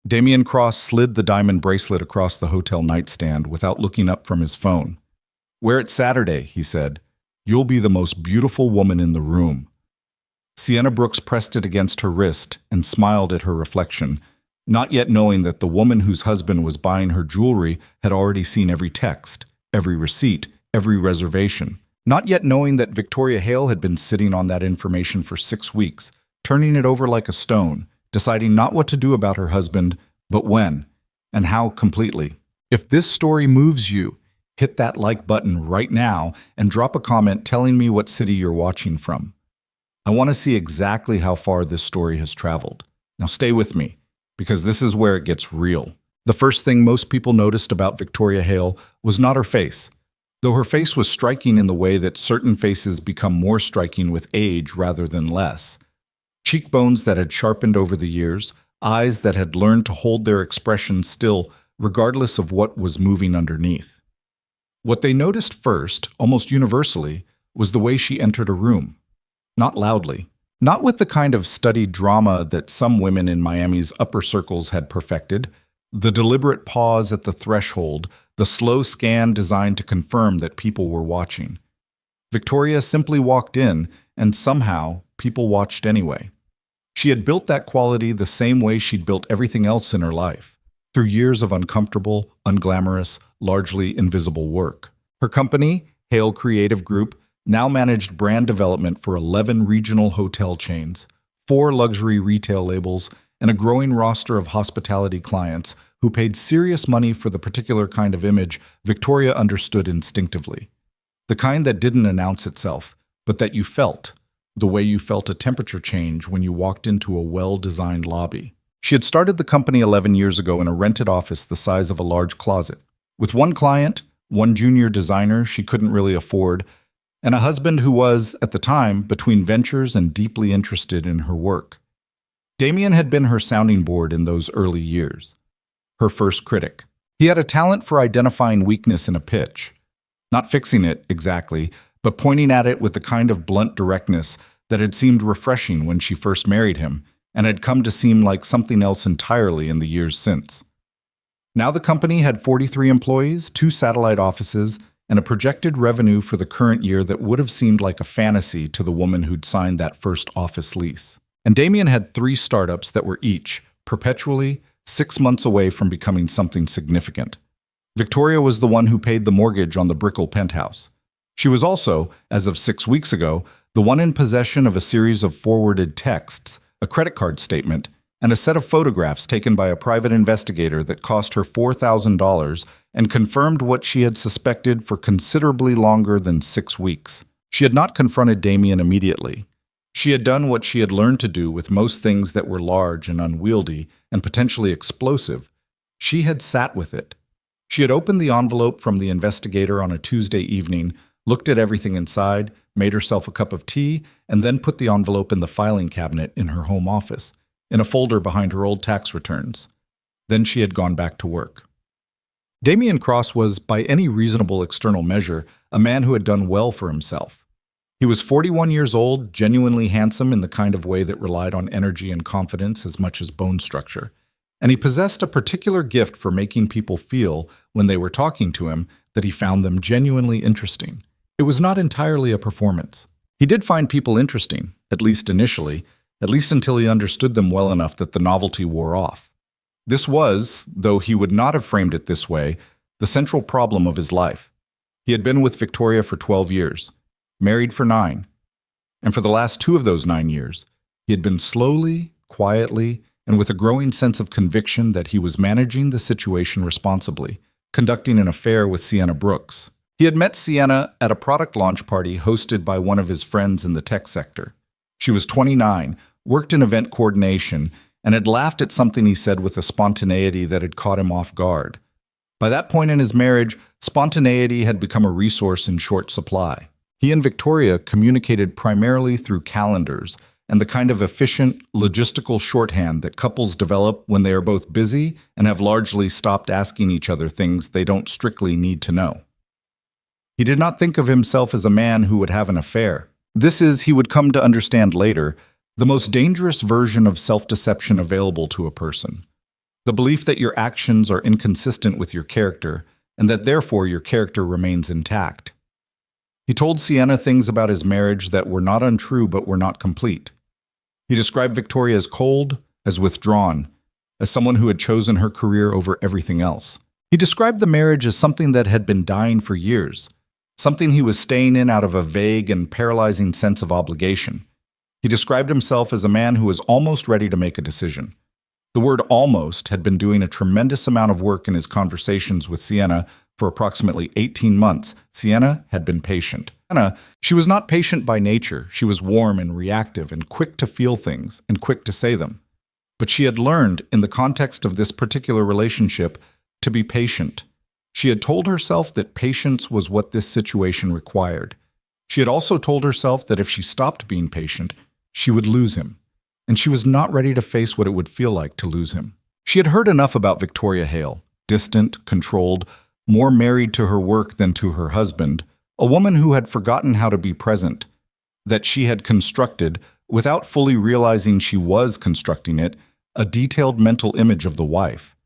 Damien Cross slid the diamond bracelet across the hotel nightstand without looking up from his phone. "Wear it Saturday," he said. "You'll be the most beautiful woman in the room." Sienna Brooks pressed it against her wrist and smiled at her reflection, not yet knowing that the woman whose husband was buying her jewelry had already seen every text, every receipt, every reservation. Not yet knowing that Victoria Hale had been sitting on that information for 6 weeks, turning it over like a stone, deciding not what to do about her husband, but when, and how completely. If this story moves you, hit that like button right now and drop a comment telling me what city you're watching from. I want to see exactly how far this story has traveled. Now stay with me, because this is where it gets real. The first thing most people noticed about Victoria Hale was not her face, though her face was striking in the way that certain faces become more striking with age rather than less. Cheekbones that had sharpened over the years, eyes that had learned to hold their expression still, regardless of what was moving underneath. What they noticed first, almost universally, was the way she entered a room. Not loudly, not with the kind of studied drama that some women in Miami's upper circles had perfected, the deliberate pause at the threshold, the slow scan designed to confirm that people were watching. Victoria simply walked in, and somehow, people watched anyway. She had built that quality the same way she'd built everything else in her life, through years of uncomfortable, unglamorous, largely invisible work. Her company, Hale Creative Group, now managed brand development for 11 regional hotel chains, 4 luxury retail labels, and a growing roster of hospitality clients who paid serious money for the particular kind of image Victoria understood instinctively. The kind that didn't announce itself, but that you felt, the way you felt a temperature change when you walked into a well-designed lobby. She had started the company 11 years ago in a rented office the size of a large closet, with one client, one junior designer she couldn't really afford, and a husband who was, at the time, between ventures and deeply interested in her work. Damien had been her sounding board in those early years, her first critic. He had a talent for identifying weakness in a pitch, not fixing it exactly, but pointing at it with the kind of blunt directness that had seemed refreshing when she first married him and had come to seem like something else entirely in the years since. Now the company had 43 employees, 2 satellite offices, and a projected revenue for the current year that would have seemed like a fantasy to the woman who'd signed that first office lease. And Damien had 3 startups that were each, perpetually, 6 months away from becoming something significant. Victoria was the one who paid the mortgage on the Brickell penthouse. She was also, as of 6 weeks ago, the one in possession of a series of forwarded texts, a credit card statement, and a set of photographs taken by a private investigator that cost her $4,000 and confirmed what she had suspected for considerably longer than 6 weeks. She had not confronted Damien immediately. She had done what she had learned to do with most things that were large and unwieldy and potentially explosive. She had sat with it. She had opened the envelope from the investigator on a Tuesday evening, looked at everything inside, made herself a cup of tea, and then put the envelope in the filing cabinet in her home office, in a folder behind her old tax returns. Then she had gone back to work. Damien Cross was, by any reasonable external measure, a man who had done well for himself. He was 41 years old, genuinely handsome in the kind of way that relied on energy and confidence as much as bone structure. And he possessed a particular gift for making people feel, when they were talking to him, that he found them genuinely interesting. It was not entirely a performance. He did find people interesting, at least initially, at least until he understood them well enough that the novelty wore off. This was, though he would not have framed it this way, the central problem of his life. He had been with Victoria for 12 years, married for 9, and for the last 2 of those 9 years, he had been slowly, quietly, and with a growing sense of conviction that he was managing the situation responsibly, conducting an affair with Sienna Brooks. He had met Sienna at a product launch party hosted by one of his friends in the tech sector. She was 29, worked in event coordination, and had laughed at something he said with a spontaneity that had caught him off guard. By that point in his marriage, spontaneity had become a resource in short supply. He and Victoria communicated primarily through calendars and the kind of efficient, logistical shorthand that couples develop when they are both busy and have largely stopped asking each other things they don't strictly need to know. He did not think of himself as a man who would have an affair. This is, he would come to understand later, the most dangerous version of self-deception available to a person. The belief that your actions are inconsistent with your character, and that therefore your character remains intact. He told Sienna things about his marriage that were not untrue but were not complete. He described Victoria as cold, as withdrawn, as someone who had chosen her career over everything else. He described the marriage as something that had been dying for years, something he was staying in out of a vague and paralyzing sense of obligation. He described himself as a man who was almost ready to make a decision. The word almost had been doing a tremendous amount of work in his conversations with Sienna for approximately 18 months. Sienna had been patient. She was not patient by nature. She was warm and reactive and quick to feel things and quick to say them. But she had learned, in the context of this particular relationship, to be patient. She had told herself that patience was what this situation required. She had also told herself that if she stopped being patient, she would lose him. And she was not ready to face what it would feel like to lose him. She had heard enough about Victoria Hale, distant, controlled, more married to her work than to her husband, a woman who had forgotten how to be present, that she had constructed, without fully realizing she was constructing it, a detailed mental image of the wife.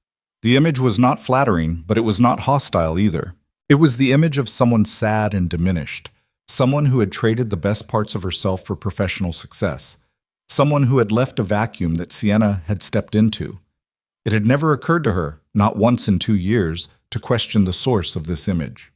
The image was not flattering, but it was not hostile either. It was the image of someone sad and diminished, someone who had traded the best parts of herself for professional success, someone who had left a vacuum that Sienna had stepped into. It had never occurred to her, not once in 2 years, to question the source of this image.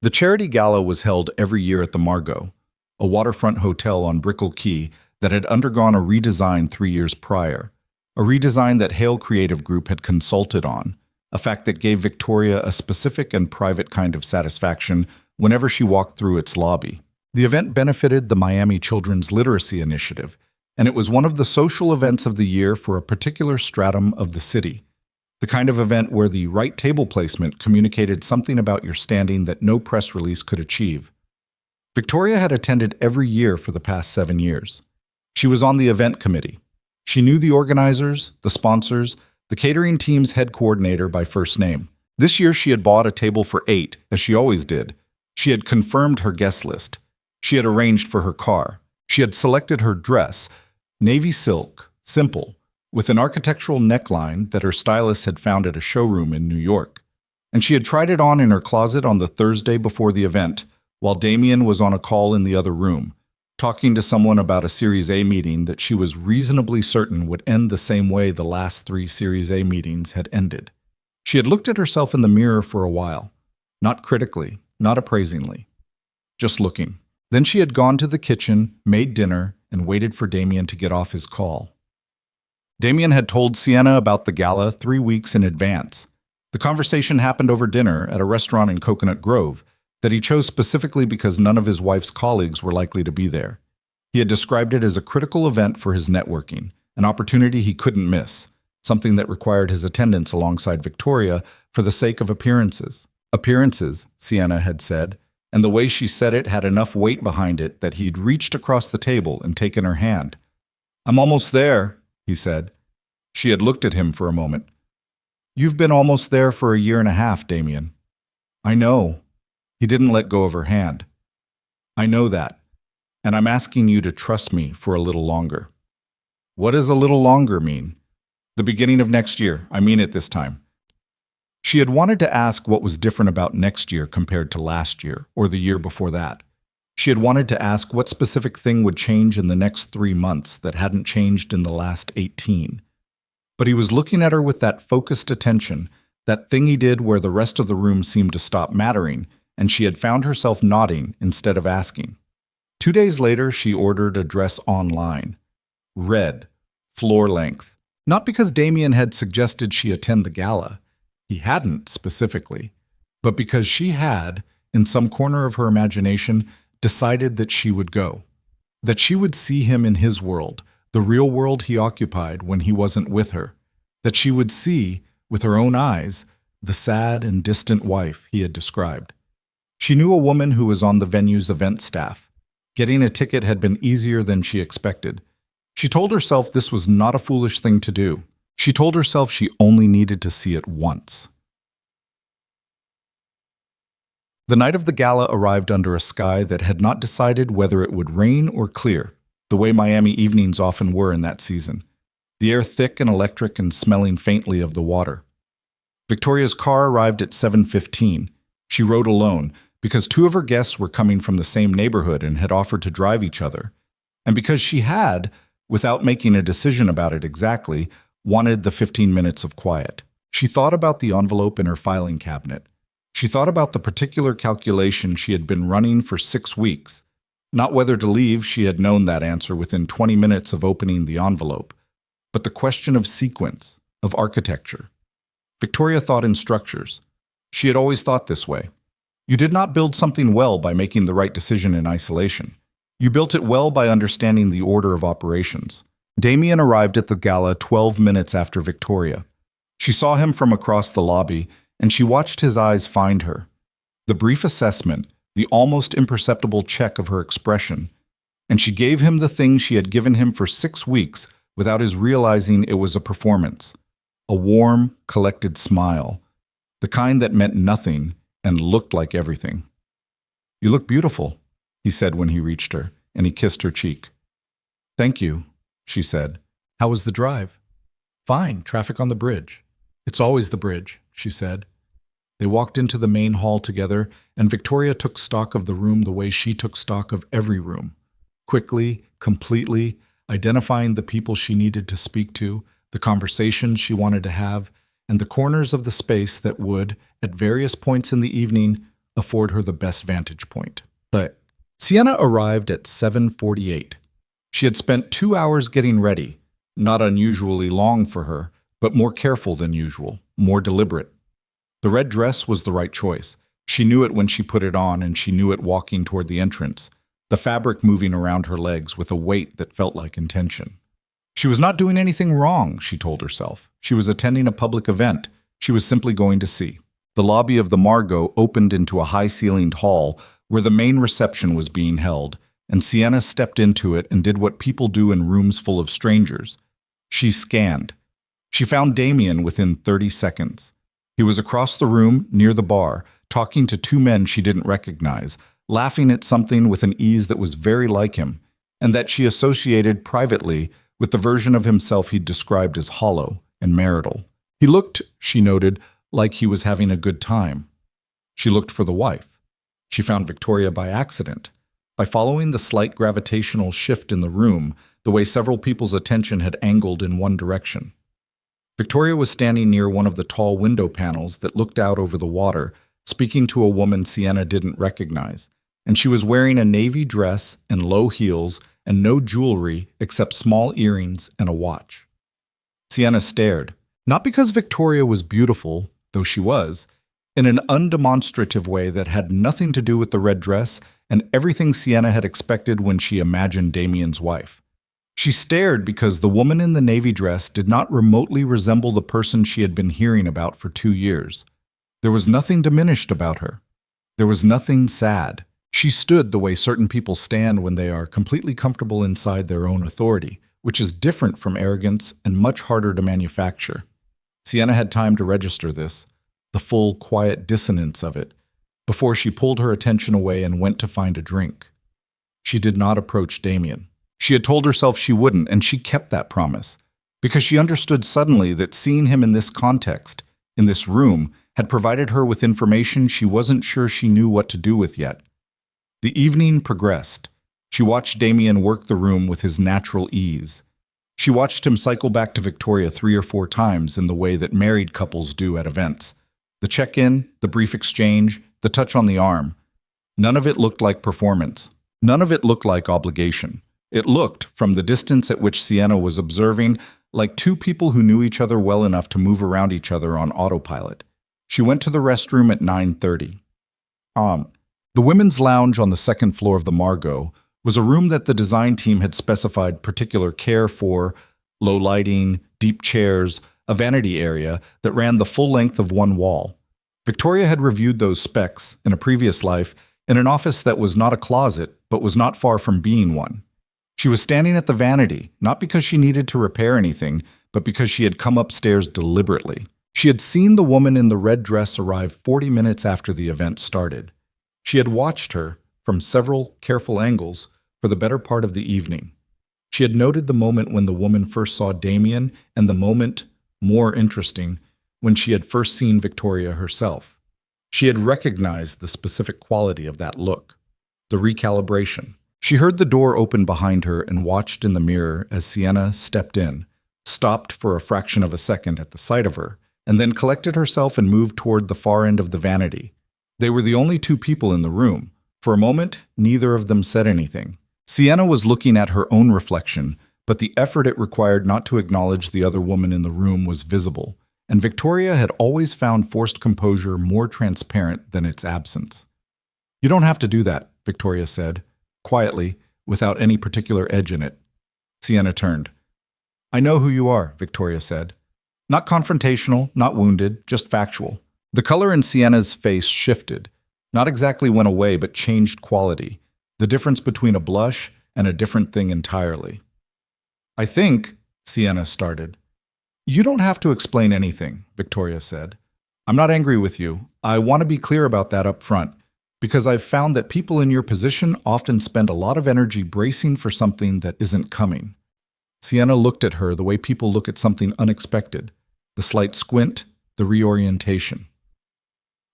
The charity gala was held every year at the Margot, a waterfront hotel on Brickell Quay that had undergone a redesign 3 years prior, a redesign that Hale Creative Group had consulted on, a fact that gave Victoria a specific and private kind of satisfaction whenever she walked through its lobby. The event benefited the Miami Children's Literacy Initiative, and it was one of the social events of the year for a particular stratum of the city. The kind of event where the right table placement communicated something about your standing that no press release could achieve. Victoria had attended every year for the past 7 years. She was on the event committee. She knew the organizers, the sponsors, the catering team's head coordinator by first name. This year she had bought a table for 8, as she always did. She had confirmed her guest list. She had arranged for her car. She had selected her dress, navy silk, simple, with an architectural neckline that her stylist had found at a showroom in New York. And she had tried it on in her closet on the Thursday before the event, while Damien was on a call in the other room, talking to someone about a Series A meeting that she was reasonably certain would end the same way the last 3 Series A meetings had ended. She had looked at herself in the mirror for a while, not critically, not appraisingly, just looking. Then she had gone to the kitchen, made dinner, and waited for Damien to get off his call. Damien had told Sienna about the gala 3 weeks in advance. The conversation happened over dinner at a restaurant in Coconut Grove that he chose specifically because none of his wife's colleagues were likely to be there. He had described it as a critical event for his networking, an opportunity he couldn't miss, something that required his attendance alongside Victoria for the sake of appearances. Appearances, Sienna had said, and the way she said it had enough weight behind it that he'd reached across the table and taken her hand. "I'm almost there," he said. She had looked at him for a moment. "You've been almost there for 1.5 years, Damien." "I know." He didn't let go of her hand. "I know that, and I'm asking you to trust me for a little longer." "What does a little longer mean?" "The beginning of next year. I mean it this time." She had wanted to ask what was different about next year compared to last year, or the year before that. She had wanted to ask what specific thing would change in the next 3 months that hadn't changed in the last 18. But he was looking at her with that focused attention, that thing he did where the rest of the room seemed to stop mattering, and she had found herself nodding instead of asking. 2 days later, she ordered a dress online. Red, floor length. Not because Damien had suggested she attend the gala. He hadn't, specifically. But because she had, in some corner of her imagination, decided that she would go. That she would see him in his world, the real world he occupied when he wasn't with her. That she would see, with her own eyes, the sad and distant wife he had described. She knew a woman who was on the venue's event staff. Getting a ticket had been easier than she expected. She told herself this was not a foolish thing to do. She told herself she only needed to see it once. The night of the gala arrived under a sky that had not decided whether it would rain or clear, the way Miami evenings often were in that season. the air thick and electric and smelling faintly of the water. Victoria's car arrived at 7:15. She rode alone because two of her guests were coming from the same neighborhood and had offered to drive each other, and because she had, without making a decision about it exactly, wanted the 15 minutes of quiet. She thought about the envelope in her filing cabinet. She thought about the particular calculation she had been running for 6 weeks. Not whether to leave, she had known that answer within 20 minutes of opening the envelope, but the question of sequence, of architecture. Victoria thought in structures. She had always thought this way. You did not build something well by making the right decision in isolation. You built it well by understanding the order of operations. Damien arrived at the gala 12 minutes after Victoria. She saw him from across the lobby, and she watched his eyes find her. The brief assessment, the almost imperceptible check of her expression, and she gave him the thing she had given him for 6 weeks without his realizing it was a performance. A warm, collected smile, the kind that meant nothing and looked like everything. "You look beautiful," he said when he reached her, and he kissed her cheek. "Thank you," she said. "How was the drive?" "Fine, traffic on the bridge." "It's always the bridge," she said. They walked into the main hall together, and Victoria took stock of the room the way she took stock of every room. Quickly, completely, identifying the people she needed to speak to, the conversations she wanted to have, and the corners of the space that would, at various points in the evening, afford her the best vantage point. But Sienna arrived at 7:48. She had spent 2 hours getting ready, not unusually long for her, but more careful than usual, more deliberate. The red dress was the right choice. She knew it when she put it on, and she knew it walking toward the entrance, the fabric moving around her legs with a weight that felt like intention. She was not doing anything wrong, she told herself. She was attending a public event. She was simply going to see. The lobby of the Margot opened into a high-ceilinged hall where the main reception was being held, and Sienna stepped into it and did what people do in rooms full of strangers. She scanned. She found Damien within 30 seconds. He was across the room, near the bar, talking to 2 men she didn't recognize, laughing at something with an ease that was very like him, and that she associated privately with the version of himself he'd described as hollow and marital. He looked, she noted, like he was having a good time. She looked for the wife. She found Victoria by accident, by following the slight gravitational shift in the room, the way several people's attention had angled in one direction. Victoria was standing near one of the tall window panels that looked out over the water, speaking to a woman Sienna didn't recognize, and she was wearing a navy dress and low heels and no jewelry except small earrings and a watch. Sienna stared, not because Victoria was beautiful, though she was, in an undemonstrative way that had nothing to do with the red dress and everything Sienna had expected when she imagined Damien's wife. She stared because the woman in the navy dress did not remotely resemble the person she had been hearing about for 2 years. There was nothing diminished about her. There was nothing sad. She stood the way certain people stand when they are completely comfortable inside their own authority, which is different from arrogance and much harder to manufacture. Sienna had time to register this, the full, quiet dissonance of it, before she pulled her attention away and went to find a drink. She did not approach Damien. She had told herself she wouldn't, and she kept that promise, because she understood suddenly that seeing him in this context, in this room, had provided her with information she wasn't sure she knew what to do with yet. The evening progressed. She watched Damien work the room with his natural ease. She watched him cycle back to Victoria 3 or 4 times in the way that married couples do at events. The check-in, the brief exchange, the touch on the arm. None of it looked like performance. None of it looked like obligation. It looked, from the distance at which Sienna was observing, like 2 people who knew each other well enough to move around each other on autopilot. She went to the restroom at 9:30. The women's lounge on the 2nd floor of the Margot was a room that the design team had specified particular care for: low lighting, deep chairs, a vanity area that ran the full length of one wall. Victoria had reviewed those specs in a previous life in an office that was not a closet, but was not far from being one. She was standing at the vanity, not because she needed to repair anything, but because she had come upstairs deliberately. She had seen the woman in the red dress arrive 40 minutes after the event started. She had watched her, from several careful angles, for the better part of the evening. She had noted the moment when the woman first saw Damien and the moment, more interesting, when she had first seen Victoria herself. She had recognized the specific quality of that look, the recalibration. She heard the door open behind her and watched in the mirror as Sienna stepped in, stopped for a fraction of a second at the sight of her, and then collected herself and moved toward the far end of the vanity. They were the only two people in the room. For a moment, neither of them said anything. Sienna was looking at her own reflection, but the effort it required not to acknowledge the other woman in the room was visible, and Victoria had always found forced composure more transparent than its absence. "You don't have to do that," Victoria said, quietly, without any particular edge in it. Sienna turned. "I know who you are," Victoria said. Not confrontational, not wounded, just factual. The color in Sienna's face shifted. Not exactly went away, but changed quality. The difference between a blush and a different thing entirely. "I think," Sienna started. "You don't have to explain anything," Victoria said. "I'm not angry with you. I want to be clear about that up front, because I've found that people in your position often spend a lot of energy bracing for something that isn't coming." Sienna looked at her the way people look at something unexpected, the slight squint, the reorientation.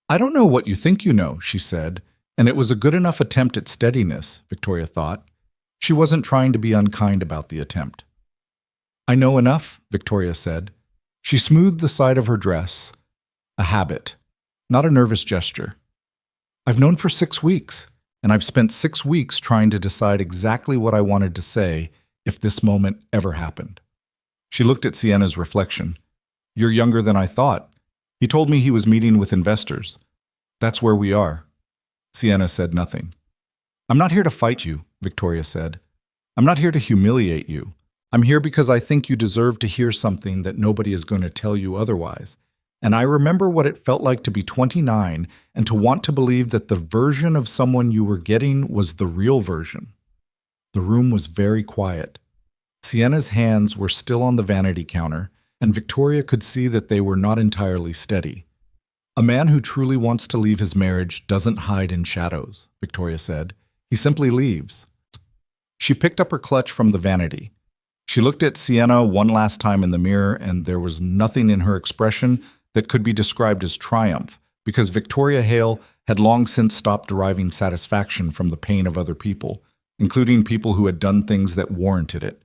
"I don't know what you think you know," she said, and it was a good enough attempt at steadiness, Victoria thought. She wasn't trying to be unkind about the attempt. "I know enough," Victoria said. She smoothed the side of her dress. A habit, not a nervous gesture. "I've known for 6 weeks, and I've spent 6 weeks trying to decide exactly what I wanted to say if this moment ever happened." She looked at Sienna's reflection. "You're younger than I thought. He told me he was meeting with investors. That's where we are." Sienna said nothing. "I'm not here to fight you," Victoria said. "I'm not here to humiliate you. I'm here because I think you deserve to hear something that nobody is going to tell you otherwise. And I remember what it felt like to be 29 and to want to believe that the version of someone you were getting was the real version." The room was very quiet. Sienna's hands were still on the vanity counter, and Victoria could see that they were not entirely steady. "A man who truly wants to leave his marriage doesn't hide in shadows," Victoria said. "He simply leaves." She picked up her clutch from the vanity. She looked at Sienna one last time in the mirror, and there was nothing in her expression that could be described as triumph, because Victoria Hale had long since stopped deriving satisfaction from the pain of other people, including people who had done things that warranted it.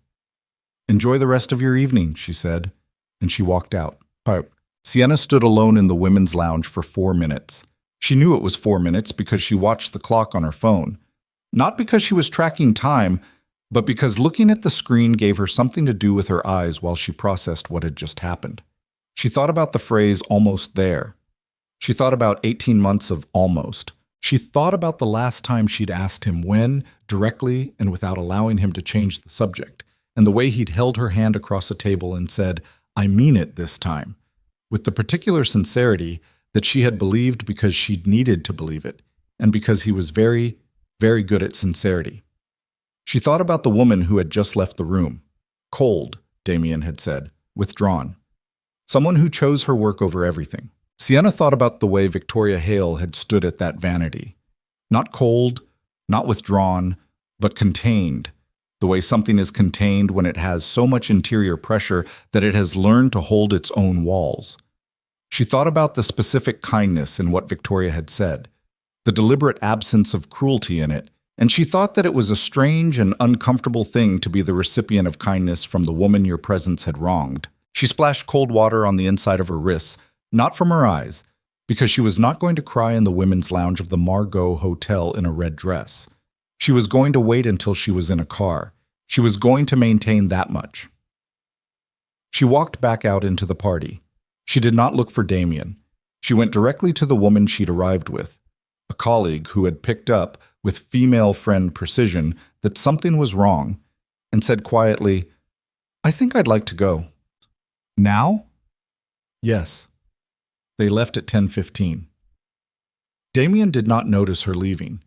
"Enjoy the rest of your evening," she said, and she walked out. Sienna stood alone in the women's lounge for 4 minutes. She knew it was 4 minutes because she watched the clock on her phone. Not because she was tracking time, but because looking at the screen gave her something to do with her eyes while she processed what had just happened. She thought about the phrase "almost there." She thought about 18 months of almost. She thought about the last time she'd asked him when, directly and without allowing him to change the subject, and the way he'd held her hand across a table and said, "I mean it this time," with the particular sincerity that she had believed because she'd needed to believe it, and because he was very, very good at sincerity. She thought about the woman who had just left the room. Cold, Damien had said, withdrawn. Someone who chose her work over everything. Sienna thought about the way Victoria Hale had stood at that vanity. Not cold, not withdrawn, but contained. The way something is contained when it has so much interior pressure that it has learned to hold its own walls. She thought about the specific kindness in what Victoria had said, the deliberate absence of cruelty in it, and she thought that it was a strange and uncomfortable thing to be the recipient of kindness from the woman your presence had wronged. She splashed cold water on the inside of her wrists, not from her eyes, because she was not going to cry in the women's lounge of the Margot Hotel in a red dress. She was going to wait until she was in a car. She was going to maintain that much. She walked back out into the party. She did not look for Damien. She went directly to the woman she'd arrived with, a colleague who had picked up, with female friend precision, that something was wrong, and said quietly, "I think I'd like to go." "Now?" "Yes." They left at 10:15. Damien did not notice her leaving.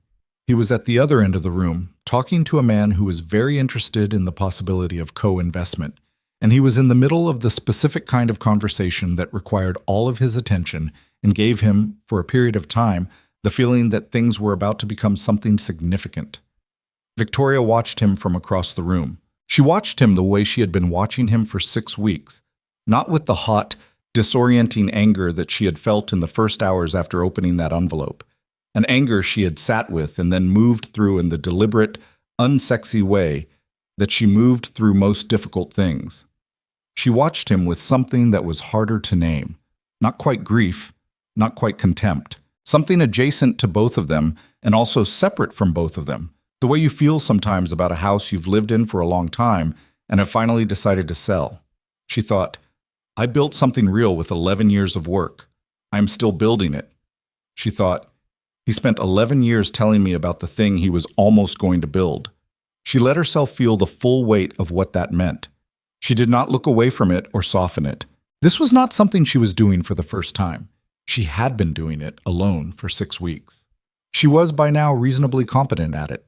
He was at the other end of the room, talking to a man who was very interested in the possibility of co-investment, and he was in the middle of the specific kind of conversation that required all of his attention and gave him, for a period of time, the feeling that things were about to become something significant. Victoria watched him from across the room. She watched him the way she had been watching him for 6 weeks, not with the hot, disorienting anger that she had felt in the first hours after opening that envelope, an anger she had sat with and then moved through in the deliberate, unsexy way that she moved through most difficult things. She watched him with something that was harder to name, not quite grief, not quite contempt, something adjacent to both of them and also separate from both of them, the way you feel sometimes about a house you've lived in for a long time and have finally decided to sell. She thought, I built something real with 11 years of work. I am still building it. She thought, he spent 11 years telling me about the thing he was almost going to build. She let herself feel the full weight of what that meant. She did not look away from it or soften it. This was not something she was doing for the first time. She had been doing it alone for 6 weeks. She was by now reasonably competent at it.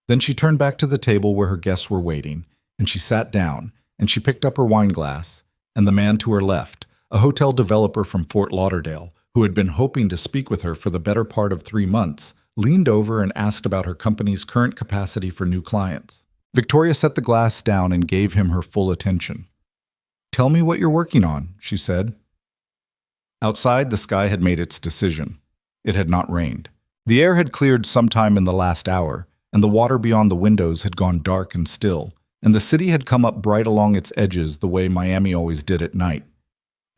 Then she turned back to the table where her guests were waiting, and she sat down, and she picked up her wine glass, and the man to her left, a hotel developer from Fort Lauderdale, who had been hoping to speak with her for the better part of 3 months, leaned over and asked about her company's current capacity for new clients. Victoria set the glass down and gave him her full attention. Tell me what you're working on, she said. Outside, the sky had made its decision. It had not rained. The air had cleared sometime in the last hour, and the water beyond the windows had gone dark and still, and the city had come up bright along its edges the way Miami always did at night.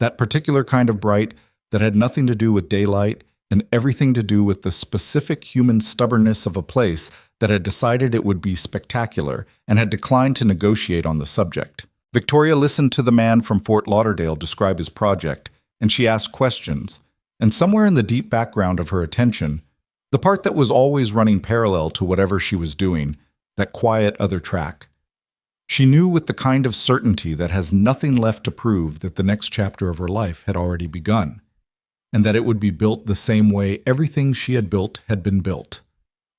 That particular kind of bright that had nothing to do with daylight and everything to do with the specific human stubbornness of a place that had decided it would be spectacular and had declined to negotiate on the subject. Victoria listened to the man from Fort Lauderdale describe his project, and she asked questions, and somewhere in the deep background of her attention, the part that was always running parallel to whatever she was doing, that quiet other track, she knew with the kind of certainty that has nothing left to prove that the next chapter of her life had already begun, and that it would be built the same way everything she had been built,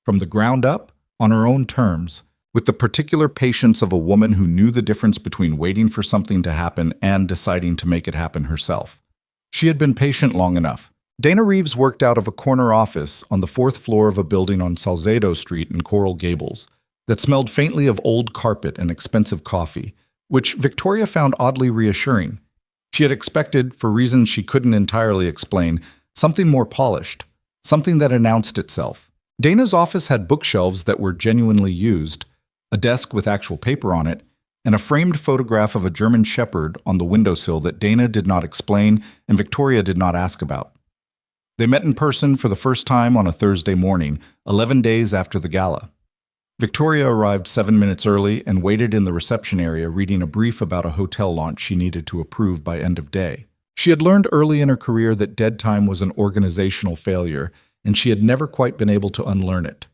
from the ground up, on her own terms, with the particular patience of a woman who knew the difference between waiting for something to happen and deciding to make it happen herself. She had been patient long enough. Dana Reeves worked out of a corner office on the 4th floor of a building on Salcedo Street in Coral Gables that smelled faintly of old carpet and expensive coffee, which Victoria found oddly reassuring. She had expected, for reasons she couldn't entirely explain, something more polished, something that announced itself. Dana's office had bookshelves that were genuinely used, a desk with actual paper on it, and a framed photograph of a German shepherd on the windowsill that Dana did not explain and Victoria did not ask about. They met in person for the first time on a Thursday morning, 11 days after the gala. Victoria arrived 7 minutes early and waited in the reception area reading a brief about a hotel launch she needed to approve by end of day. She had learned early in her career that dead time was an organizational failure, and she had never quite been able to unlearn it.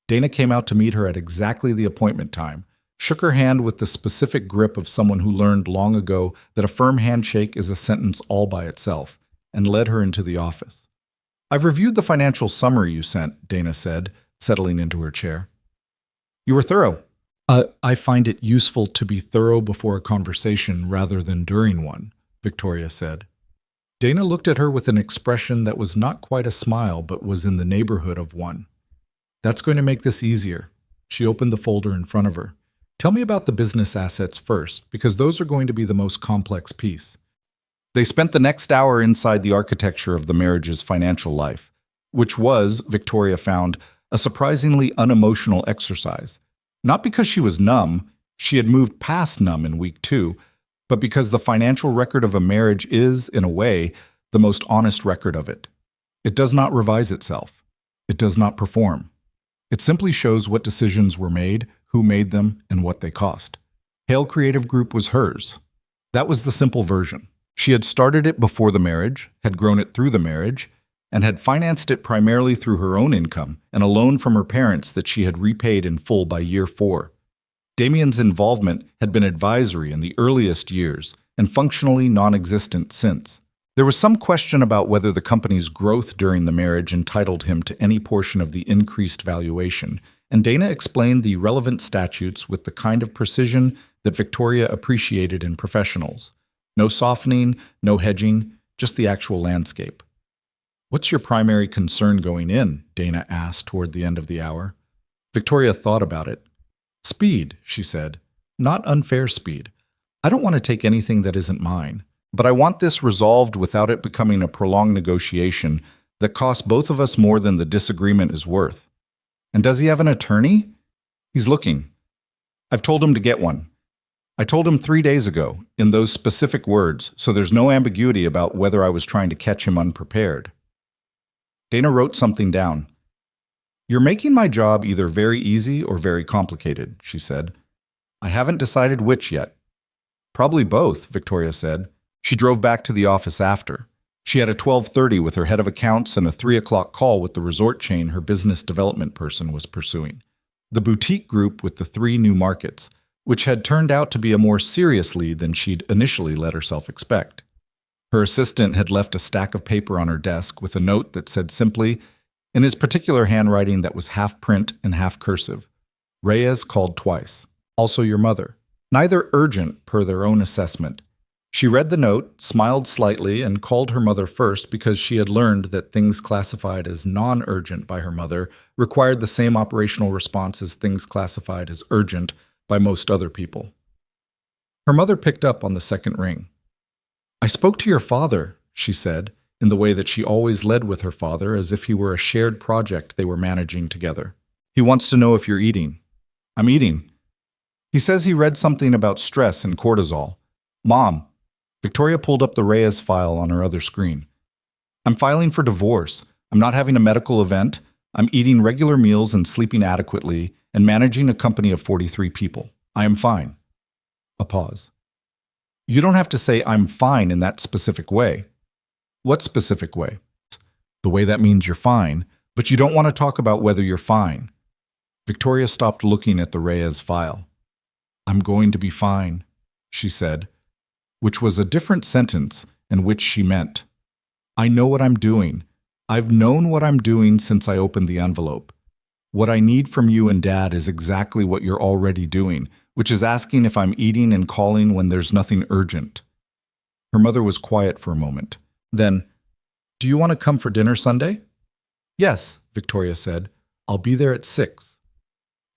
Dana came out to meet her at exactly the appointment time, shook her hand with the specific grip of someone who learned long ago that a firm handshake is a sentence all by itself, and led her into the office. I've reviewed the financial summary you sent, Dana said, settling into her chair. You were thorough. I find it useful to be thorough before a conversation rather than during one, Victoria said. Dana looked at her with an expression that was not quite a smile but was in the neighborhood of one. That's going to make this easier. She opened the folder in front of her. Tell me about the business assets first, because those are going to be the most complex piece. They spent the next hour inside the architecture of the marriage's financial life, which was, Victoria found, a surprisingly unemotional exercise. Not because she was numb, she had moved past numb in week 2, but because the financial record of a marriage is, in a way, the most honest record of it. It does not revise itself. It does not perform. It simply shows what decisions were made, who made them, and what they cost. Hale Creative Group was hers. That was the simple version. She had started it before the marriage, had grown it through the marriage, and had financed it primarily through her own income and a loan from her parents that she had repaid in full by year 4. Damien's involvement had been advisory in the earliest years and functionally non-existent since. There was some question about whether the company's growth during the marriage entitled him to any portion of the increased valuation, and Dana explained the relevant statutes with the kind of precision that Victoria appreciated in professionals. No softening, no hedging, just the actual landscape. What's your primary concern going in? Dana asked toward the end of the hour. Victoria thought about it. Speed, she said. not unfair speed. I don't want to take anything that isn't mine, but I want this resolved without it becoming a prolonged negotiation that costs both of us more than the disagreement is worth. And does he have an attorney? He's looking. I've told him to get one. I told him 3 days ago, in those specific words, so there's no ambiguity about whether I was trying to catch him unprepared. Dana wrote something down. You're making my job either very easy or very complicated, she said. I haven't decided which yet. Probably both, Victoria said. She drove back to the office after. She had a 12:30 with her head of accounts and a 3 o'clock call with the resort chain her business development person was pursuing. The boutique group with the 3 new markets, which had turned out to be a more serious lead than she'd initially let herself expect. Her assistant had left a stack of paper on her desk with a note that said simply, in his particular handwriting that was half print and half cursive, Reyes called twice. Also your mother. Neither urgent per their own assessment. She read the note, smiled slightly, and called her mother first because she had learned that things classified as non-urgent by her mother required the same operational response as things classified as urgent by most other people. Her mother picked up on the second ring. I spoke to your father, she said, in the way that she always led with her father, as if he were a shared project they were managing together. He wants to know if you're eating. I'm eating. He says he read something about stress and cortisol. Mom, Victoria pulled up the Reyes file on her other screen. I'm filing for divorce. I'm not having a medical event. I'm eating regular meals and sleeping adequately and managing a company of 43 people. I am fine. A pause. You don't have to say I'm fine in that specific way. What specific way? The way that means you're fine, but you don't want to talk about whether you're fine. Victoria stopped looking at the Reyes file. I'm going to be fine, she said, which was a different sentence and which she meant. I know what I'm doing. I've known what I'm doing since I opened the envelope. What I need from you and Dad is exactly what you're already doing, which is asking if I'm eating and calling when there's nothing urgent. Her mother was quiet for a moment. Then, do you want to come for dinner Sunday? Yes, Victoria said. I'll be there at 6.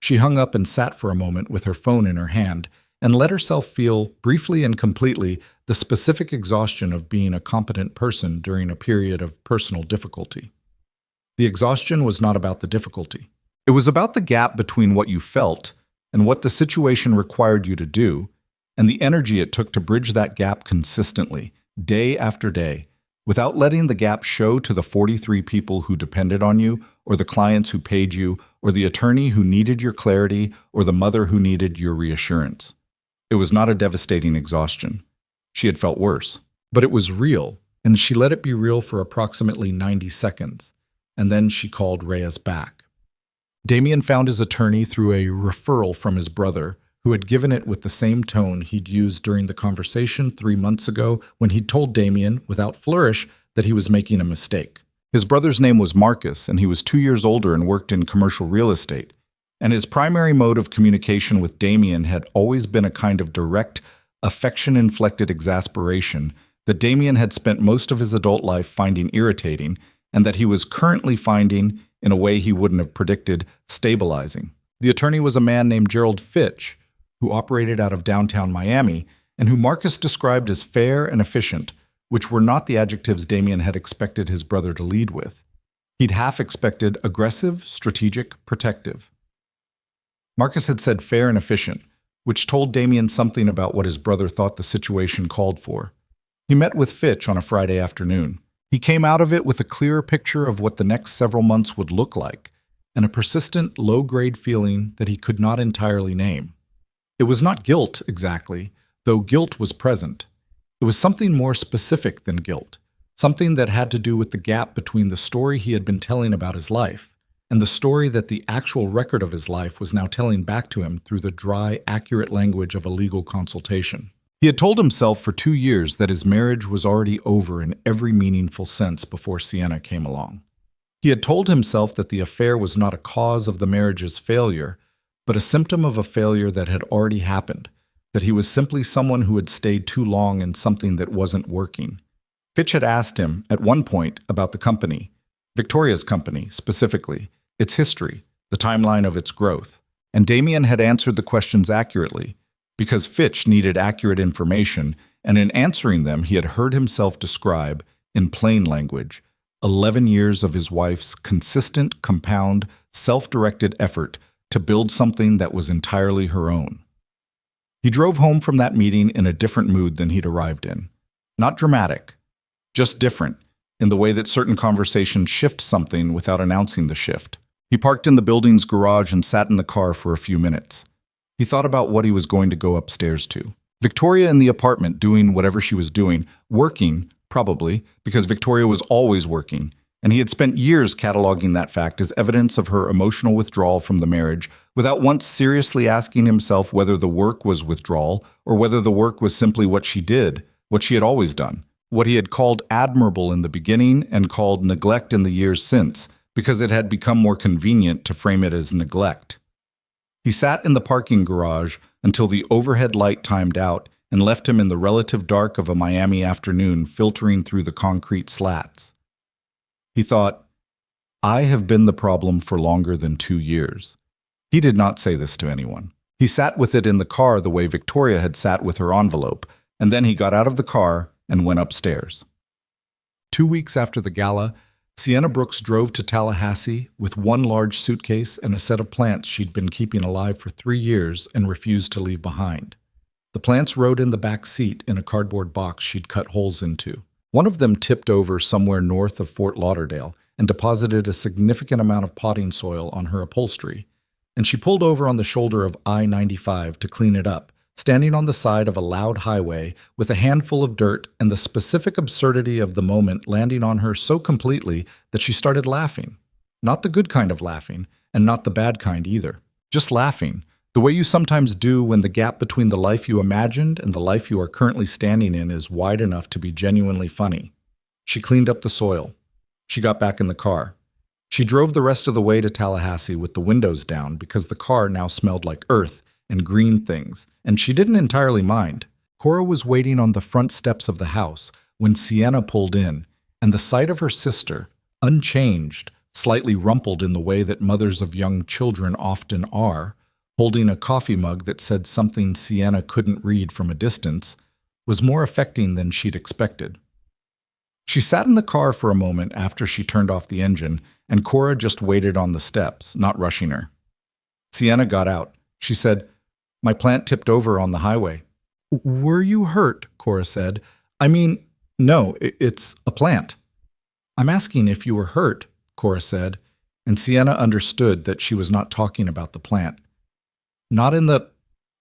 She hung up and sat for a moment with her phone in her hand and let herself feel, briefly and completely, the specific exhaustion of being a competent person during a period of personal difficulty. The exhaustion was not about the difficulty. It was about the gap between what you felt and what the situation required you to do, and the energy it took to bridge that gap consistently, day after day, without letting the gap show to the 43 people who depended on you, or the clients who paid you, or the attorney who needed your clarity, or the mother who needed your reassurance. It was not a devastating exhaustion. She had felt worse. But it was real, and she let it be real for approximately 90 seconds, and then she called Reyes back. Damien found his attorney through a referral from his brother, who had given it with the same tone he'd used during the conversation 3 months ago when he'd told Damien, without flourish, that he was making a mistake. His brother's name was Marcus, and he was 2 years older and worked in commercial real estate. And his primary mode of communication with Damien had always been a kind of direct, affection-inflected exasperation that Damien had spent most of his adult life finding irritating, and that he was currently finding, in a way he wouldn't have predicted, stabilizing. The attorney was a man named Gerald Fitch, who operated out of downtown Miami, and who Marcus described as fair and efficient, which were not the adjectives Damien had expected his brother to lead with. He'd half expected aggressive, strategic, protective. Marcus had said fair and efficient, which told Damien something about what his brother thought the situation called for. He met with Fitch on a Friday afternoon. He came out of it with a clearer picture of what the next several months would look like, and a persistent, low-grade feeling that he could not entirely name. It was not guilt, exactly, though guilt was present. It was something more specific than guilt, something that had to do with the gap between the story he had been telling about his life and the story that the actual record of his life was now telling back to him through the dry, accurate language of a legal consultation. He had told himself for 2 years that his marriage was already over in every meaningful sense before Sienna came along. He had told himself that the affair was not a cause of the marriage's failure, but a symptom of a failure that had already happened, that he was simply someone who had stayed too long in something that wasn't working. Fitch had asked him, at one point, about the company, Victoria's company specifically, its history, the timeline of its growth, and Damien had answered the questions accurately, because Fitch needed accurate information, and in answering them, he had heard himself describe, in plain language, 11 years of his wife's consistent, compound, self-directed effort to build something that was entirely her own. He drove home from that meeting in a different mood than he'd arrived in. Not dramatic, just different, in the way that certain conversations shift something without announcing the shift. He parked in the building's garage and sat in the car for a few minutes. He thought about what he was going to go upstairs to. Victoria in the apartment doing whatever she was doing, working, probably, because Victoria was always working, and he had spent years cataloging that fact as evidence of her emotional withdrawal from the marriage without once seriously asking himself whether the work was withdrawal or whether the work was simply what she did, what she had always done, what he had called admirable in the beginning and called neglect in the years since, because it had become more convenient to frame it as neglect. He sat in the parking garage until the overhead light timed out and left him in the relative dark of a Miami afternoon filtering through the concrete slats. He thought, I have been the problem for longer than 2 years. He did not say this to anyone. He sat with it in the car the way Victoria had sat with her envelope, and then he got out of the car and went upstairs. 2 weeks after the gala, Sienna Brooks drove to Tallahassee with one large suitcase and a set of plants she'd been keeping alive for 3 years and refused to leave behind. The plants rode in the back seat in a cardboard box she'd cut holes into. One of them tipped over somewhere north of Fort Lauderdale and deposited a significant amount of potting soil on her upholstery, and she pulled over on the shoulder of I-95 to clean it up, standing on the side of a loud highway with a handful of dirt and the specific absurdity of the moment landing on her so completely that she started laughing. Not the good kind of laughing, and not the bad kind either. Just laughing, the way you sometimes do when the gap between the life you imagined and the life you are currently standing in is wide enough to be genuinely funny. She cleaned up the soil. She got back in the car. She drove the rest of the way to Tallahassee with the windows down because the car now smelled like earth and green things, and she didn't entirely mind. Cora was waiting on the front steps of the house when Sienna pulled in, and the sight of her sister, unchanged, slightly rumpled in the way that mothers of young children often are, holding a coffee mug that said something Sienna couldn't read from a distance, was more affecting than she'd expected. She sat in the car for a moment after she turned off the engine, and Cora just waited on the steps, not rushing her. Sienna got out. She said, "My plant tipped over on the highway." "Were you hurt?" Cora said. "I mean, no, it's a plant." "I'm asking if you were hurt," Cora said, and Sienna understood that she was not talking about the plant. "Not in the—"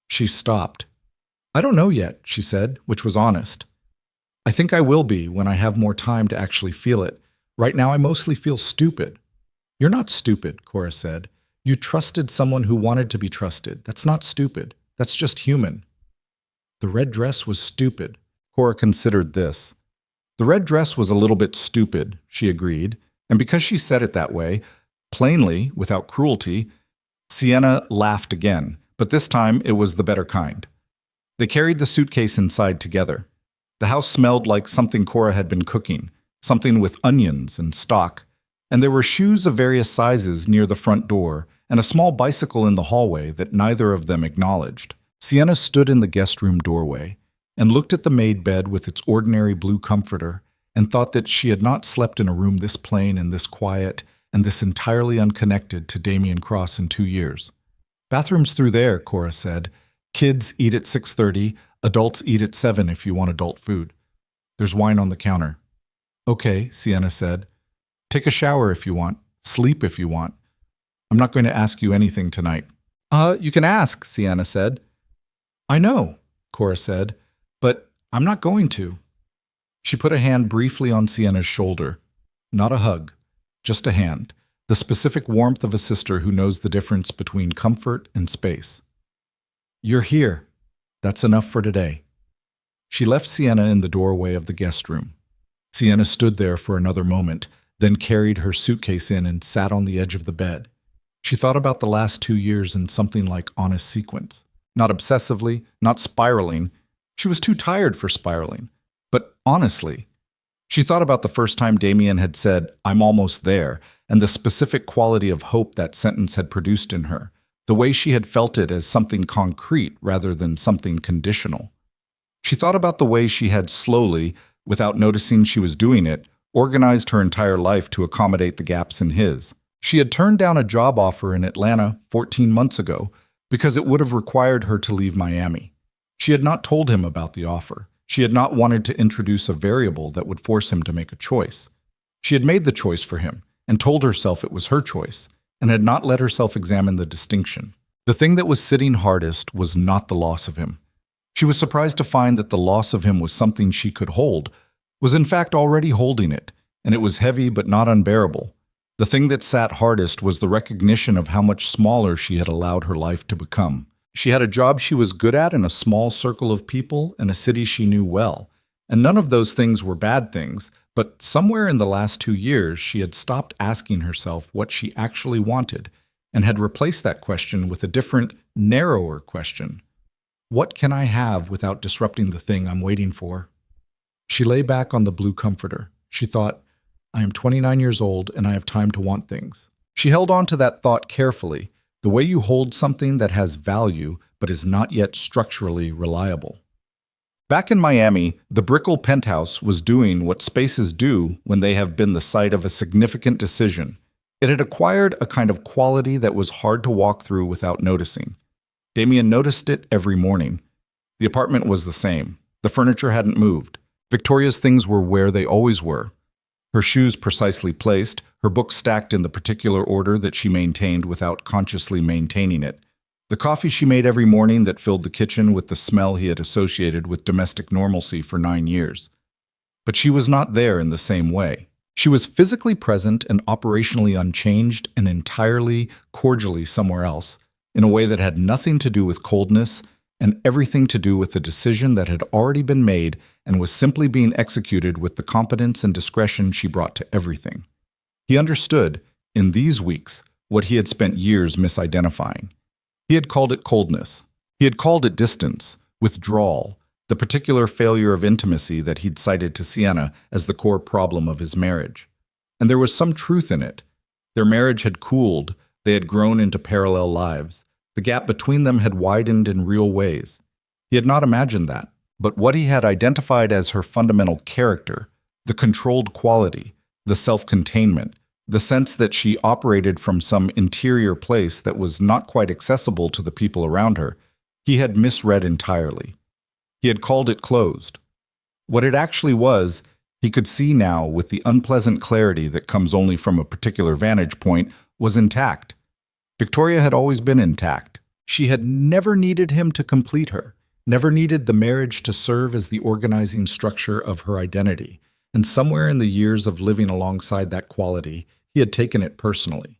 She stopped. "I don't know yet," she said, which was honest. "I think I will be when I have more time to actually feel it. Right now I mostly feel stupid." "You're not stupid," Cora said. "You trusted someone who wanted to be trusted. That's not stupid. That's just human." The red dress was stupid. Cora considered this. The red dress was a little bit stupid, she agreed, and because she said it that way, plainly, without cruelty, Sienna laughed again, but this time it was the better kind. They carried the suitcase inside together. The house smelled like something Cora had been cooking, something with onions and stock, and there were shoes of various sizes near the front door and a small bicycle in the hallway that neither of them acknowledged. Sienna stood in the guest room doorway and looked at the made bed with its ordinary blue comforter and thought that she had not slept in a room this plain and this quiet and this entirely unconnected to Damien Cross in 2 years. "Bathroom's through there," Cora said. "Kids eat at 6:30, adults eat at 7 if you want adult food. There's wine on the counter." "Okay," Sienna said. "Take a shower if you want. Sleep if you want. I'm not going to ask you anything tonight." You can ask," Sienna said. "I know," Cora said, "but I'm not going to." She put a hand briefly on Sienna's shoulder. Not a hug, just a hand, the specific warmth of a sister who knows the difference between comfort and space. "You're here. That's enough for today." She left Sienna in the doorway of the guest room. Sienna stood there for another moment, then carried her suitcase in and sat on the edge of the bed. She thought about the last 2 years in something like honest sequence. Not obsessively, not spiraling. She was too tired for spiraling. But honestly, she thought about the first time Damien had said, "I'm almost there," and the specific quality of hope that sentence had produced in her. the way she had felt it as something concrete rather than something conditional. She thought about the way she had slowly, without noticing she was doing it, organized her entire life to accommodate the gaps in his. She had turned down a job offer in Atlanta 14 months ago because it would have required her to leave Miami. She had not told him about the offer. She had not wanted to introduce a variable that would force him to make a choice. She had made the choice for him and told herself it was her choice, and had not let herself examine the distinction. The thing that was sitting hardest was not the loss of him. She was surprised to find that the loss of him was something she could hold, was in fact already holding it, and it was heavy but not unbearable. The thing that sat hardest was the recognition of how much smaller she had allowed her life to become. She had a job she was good at in a small circle of people in a city she knew well, and none of those things were bad things, but somewhere in the last 2 years she had stopped asking herself what she actually wanted, and had replaced that question with a different, narrower question. What can I have without disrupting the thing I'm waiting for? She lay back on the blue comforter. She thought, I am 29 years old and I have time to want things. She held on to that thought carefully, the way you hold something that has value but is not yet structurally reliable. Back in Miami, the Brickell penthouse was doing what spaces do when they have been the site of a significant decision. It had acquired a kind of quality that was hard to walk through without noticing. Damien noticed it every morning. The apartment was the same. The furniture hadn't moved. Victoria's things were where they always were. Her shoes precisely placed, her books stacked in the particular order that she maintained without consciously maintaining it. The coffee she made every morning that filled the kitchen with the smell he had associated with domestic normalcy for 9 years. But she was not there in the same way. She was physically present and operationally unchanged and entirely, cordially somewhere else, in a way that had nothing to do with coldness and everything to do with the decision that had already been made and was simply being executed with the competence and discretion she brought to everything. He understood, in these weeks, what he had spent years misidentifying. He had called it coldness. He had called it distance, withdrawal, the particular failure of intimacy that he'd cited to Sienna as the core problem of his marriage. And there was some truth in it. Their marriage had cooled, they had grown into parallel lives. The gap between them had widened in real ways. He had not imagined that, but what he had identified as her fundamental character, the controlled quality, the self-containment, the sense that she operated from some interior place that was not quite accessible to the people around her, he had misread entirely. He had called it closed. What it actually was, he could see now with the unpleasant clarity that comes only from a particular vantage point, was intact. Victoria had always been intact. She had never needed him to complete her, never needed the marriage to serve as the organizing structure of her identity, and somewhere in the years of living alongside that quality, he had taken it personally.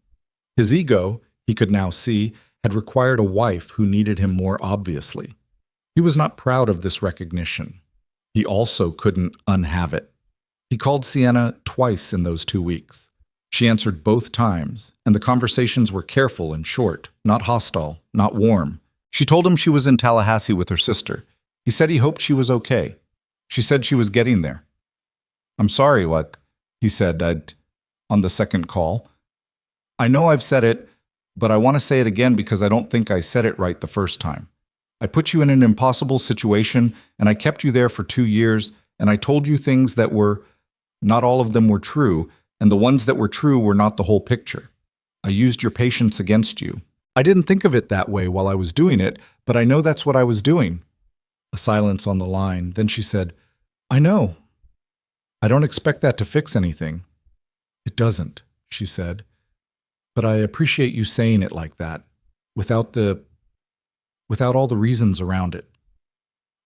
His ego, he could now see, had required a wife who needed him more obviously. He was not proud of this recognition. He also couldn't unhave it. He called Sienna twice in those 2 weeks. She answered both times, and the conversations were careful and short, not hostile, not warm. She told him she was in Tallahassee with her sister. He said he hoped she was okay. She said she was getting there. I'm sorry, what? He said on the second call. I know I've said it, but I want to say it again because I don't think I said it right the first time. I put you in an impossible situation, and I kept you there for 2 years, and I told you things that were, not all of them were true, and the ones that were true were not the whole picture. I used your patience against you. I didn't think of it that way while I was doing it, but I know that's what I was doing. A silence on the line. Then she said, I know. I don't expect that to fix anything. It doesn't, she said. But I appreciate you saying it like that, without all the reasons around it.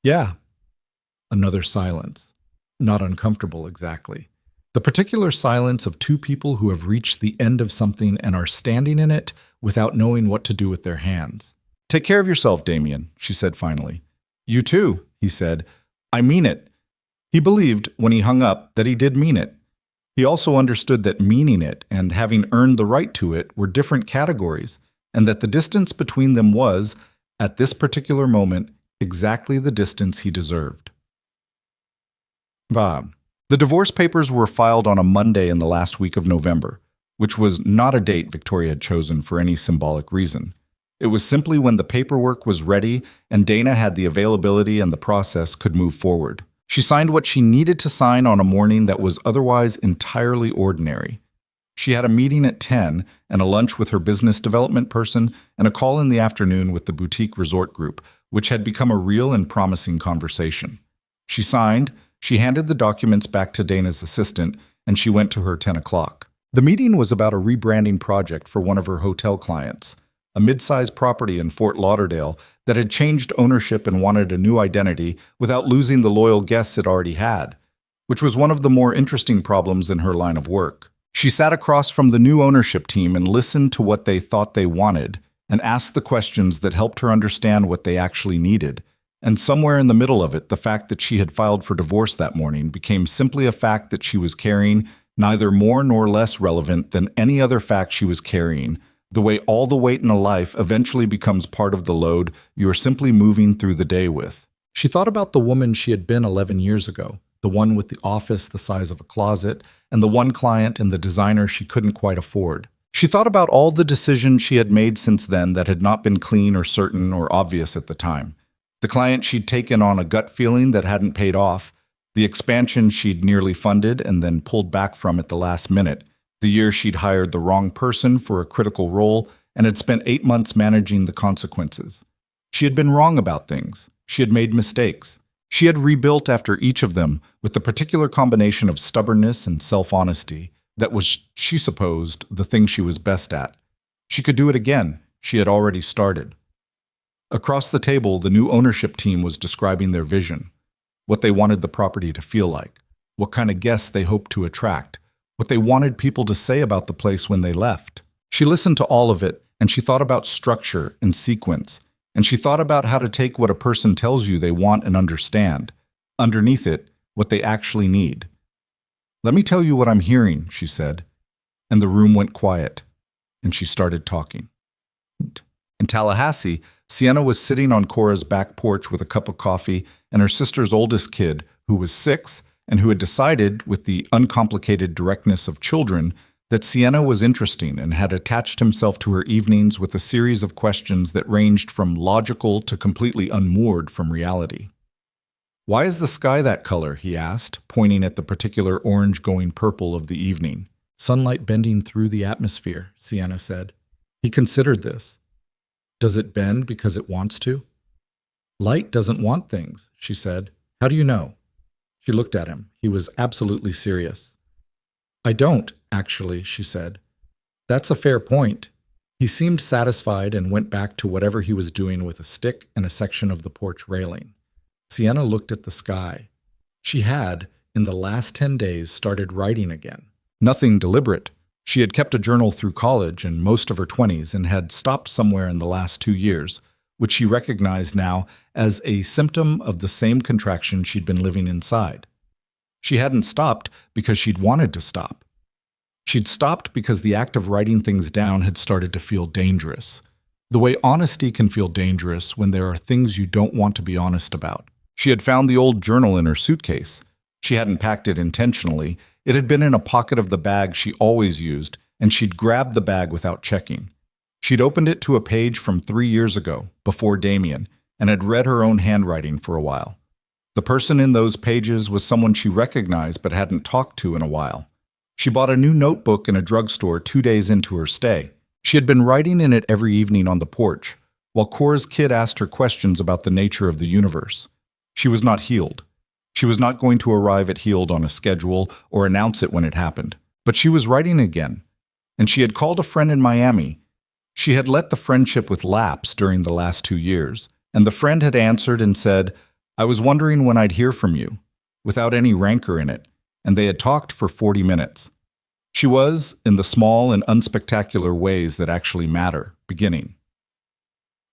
Yeah. Another silence. Not uncomfortable exactly. The particular silence of two people who have reached the end of something and are standing in it without knowing what to do with their hands. Take care of yourself, Damien, she said finally. You too, he said. I mean it. He believed, when he hung up, that he did mean it. He also understood that meaning it and having earned the right to it were different categories, and that the distance between them was, at this particular moment, exactly the distance he deserved. Bob. The divorce papers were filed on a Monday in the last week of November, which was not a date Victoria had chosen for any symbolic reason. It was simply when the paperwork was ready and Dana had the availability and the process could move forward. She signed what she needed to sign on a morning that was otherwise entirely ordinary. She had a meeting at 10 and a lunch with her business development person and a call in the afternoon with the boutique resort group, which had become a real and promising conversation. She signed, she handed the documents back to Dana's assistant, and she went to her 10 o'clock. The meeting was about a rebranding project for one of her hotel clients, a mid-sized property in Fort Lauderdale that had changed ownership and wanted a new identity without losing the loyal guests it already had, which was one of the more interesting problems in her line of work. She sat across from the new ownership team and listened to what they thought they wanted and asked the questions that helped her understand what they actually needed. And somewhere in the middle of it, the fact that she had filed for divorce that morning became simply a fact that she was carrying, neither more nor less relevant than any other fact she was carrying, the way all the weight in a life eventually becomes part of the load you are simply moving through the day with. She thought about the woman she had been 11 years ago, the one with the office the size of a closet, and the one client and the designer she couldn't quite afford. She thought about all the decisions she had made since then that had not been clean or certain or obvious at the time. The client she'd taken on a gut feeling that hadn't paid off, the expansion she'd nearly funded and then pulled back from at the last minute, the year she'd hired the wrong person for a critical role and had spent 8 months managing the consequences. She had been wrong about things. She had made mistakes. She had rebuilt after each of them with the particular combination of stubbornness and self-honesty that was, she supposed, the thing she was best at. She could do it again. She had already started. Across the table, the new ownership team was describing their vision, what they wanted the property to feel like, what kind of guests they hoped to attract, what they wanted people to say about the place when they left. She listened to all of it, and she thought about structure and sequence, and she thought about how to take what a person tells you they want and understand, underneath it, what they actually need. "Let me tell you what I'm hearing," she said, and the room went quiet, and she started talking. In Tallahassee, Sienna was sitting on Cora's back porch with a cup of coffee and her sister's oldest kid, who was 6, and who had decided, with the uncomplicated directness of children, that Sienna was interesting and had attached himself to her evenings with a series of questions that ranged from logical to completely unmoored from reality. "Why is the sky that color?" he asked, pointing at the particular orange-going purple of the evening. "Sunlight bending through the atmosphere," Sienna said. He considered this. "Does it bend because it wants to?" "Light doesn't want things," she said. "How do you know?" She looked at him. He was absolutely serious. "I don't, actually," she said. "That's a fair point." He seemed satisfied and went back to whatever he was doing with a stick and a section of the porch railing. Sienna looked at the sky. She had, in the last 10 days, started writing again. Nothing deliberate. She had kept a journal through college and most of her 20s and had stopped somewhere in the last 2 years, which she recognized now as a symptom of the same contraction she'd been living inside. She hadn't stopped because she'd wanted to stop. She'd stopped because the act of writing things down had started to feel dangerous. The way honesty can feel dangerous when there are things you don't want to be honest about. She had found the old journal in her suitcase. She hadn't packed it intentionally. It had been in a pocket of the bag she always used, and she'd grabbed the bag without checking. She'd opened it to a page from 3 years ago, before Damien, and had read her own handwriting for a while. The person in those pages was someone she recognized but hadn't talked to in a while. She bought a new notebook in a drugstore 2 days into her stay. She had been writing in it every evening on the porch, while Cora's kid asked her questions about the nature of the universe. She was not healed. She was not going to arrive at healed on a schedule or announce it when it happened. But she was writing again, and she had called a friend in Miami. She had let the friendship with lapse during the last 2 years, and the friend had answered and said, "I was wondering when I'd hear from you," without any rancor in it, and they had talked for 40 minutes. She was, in the small and unspectacular ways that actually matter, beginning.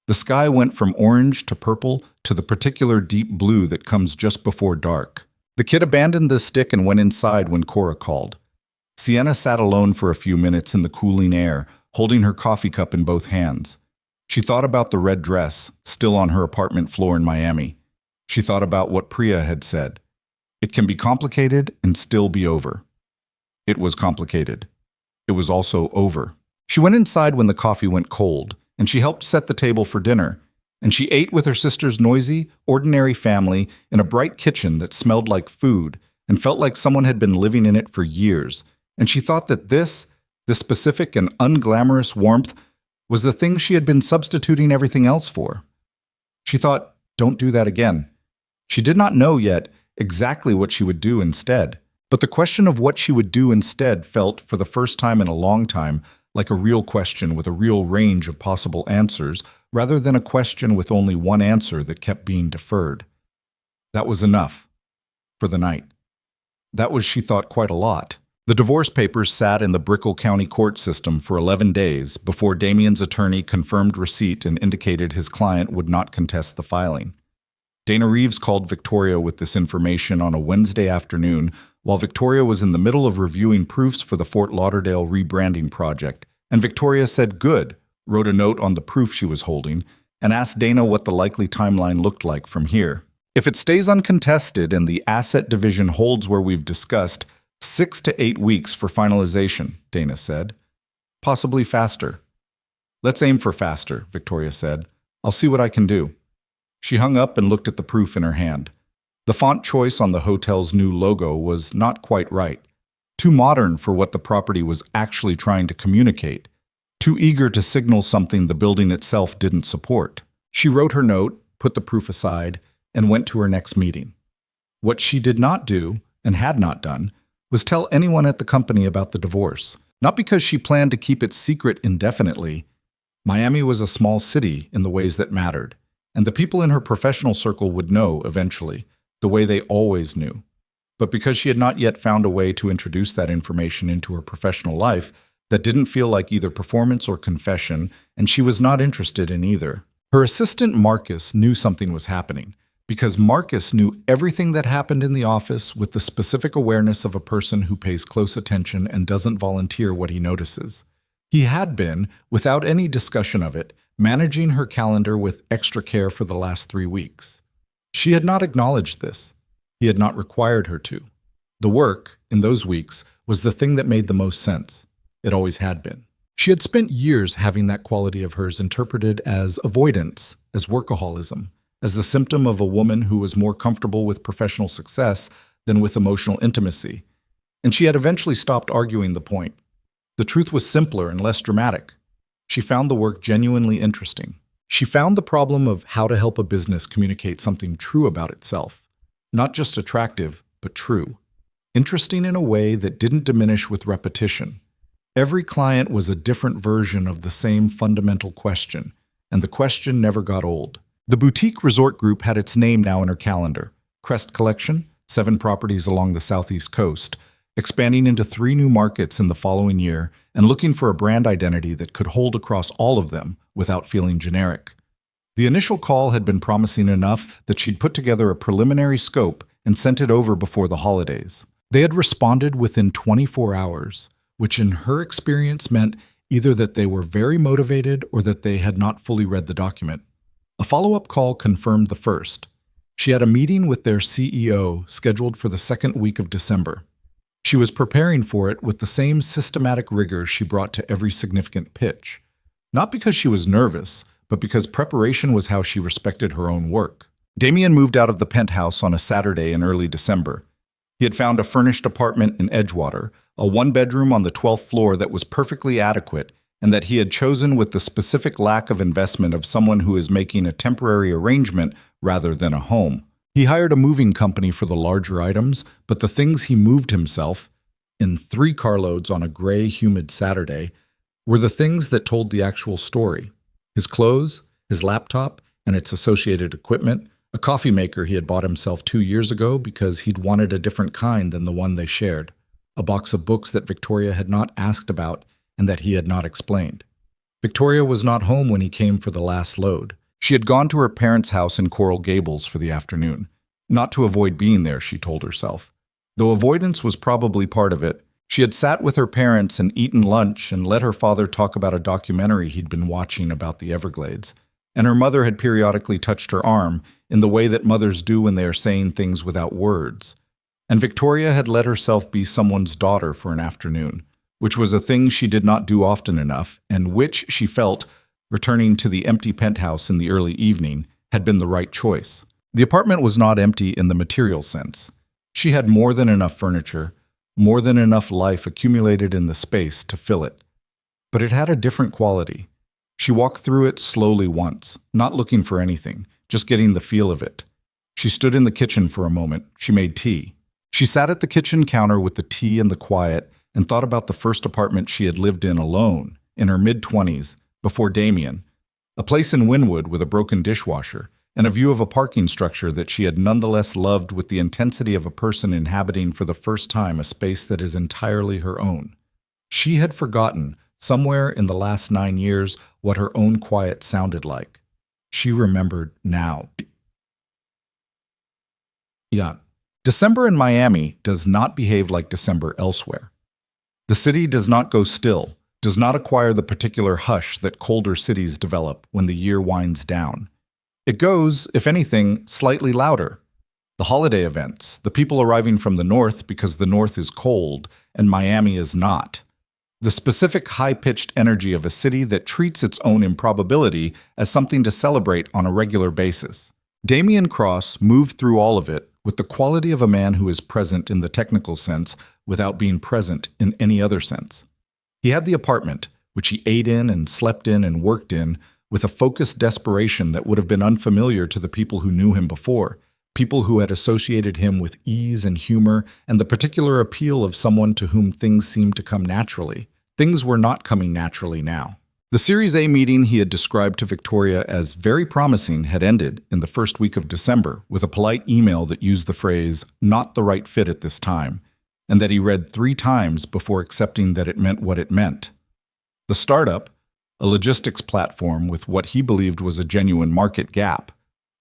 The sky went from orange to purple to the particular deep blue that comes just before dark. The kid abandoned the stick and went inside when Cora called. Sienna sat alone for a few minutes in the cooling air, holding her coffee cup in both hands. She thought about the red dress, still on her apartment floor in Miami. She thought about what Priya had said. It can be complicated and still be over. It was complicated. It was also over. She went inside when the coffee went cold, and she helped set the table for dinner, and she ate with her sister's noisy, ordinary family in a bright kitchen that smelled like food and felt like someone had been living in it for years, and she thought that this specific and unglamorous warmth was the thing she had been substituting everything else for. She thought, don't do that again. She did not know yet exactly what she would do instead, but the question of what she would do instead felt, for the first time in a long time, like a real question with a real range of possible answers, rather than a question with only one answer that kept being deferred. That was enough. For the night. That was, she thought, quite a lot. The divorce papers sat in the Brickell County court system for 11 days before Damien's attorney confirmed receipt and indicated his client would not contest the filing. Dana Reeves called Victoria with this information on a Wednesday afternoon while Victoria was in the middle of reviewing proofs for the Fort Lauderdale rebranding project, and Victoria said good, wrote a note on the proof she was holding, and asked Dana what the likely timeline looked like from here. If it stays uncontested and the asset division holds where we've discussed, 6 to 8 weeks for finalization, Dana said. Possibly faster. Let's aim for faster, Victoria said. I'll see what I can do. She hung up and looked at the proof in her hand. The font choice on the hotel's new logo was not quite right. Too modern for what the property was actually trying to communicate. Too eager to signal something the building itself didn't support. She wrote her note, put the proof aside, and went to her next meeting. What she did not do, and had not done, was tell anyone at the company about the divorce. Not because she planned to keep it secret indefinitely. Miami was a small city in the ways that mattered, and the people in her professional circle would know eventually, the way they always knew. But because she had not yet found a way to introduce that information into her professional life that didn't feel like either performance or confession, and she was not interested in either. Her assistant Marcus knew something was happening, because Marcus knew everything that happened in the office with the specific awareness of a person who pays close attention and doesn't volunteer what he notices. He had been, without any discussion of it, managing her calendar with extra care for the last 3 weeks. She had not acknowledged this. He had not required her to. The work, in those weeks, was the thing that made the most sense. It always had been. She had spent years having that quality of hers interpreted as avoidance, as workaholism, as the symptom of a woman who was more comfortable with professional success than with emotional intimacy, and she had eventually stopped arguing the point. The truth was simpler and less dramatic. She found the work genuinely interesting. She found the problem of how to help a business communicate something true about itself, not just attractive, but true. Interesting in a way that didn't diminish with repetition. Every client was a different version of the same fundamental question, and the question never got old. The boutique resort group had its name now in her calendar. Crest Collection, 7 properties along the southeast coast, expanding into 3 new markets in the following year and looking for a brand identity that could hold across all of them without feeling generic. The initial call had been promising enough that she'd put together a preliminary scope and sent it over before the holidays. They had responded within 24 hours, which in her experience meant either that they were very motivated or that they had not fully read the document. A follow-up call confirmed the first. She had a meeting with their CEO scheduled for the 2nd week of December. She was preparing for it with the same systematic rigor she brought to every significant pitch. Not because she was nervous, but because preparation was how she respected her own work. Damien moved out of the penthouse on a Saturday in early December. He had found a furnished apartment in Edgewater, a 1-bedroom on the 12th floor that was perfectly adequate, and that he had chosen with the specific lack of investment of someone who is making a temporary arrangement rather than a home. He hired a moving company for the larger items, but the things he moved himself, in 3 carloads on a gray, humid Saturday, were the things that told the actual story. His clothes, his laptop, and its associated equipment, a coffee maker he had bought himself 2 years ago because he'd wanted a different kind than the one they shared, a box of books that Victoria had not asked about and that he had not explained. Victoria was not home when he came for the last load. She had gone to her parents' house in Coral Gables for the afternoon. Not to avoid being there, she told herself. Though avoidance was probably part of it, she had sat with her parents and eaten lunch and let her father talk about a documentary he'd been watching about the Everglades, and her mother had periodically touched her arm in the way that mothers do when they are saying things without words. And Victoria had let herself be someone's daughter for an afternoon, which was a thing she did not do often enough, and which, she felt, returning to the empty penthouse in the early evening had been the right choice. The apartment was not empty in the material sense. She had more than enough furniture, more than enough life accumulated in the space to fill it. But it had a different quality. She walked through it slowly once, not looking for anything, just getting the feel of it. She stood in the kitchen for a moment. She made tea. She sat at the kitchen counter with the tea and the quiet and thought about the first apartment she had lived in alone, in her mid-20s, before Damien, a place in Wynwood with a broken dishwasher, and a view of a parking structure that she had nonetheless loved with the intensity of a person inhabiting for the first time a space that is entirely her own. She had forgotten, somewhere in the last 9 years, what her own quiet sounded like. She remembered now. Yeah. December in Miami does not behave like December elsewhere. The city does not go still, does not acquire the particular hush that colder cities develop when the year winds down. It goes, if anything, slightly louder. The holiday events, the people arriving from the north because the north is cold and Miami is not. The specific high-pitched energy of a city that treats its own improbability as something to celebrate on a regular basis. Damien Cross moved through all of it with the quality of a man who is present in the technical sense without being present in any other sense. He had the apartment, which he ate in and slept in and worked in, with a focused desperation that would have been unfamiliar to the people who knew him before, people who had associated him with ease and humor and the particular appeal of someone to whom things seemed to come naturally. Things were not coming naturally now. The Series A meeting he had described to Victoria as very promising had ended in the first week of December with a polite email that used the phrase, "not the right fit at this time," and that he read 3 times before accepting that it meant what it meant. The startup, a logistics platform with what he believed was a genuine market gap,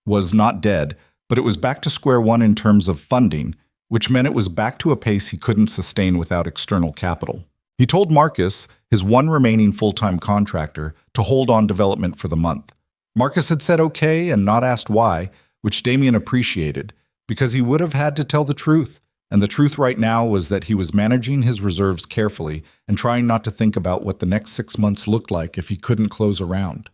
was not dead, but it was back to square one in terms of funding, which meant it was back to a pace he couldn't sustain without external capital. He told Marcus, his one remaining full-time contractor, to hold on development for the month. Marcus had said okay and not asked why, which Damien appreciated, because he would have had to tell the truth, and the truth right now was that he was managing his reserves carefully and trying not to think about what the next 6 months looked like if he couldn't close a round.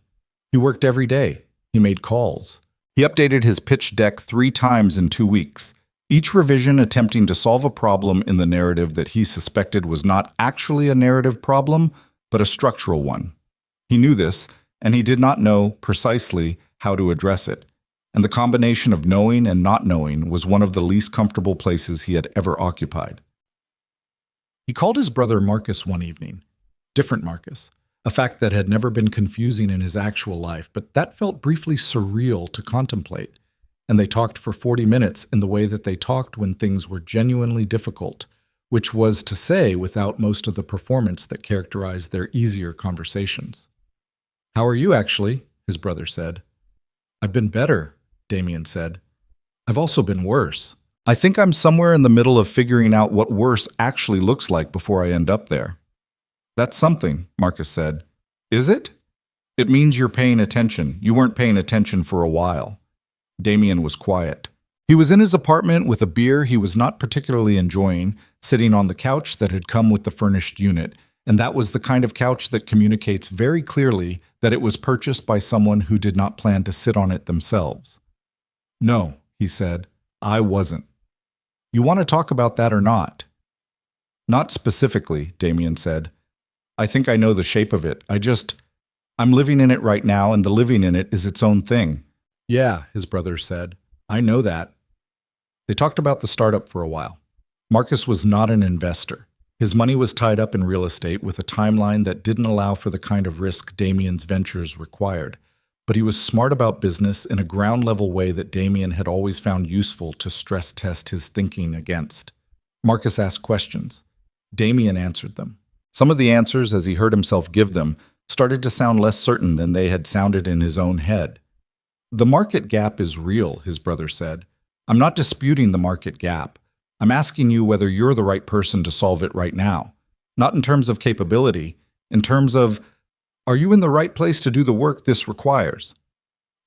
He worked every day. He made calls. He updated his pitch deck 3 times in 2 weeks, each revision attempting to solve a problem in the narrative that he suspected was not actually a narrative problem, but a structural one. He knew this, and he did not know precisely how to address it, and the combination of knowing and not knowing was one of the least comfortable places he had ever occupied. He called his brother Marcus one evening. Different Marcus, a fact that had never been confusing in his actual life, but that felt briefly surreal to contemplate. And they talked for 40 minutes in the way that they talked when things were genuinely difficult, which was to say without most of the performance that characterized their easier conversations. "How are you, actually?" his brother said. "I've been better," Damien said. "I've also been worse. I think I'm somewhere in the middle of figuring out what worse actually looks like before I end up there." "That's something," Marcus said. "Is it?" "It means you're paying attention. You weren't paying attention for a while." Damien was quiet. He was in his apartment with a beer he was not particularly enjoying, sitting on the couch that had come with the furnished unit, and that was the kind of couch that communicates very clearly that it was purchased by someone who did not plan to sit on it themselves. "No," he said, "I wasn't." "You want to talk about that or not?" "Not specifically," Damien said. "I think I know the shape of it. I'm living in it right now, and the living in it is its own thing." "Yeah," his brother said. "I know that." They talked about the startup for a while. Marcus was not an investor. His money was tied up in real estate with a timeline that didn't allow for the kind of risk Damien's ventures required. But he was smart about business in a ground-level way that Damien had always found useful to stress test his thinking against. Marcus asked questions. Damien answered them. Some of the answers, as he heard himself give them, started to sound less certain than they had sounded in his own head. "The market gap is real," his brother said. "I'm not disputing the market gap. I'm asking you whether you're the right person to solve it right now. Not in terms of capability, in terms of, are you in the right place to do the work this requires?"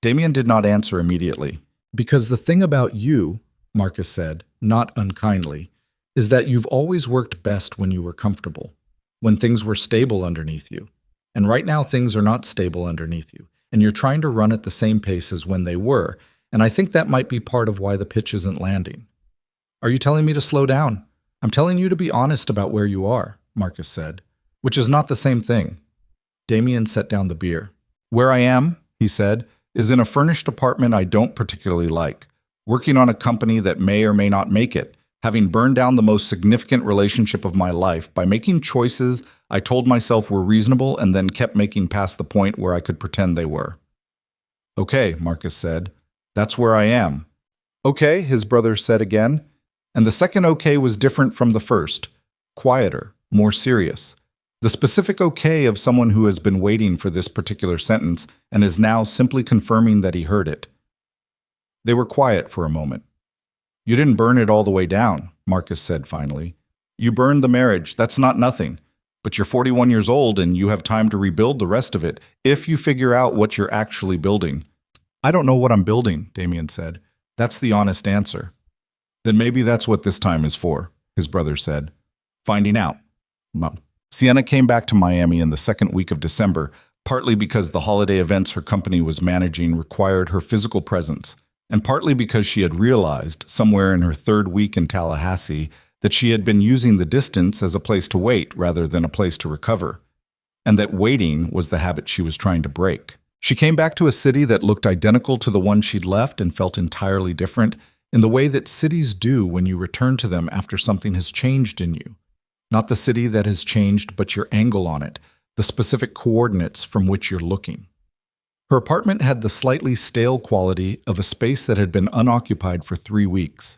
Damien did not answer immediately. "Because the thing about you," Marcus said, not unkindly, "is that you've always worked best when you were comfortable, when things were stable underneath you. And right now things are not stable underneath you, and you're trying to run at the same pace as when they were, and I think that might be part of why the pitch isn't landing. Are you telling me to slow down? I'm telling you to be honest about where you are, Marcus said, which is not the same thing. Damien set down the beer. Where I am, he said, is in a furnished apartment I don't particularly like, working on a company that may or may not make it, having burned down the most significant relationship of my life by making choices I told myself were reasonable and then kept making past the point where I could pretend they were. Okay, Marcus said. That's where I am. Okay, his brother said again. And the second okay was different from the first. Quieter, more serious. The specific okay of someone who has been waiting for this particular sentence and is now simply confirming that he heard it. They were quiet for a moment. You didn't burn it all the way down, Marcus said finally. You burned the marriage, that's not nothing. But you're 41 years old and you have time to rebuild the rest of it if you figure out what you're actually building. I don't know what I'm building, Damien said. That's the honest answer. Then maybe that's what this time is for, his brother said. Finding out. Sienna came back to Miami in the second week of December, partly because the holiday events her company was managing required her physical presence, and partly because she had realized, somewhere in her third week in Tallahassee, that she had been using the distance as a place to wait rather than a place to recover, and that waiting was the habit she was trying to break. She came back to a city that looked identical to the one she'd left and felt entirely different, in the way that cities do when you return to them after something has changed in you. Not the city that has changed, but your angle on it, the specific coordinates from which you're looking. Her apartment had the slightly stale quality of a space that had been unoccupied for 3 weeks.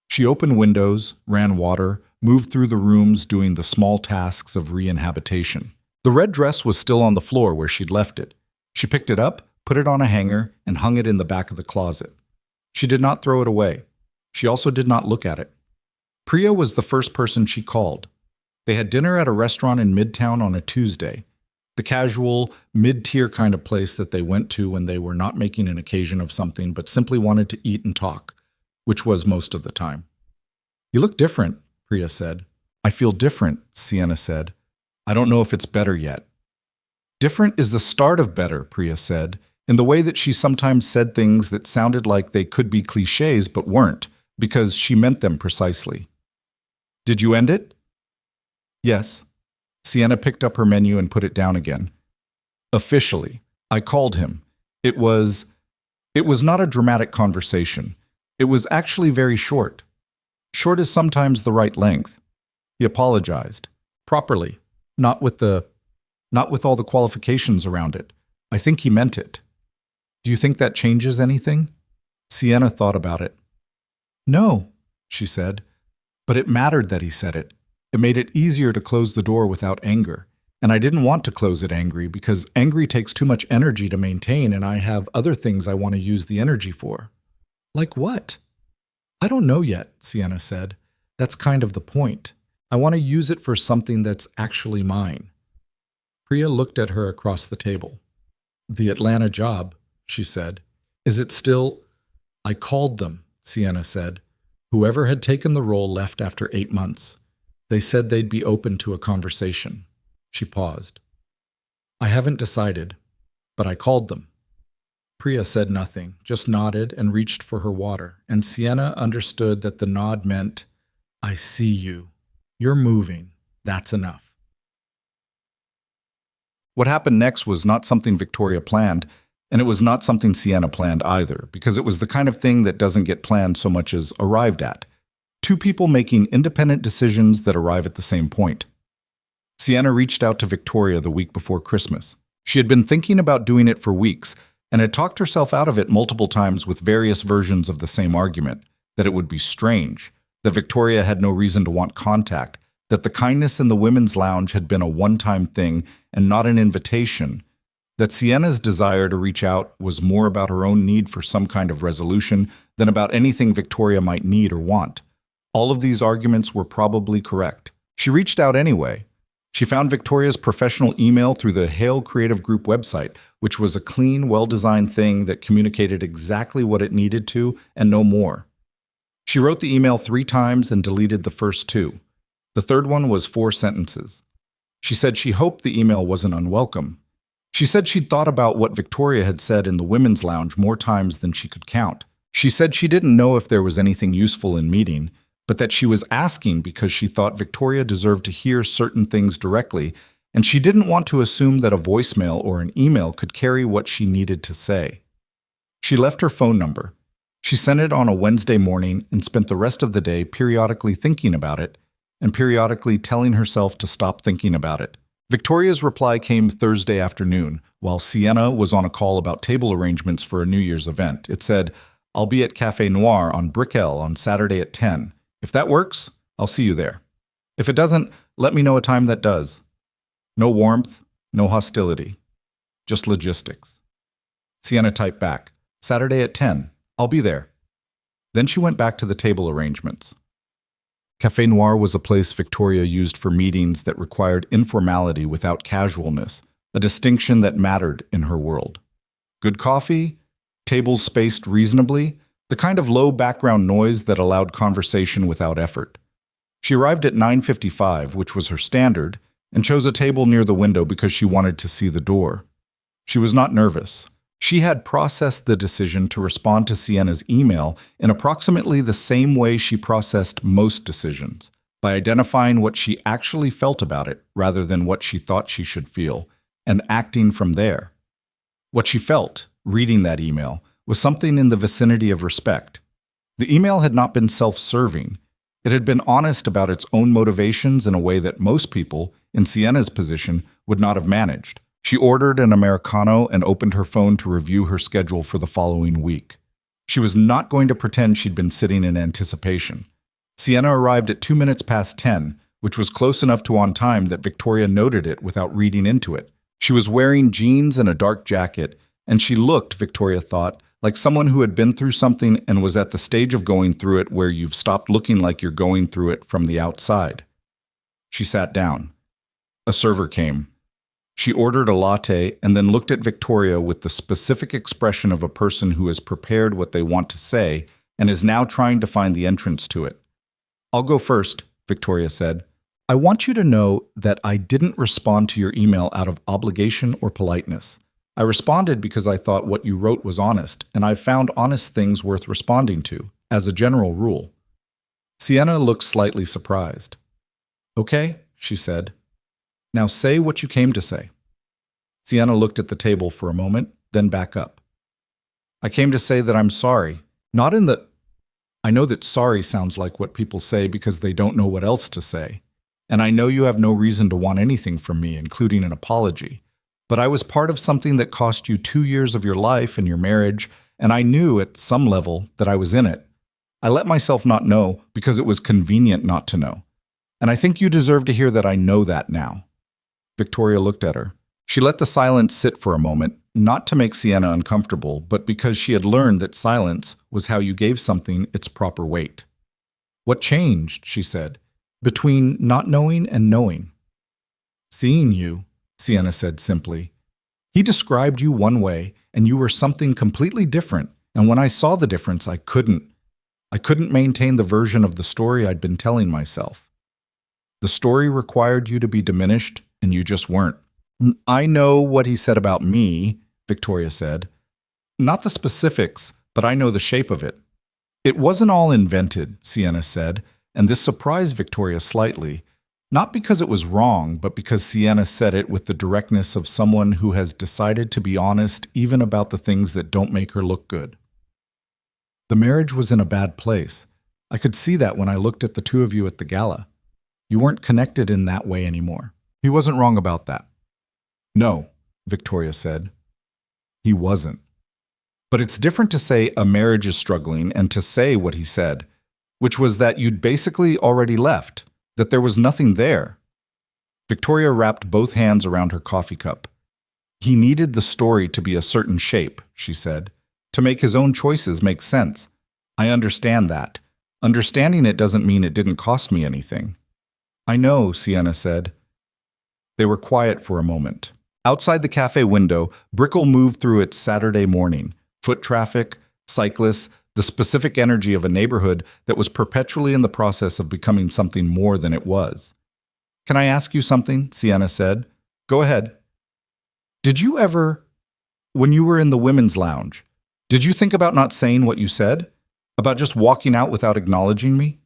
She opened windows, ran water, moved through the rooms doing the small tasks of re-inhabitation. The red dress was still on the floor where she'd left it. She picked it up, put it on a hanger, and hung it in the back of the closet. She did not throw it away. She also did not look at it. Priya was the first person she called. They had dinner at a restaurant in Midtown on a Tuesday, the casual, mid-tier kind of place that they went to when they were not making an occasion of something but simply wanted to eat and talk, which was most of the time. You look different, Priya said. I feel different, Sienna said. I don't know if it's better yet. Different is the start of better, Priya said, in the way that she sometimes said things that sounded like they could be cliches but weren't, because she meant them precisely. Did you end it? Yes. Sienna picked up her menu and put it down again. Officially, I called him. It was not a dramatic conversation. It was actually very short. Short is sometimes the right length. He apologized. Properly. Not with all the qualifications around it. I think he meant it. Do you think that changes anything? Sienna thought about it. No, she said. But it mattered that he said it. It made it easier to close the door without anger. And I didn't want to close it angry because angry takes too much energy to maintain and I have other things I want to use the energy for. Like what? I don't know yet, Sienna said. That's kind of the point. I want to use it for something that's actually mine. Priya looked at her across the table. The Atlanta job, she said. Is it still? I called them, Sienna said. Whoever had taken the role left after 8 months. They said they'd be open to a conversation. She paused. I haven't decided, but I called them. Priya said nothing, just nodded and reached for her water, and Sienna understood that the nod meant, I see you. You're moving. That's enough. What happened next was not something Victoria planned, and it was not something Sienna planned either, because it was the kind of thing that doesn't get planned so much as arrived at. Two people making independent decisions that arrive at the same point. Sienna reached out to Victoria the week before Christmas. She had been thinking about doing it for weeks, and had talked herself out of it multiple times with various versions of the same argument, that it would be strange, that Victoria had no reason to want contact, that the kindness in the women's lounge had been a one-time thing and not an invitation, that Sienna's desire to reach out was more about her own need for some kind of resolution than about anything Victoria might need or want. All of these arguments were probably correct. She reached out anyway. She found Victoria's professional email through the Hale Creative Group website, which was a clean, well-designed thing that communicated exactly what it needed to and no more. She wrote the email 3 times and deleted the first 2. The third one was 4 sentences. She said she hoped the email wasn't unwelcome. She said she'd thought about what Victoria had said in the women's lounge more times than she could count. She said she didn't know if there was anything useful in meeting, but that she was asking because she thought Victoria deserved to hear certain things directly, and she didn't want to assume that a voicemail or an email could carry what she needed to say. She left her phone number. She sent it on a Wednesday morning and spent the rest of the day periodically thinking about it and periodically telling herself to stop thinking about it. Victoria's reply came Thursday afternoon, while Sienna was on a call about table arrangements for a New Year's event. It said, "I'll be at Café Noir on Brickell on Saturday at 10. If that works, I'll see you there. If it doesn't, let me know a time that does." No warmth, no hostility, just logistics. Sienna typed back, "Saturday at 10. I'll be there." Then she went back to the table arrangements. Café Noir was a place Victoria used for meetings that required informality without casualness, a distinction that mattered in her world. Good coffee, tables spaced reasonably, the kind of low background noise that allowed conversation without effort. She arrived at 9:55, which was her standard, and chose a table near the window because she wanted to see the door. She was not nervous. She had processed the decision to respond to Sienna's email in approximately the same way she processed most decisions, by identifying what she actually felt about it rather than what she thought she should feel, and acting from there. What she felt, reading that email, was something in the vicinity of respect. The email had not been self-serving. It had been honest about its own motivations in a way that most people, in Sienna's position, would not have managed. She ordered an Americano and opened her phone to review her schedule for the following week. She was not going to pretend she'd been sitting in anticipation. Sienna arrived at 2 minutes past 10, which was close enough to on time that Victoria noted it without reading into it. She was wearing jeans and a dark jacket, and she looked, Victoria thought, like someone who had been through something and was at the stage of going through it where you've stopped looking like you're going through it from the outside. She sat down. A server came. She ordered a latte and then looked at Victoria with the specific expression of a person who has prepared what they want to say and is now trying to find the entrance to it. "I'll go first," Victoria said. "I want you to know that I didn't respond to your email out of obligation or politeness. I responded because I thought what you wrote was honest, and I've found honest things worth responding to, as a general rule." Sienna looked slightly surprised. "Okay," she said. "Now say what you came to say." Sienna looked at the table for a moment, then back up. "I came to say that I'm sorry. Not in the... I know that sorry sounds like what people say because they don't know what else to say. And I know you have no reason to want anything from me, including an apology. But I was part of something that cost you 2 years of your life and your marriage, and I knew at some level that I was in it. I let myself not know because it was convenient not to know. And I think you deserve to hear that I know that now." Victoria looked at her. She let the silence sit for a moment, not to make Sienna uncomfortable, but because she had learned that silence was how you gave something its proper weight. "What changed," she said, "between not knowing and knowing?" "Seeing you," Sienna said simply. "He described you one way, and you were something completely different, and when I saw the difference, I couldn't maintain the version of the story I'd been telling myself. The story required you to be diminished, and you just weren't." "I know what he said about me," Victoria said. "Not the specifics, but I know the shape of it." "It wasn't all invented," Sienna said, and this surprised Victoria slightly, not because it was wrong, but because Sienna said it with the directness of someone who has decided to be honest even about the things that don't make her look good. "The marriage was in a bad place. I could see that when I looked at the two of you at the gala. You weren't connected in that way anymore. He wasn't wrong about that." "No," Victoria said. "He wasn't. But it's different to say a marriage is struggling and to say what he said, which was that you'd basically already left, that there was nothing there." Victoria wrapped both hands around her coffee cup. "He needed the story to be a certain shape," she said, "to make his own choices make sense. I understand that. Understanding it doesn't mean it didn't cost me anything." "I know," Sienna said. They were quiet for a moment. Outside the cafe window, Brickell moved through its Saturday morning. Foot traffic, cyclists, the specific energy of a neighborhood that was perpetually in the process of becoming something more than it was. "Can I ask you something?" Sienna said. "Go ahead." Did you ever, when you were in the women's lounge, did you think about not saying what you said? About just walking out without acknowledging me?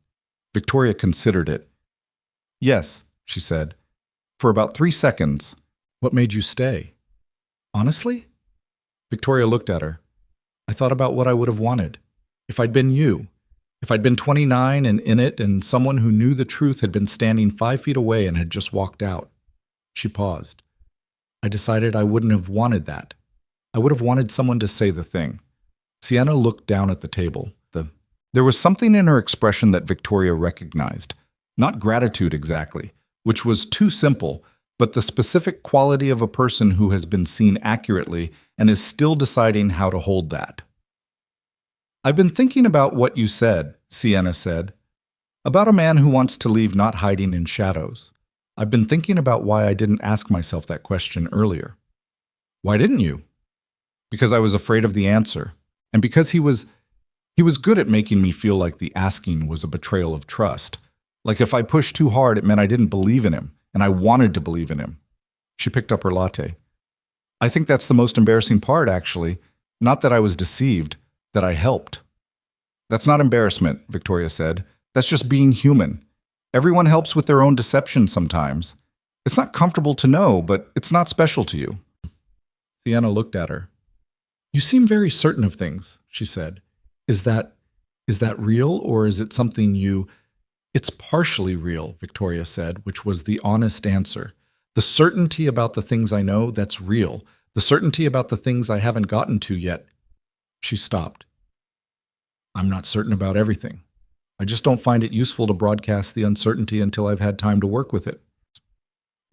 Victoria considered it. Yes, she said. For about 3 seconds. What made you stay? Honestly? Victoria looked at her. I thought about what I would have wanted. If I'd been you. If I'd been 29 and in it and someone who knew the truth had been standing 5 feet away and had just walked out. She paused. I decided I wouldn't have wanted that. I would have wanted someone to say the thing. Sienna looked down at the table. There was something in her expression that Victoria recognized. Not gratitude exactly, which was too simple, but the specific quality of a person who has been seen accurately and is still deciding how to hold that. I've been thinking about what you said, Sienna said. About a man who wants to leave not hiding in shadows. I've been thinking about why I didn't ask myself that question earlier. Why didn't you? Because I was afraid of the answer, and because he was good at making me feel like the asking was a betrayal of trust. Like if I pushed too hard, it meant I didn't believe in him, and I wanted to believe in him. She picked up her latte. I think that's the most embarrassing part, actually. Not that I was deceived, that I helped. That's not embarrassment, Victoria said. That's just being human. Everyone helps with their own deception sometimes. It's not comfortable to know, but it's not special to you. Sienna looked at her. You seem very certain of things, she said. Is that real, or is it something you... It's partially real, Victoria said, which was the honest answer. The certainty about the things I know, that's real. The certainty about the things I haven't gotten to yet. She stopped. I'm not certain about everything. I just don't find it useful to broadcast the uncertainty until I've had time to work with it.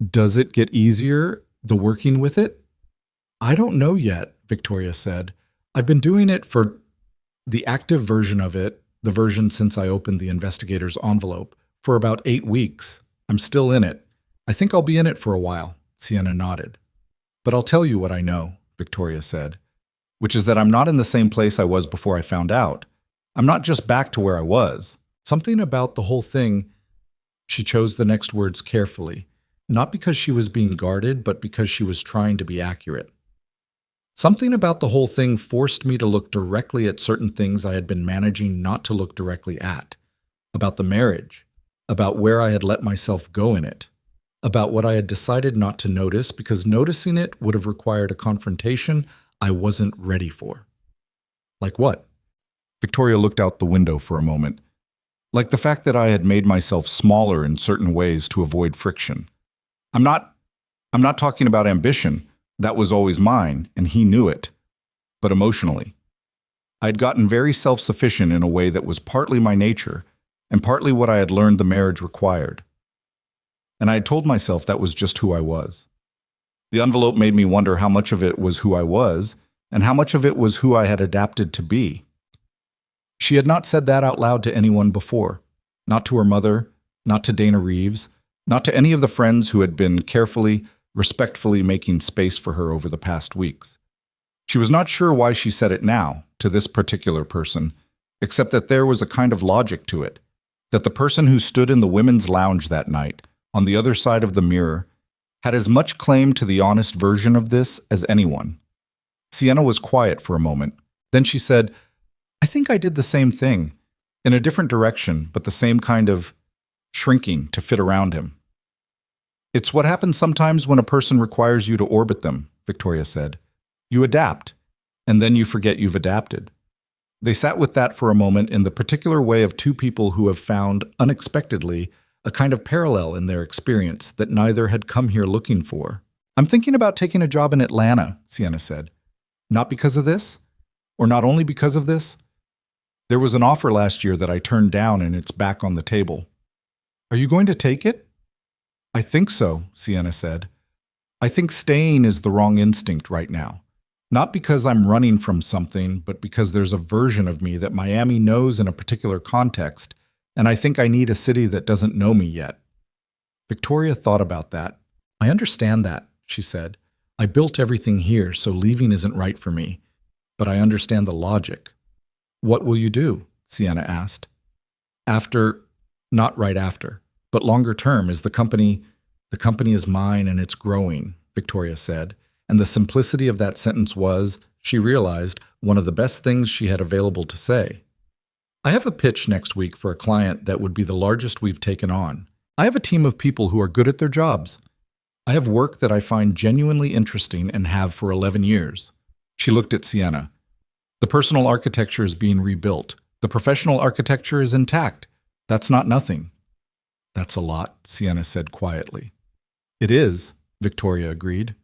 Does it get easier, the working with it? I don't know yet, Victoria said. I've been doing it for the active version of it, the version since I opened the investigator's envelope, for about 8 weeks. I'm still in it. I think I'll be in it for a while, Sienna nodded. But I'll tell you what I know, Victoria said, which is that I'm not in the same place I was before I found out. I'm not just back to where I was. Something about the whole thing... She chose the next words carefully, not because she was being guarded, but because she was trying to be accurate. Something about the whole thing forced me to look directly at certain things I had been managing not to look directly at. About the marriage, about where I had let myself go in it, about what I had decided not to notice because noticing it would have required a confrontation I wasn't ready for. Like what? Victoria looked out the window for a moment. Like the fact that I had made myself smaller in certain ways to avoid friction. I'm not talking about ambition. That was always mine, and he knew it. But emotionally. I had gotten very self-sufficient in a way that was partly my nature, and partly what I had learned the marriage required. And I had told myself that was just who I was. The envelope made me wonder how much of it was who I was, and how much of it was who I had adapted to be. She had not said that out loud to anyone before. Not to her mother, not to Dana Reeves, not to any of the friends who had been carefully, respectfully making space for her over the past weeks. She was not sure why she said it now, to this particular person, except that there was a kind of logic to it, that the person who stood in the women's lounge that night, on the other side of the mirror, had as much claim to the honest version of this as anyone. Sienna was quiet for a moment. Then she said, I think I did the same thing, in a different direction, but the same kind of shrinking to fit around him. It's what happens sometimes when a person requires you to orbit them, Victoria said. You adapt, and then you forget you've adapted. They sat with that for a moment in the particular way of two people who have found, unexpectedly, a kind of parallel in their experience that neither had come here looking for. I'm thinking about taking a job in Atlanta, Sienna said. Not because of this? Or not only because of this? There was an offer last year that I turned down and it's back on the table. Are you going to take it? I think so, Sienna said. I think staying is the wrong instinct right now. Not because I'm running from something, but because there's a version of me that Miami knows in a particular context, and I think I need a city that doesn't know me yet. Victoria thought about that. I understand that, she said. I built everything here, so leaving isn't right for me. But I understand the logic. What will you do? Sienna asked. Not right after. But longer term, is the company is mine and it's growing, Victoria said, and the simplicity of that sentence was, she realized, one of the best things she had available to say. I have a pitch next week for a client that would be the largest we've taken on. I have a team of people who are good at their jobs. I have work that I find genuinely interesting and have for 11 years. She looked at Sienna. The personal architecture is being rebuilt. The professional architecture is intact. That's not nothing. That's a lot, Sienna said quietly. It is, Victoria agreed.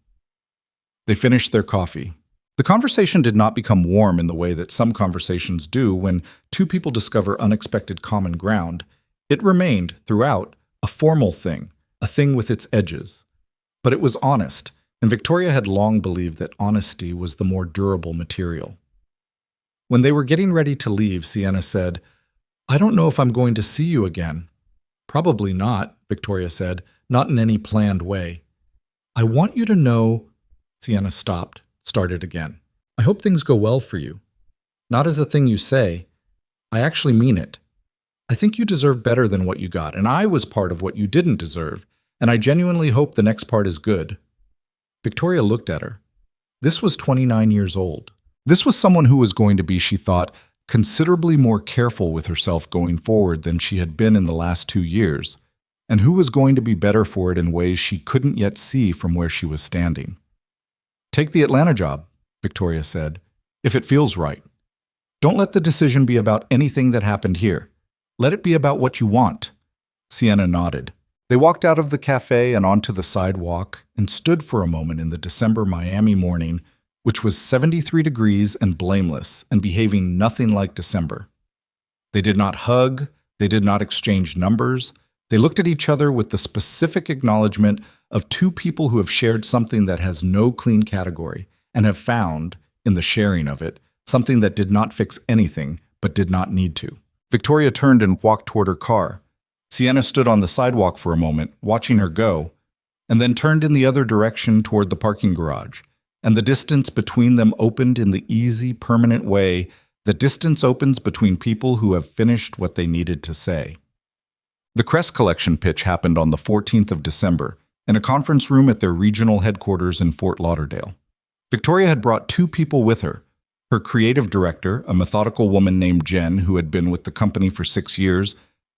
They finished their coffee. The conversation did not become warm in the way that some conversations do when two people discover unexpected common ground. It remained, throughout, a formal thing, a thing with its edges. But it was honest, and Victoria had long believed that honesty was the more durable material. When they were getting ready to leave, Sienna said, I don't know if I'm going to see you again. Probably not, Victoria said, not in any planned way. I want you to know, Sienna stopped, started again. I hope things go well for you. Not as a thing you say. I actually mean it. I think you deserve better than what you got, and I was part of what you didn't deserve, and I genuinely hope the next part is good. Victoria looked at her. This was 29 years old. This was someone who was going to be, she thought, considerably more careful with herself going forward than she had been in the last 2 years, and who was going to be better for it in ways she couldn't yet see from where she was standing. Take the Atlanta job, Victoria said, if it feels right. Don't let the decision be about anything that happened here. Let it be about what you want. Sienna nodded. They walked out of the cafe and onto the sidewalk and stood for a moment in the December Miami morning, which was 73 degrees and blameless and behaving nothing like December. They did not hug, they did not exchange numbers. They looked at each other with the specific acknowledgement of two people who have shared something that has no clean category and have found, in the sharing of it, something that did not fix anything but did not need to. Victoria turned and walked toward her car. Sienna stood on the sidewalk for a moment, watching her go, and then turned in the other direction toward the parking garage, and the distance between them opened in the easy, permanent way that distance opens between people who have finished what they needed to say. The Crest Collection pitch happened on the 14th of December in a conference room at their regional headquarters in Fort Lauderdale. Victoria had brought two people with her, her creative director, a methodical woman named Jen who had been with the company for 6 years,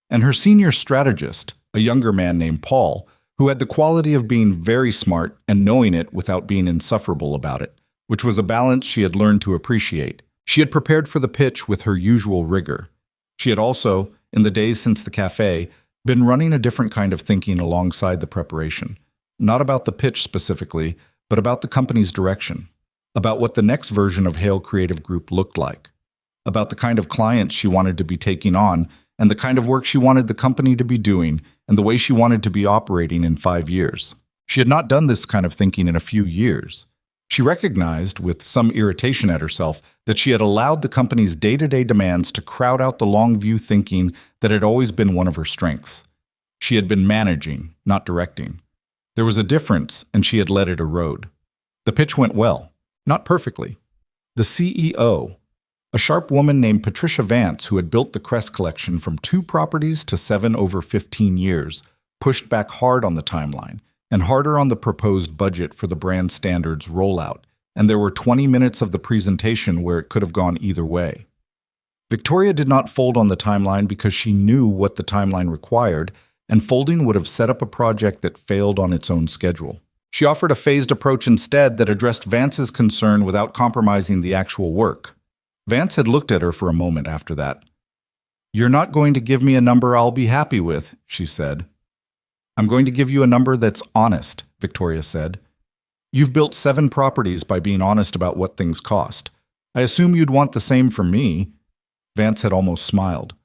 and her senior strategist, a younger man named Paul, who had the quality of being very smart and knowing it without being insufferable about it, which was a balance she had learned to appreciate. She had prepared for the pitch with her usual rigor. She had also, in the days since the cafe, been running a different kind of thinking alongside the preparation, not about the pitch specifically, but about the company's direction, about what the next version of Hale Creative Group looked like, about the kind of clients she wanted to be taking on and the kind of work she wanted the company to be doing and the way she wanted to be operating in 5 years. She had not done this kind of thinking in a few years. She recognized, with some irritation at herself, that she had allowed the company's day-to-day demands to crowd out the long-view thinking that had always been one of her strengths. She had been managing, not directing. There was a difference, and she had let it erode. The pitch went well, not perfectly. The CEO, a sharp woman named Patricia Vance, who had built the Crest Collection from 2 properties to 7 over 15 years, pushed back hard on the timeline and harder on the proposed budget for the brand standards rollout, and there were 20 minutes of the presentation where it could have gone either way. Victoria did not fold on the timeline because she knew what the timeline required, and folding would have set up a project that failed on its own schedule. She offered a phased approach instead that addressed Vance's concern without compromising the actual work. Vance had looked at her for a moment after that. "You're not going to give me a number I'll be happy with," she said. "I'm going to give you a number that's honest," Victoria said. "You've built 7 properties by being honest about what things cost. I assume you'd want the same from me." Vance had almost smiled.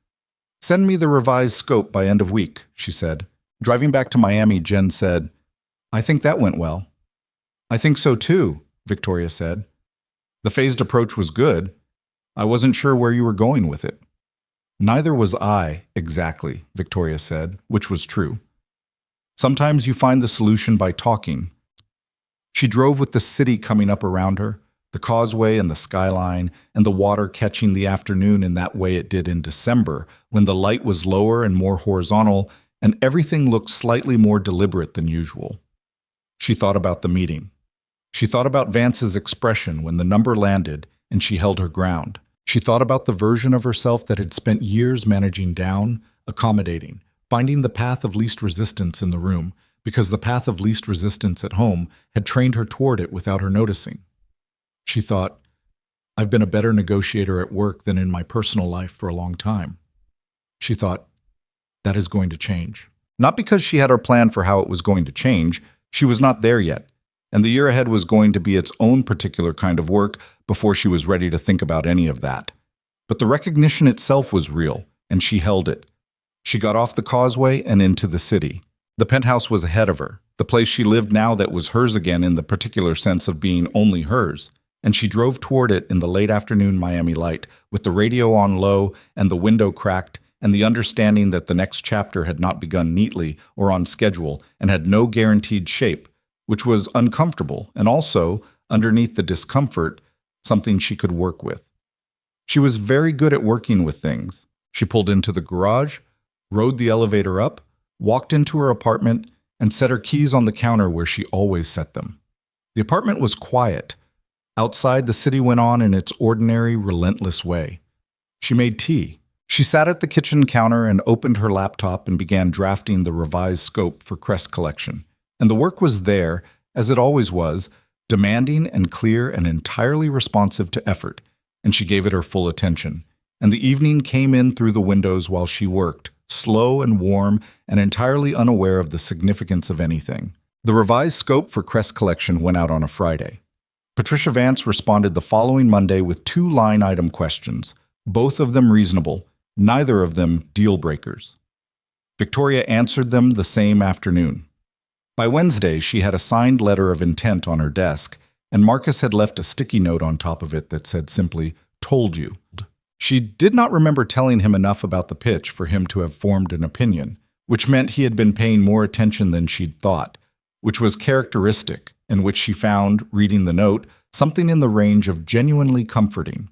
"Send me the revised scope by end of week," she said. Driving back to Miami, Jen said, "I think that went well." "I think so too," Victoria said. "The phased approach was good. I wasn't sure where you were going with it." "Neither was I, exactly," Victoria said, which was true. "Sometimes you find the solution by talking." She drove with the city coming up around her, the causeway and the skyline, and the water catching the afternoon in that way it did in December, when the light was lower and more horizontal, and everything looked slightly more deliberate than usual. She thought about the meeting. She thought about Vance's expression when the number landed and she held her ground. She thought about the version of herself that had spent years managing down, accommodating, finding the path of least resistance in the room, because the path of least resistance at home had trained her toward it without her noticing. She thought, I've been a better negotiator at work than in my personal life for a long time. She thought, that is going to change. Not because she had her plan for how it was going to change, she was not there yet, and the year ahead was going to be its own particular kind of work before she was ready to think about any of that. But the recognition itself was real, and she held it. She got off the causeway and into the city. The penthouse was ahead of her, the place she lived now that was hers again in the particular sense of being only hers, and she drove toward it in the late afternoon Miami light, with the radio on low and the window cracked, and the understanding that the next chapter had not begun neatly or on schedule and had no guaranteed shape, which was uncomfortable and also, underneath the discomfort, something she could work with. She was very good at working with things. She pulled into the garage, rode the elevator up, walked into her apartment, and set her keys on the counter where she always set them. The apartment was quiet. Outside, the city went on in its ordinary, relentless way. She made tea. She sat at the kitchen counter and opened her laptop and began drafting the revised scope for Crest Collection. And the work was there, as it always was, demanding and clear and entirely responsive to effort, and she gave it her full attention. And the evening came in through the windows while she worked, slow and warm and entirely unaware of the significance of anything. The revised scope for Crest Collection went out on a Friday. Patricia Vance responded the following Monday with 2 line-item questions, both of them reasonable, neither of them deal-breakers. Victoria answered them the same afternoon. By Wednesday, she had a signed letter of intent on her desk, and Marcus had left a sticky note on top of it that said simply, "Told you." She did not remember telling him enough about the pitch for him to have formed an opinion, which meant he had been paying more attention than she'd thought, which was characteristic, and which she found, reading the note, something in the range of genuinely comforting.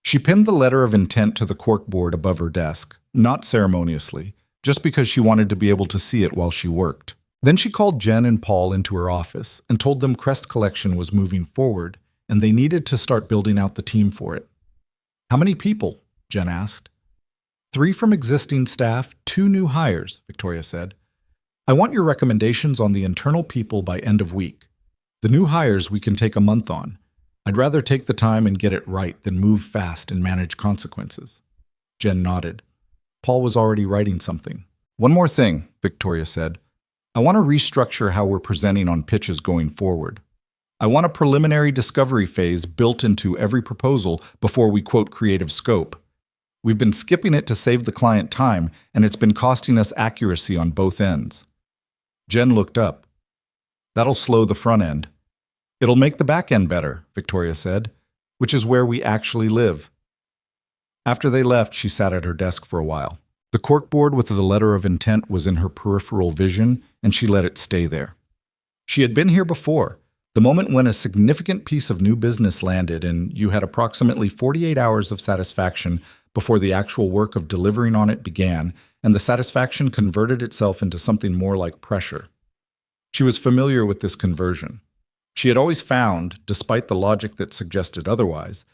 She pinned the letter of intent to the corkboard above her desk, not ceremoniously, just because she wanted to be able to see it while she worked. Then she called Jen and Paul into her office and told them Crest Collection was moving forward, and they needed to start building out the team for it. "How many people?" Jen asked. 3 from existing staff, 2 new hires, Victoria said. "I want your recommendations on the internal people by end of week. The new hires we can take a month on. I'd rather take the time and get it right than move fast and manage consequences." Jen nodded. Paul was already writing something. "One more thing," Victoria said. "I want to restructure how we're presenting on pitches going forward. I want a preliminary discovery phase built into every proposal before we quote creative scope. We've been skipping it to save the client time, and it's been costing us accuracy on both ends." Jen looked up. "That'll slow the front end." "It'll make the back end better," Victoria said, "which is where we actually live." After they left, she sat at her desk for a while. The corkboard with the letter of intent was in her peripheral vision, and she let it stay there. She had been here before, the moment when a significant piece of new business landed and you had approximately 48 hours of satisfaction before the actual work of delivering on it began, and the satisfaction converted itself into something more like pressure. She was familiar with this conversion. She had always found, despite the logic that suggested otherwise,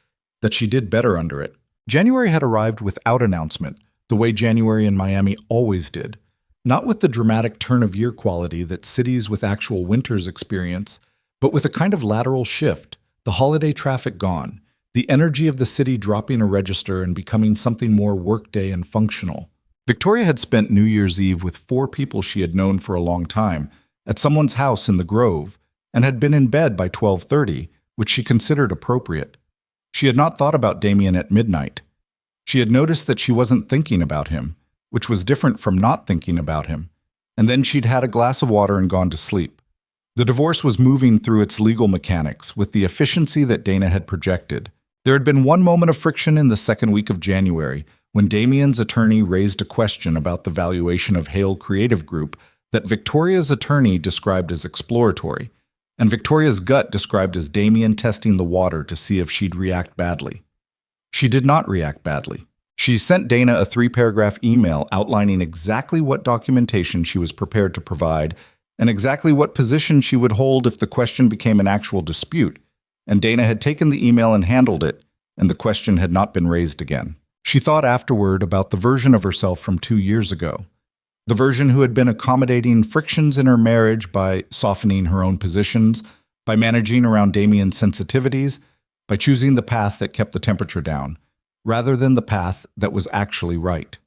that she did better under it. January had arrived without announcement, the way January in Miami always did, not with the dramatic turn-of-year quality that cities with actual winters experience, but with a kind of lateral shift, the holiday traffic gone, the energy of the city dropping a register and becoming something more workday and functional. Victoria had spent New Year's Eve with 4 people she had known for a long time, at someone's house in the Grove, and had been in bed by 12:30, which she considered appropriate. She had not thought about Damien at midnight. She had noticed that she wasn't thinking about him, which was different from not thinking about him, and then she'd had a glass of water and gone to sleep. The divorce was moving through its legal mechanics with the efficiency that Dana had projected. There had been one moment of friction in the second week of January when Damien's attorney raised a question about the valuation of Hale Creative Group that Victoria's attorney described as exploratory, and Victoria's gut described as Damien testing the water to see if she'd react badly. She did not react badly. She sent Dana a 3-paragraph email outlining exactly what documentation she was prepared to provide and exactly what position she would hold if the question became an actual dispute, and Dana had taken the email and handled it, and the question had not been raised again. She thought afterward about the version of herself from 2 years ago. The version who had been accommodating frictions in her marriage by softening her own positions, by managing around Damien's sensitivities, by choosing the path that kept the temperature down, rather than the path that was actually right.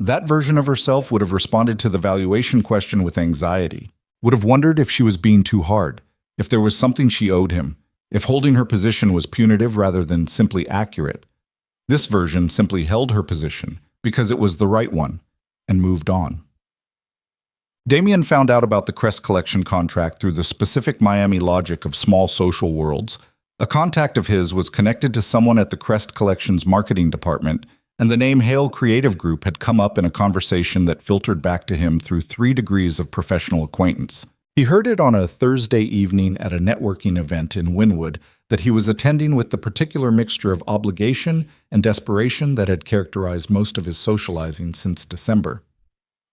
That version of herself would have responded to the valuation question with anxiety, would have wondered if she was being too hard, if there was something she owed him, if holding her position was punitive rather than simply accurate. This version simply held her position because it was the right one, and moved on. Damien found out about the Crest Collection contract through the specific Miami logic of small social worlds. A contact of his was connected to someone at the Crest Collection's marketing department, and the name Hale Creative Group had come up in a conversation that filtered back to him through 3 degrees of professional acquaintance. He heard it on a Thursday evening at a networking event in Wynwood that he was attending with the particular mixture of obligation and desperation that had characterized most of his socializing since December.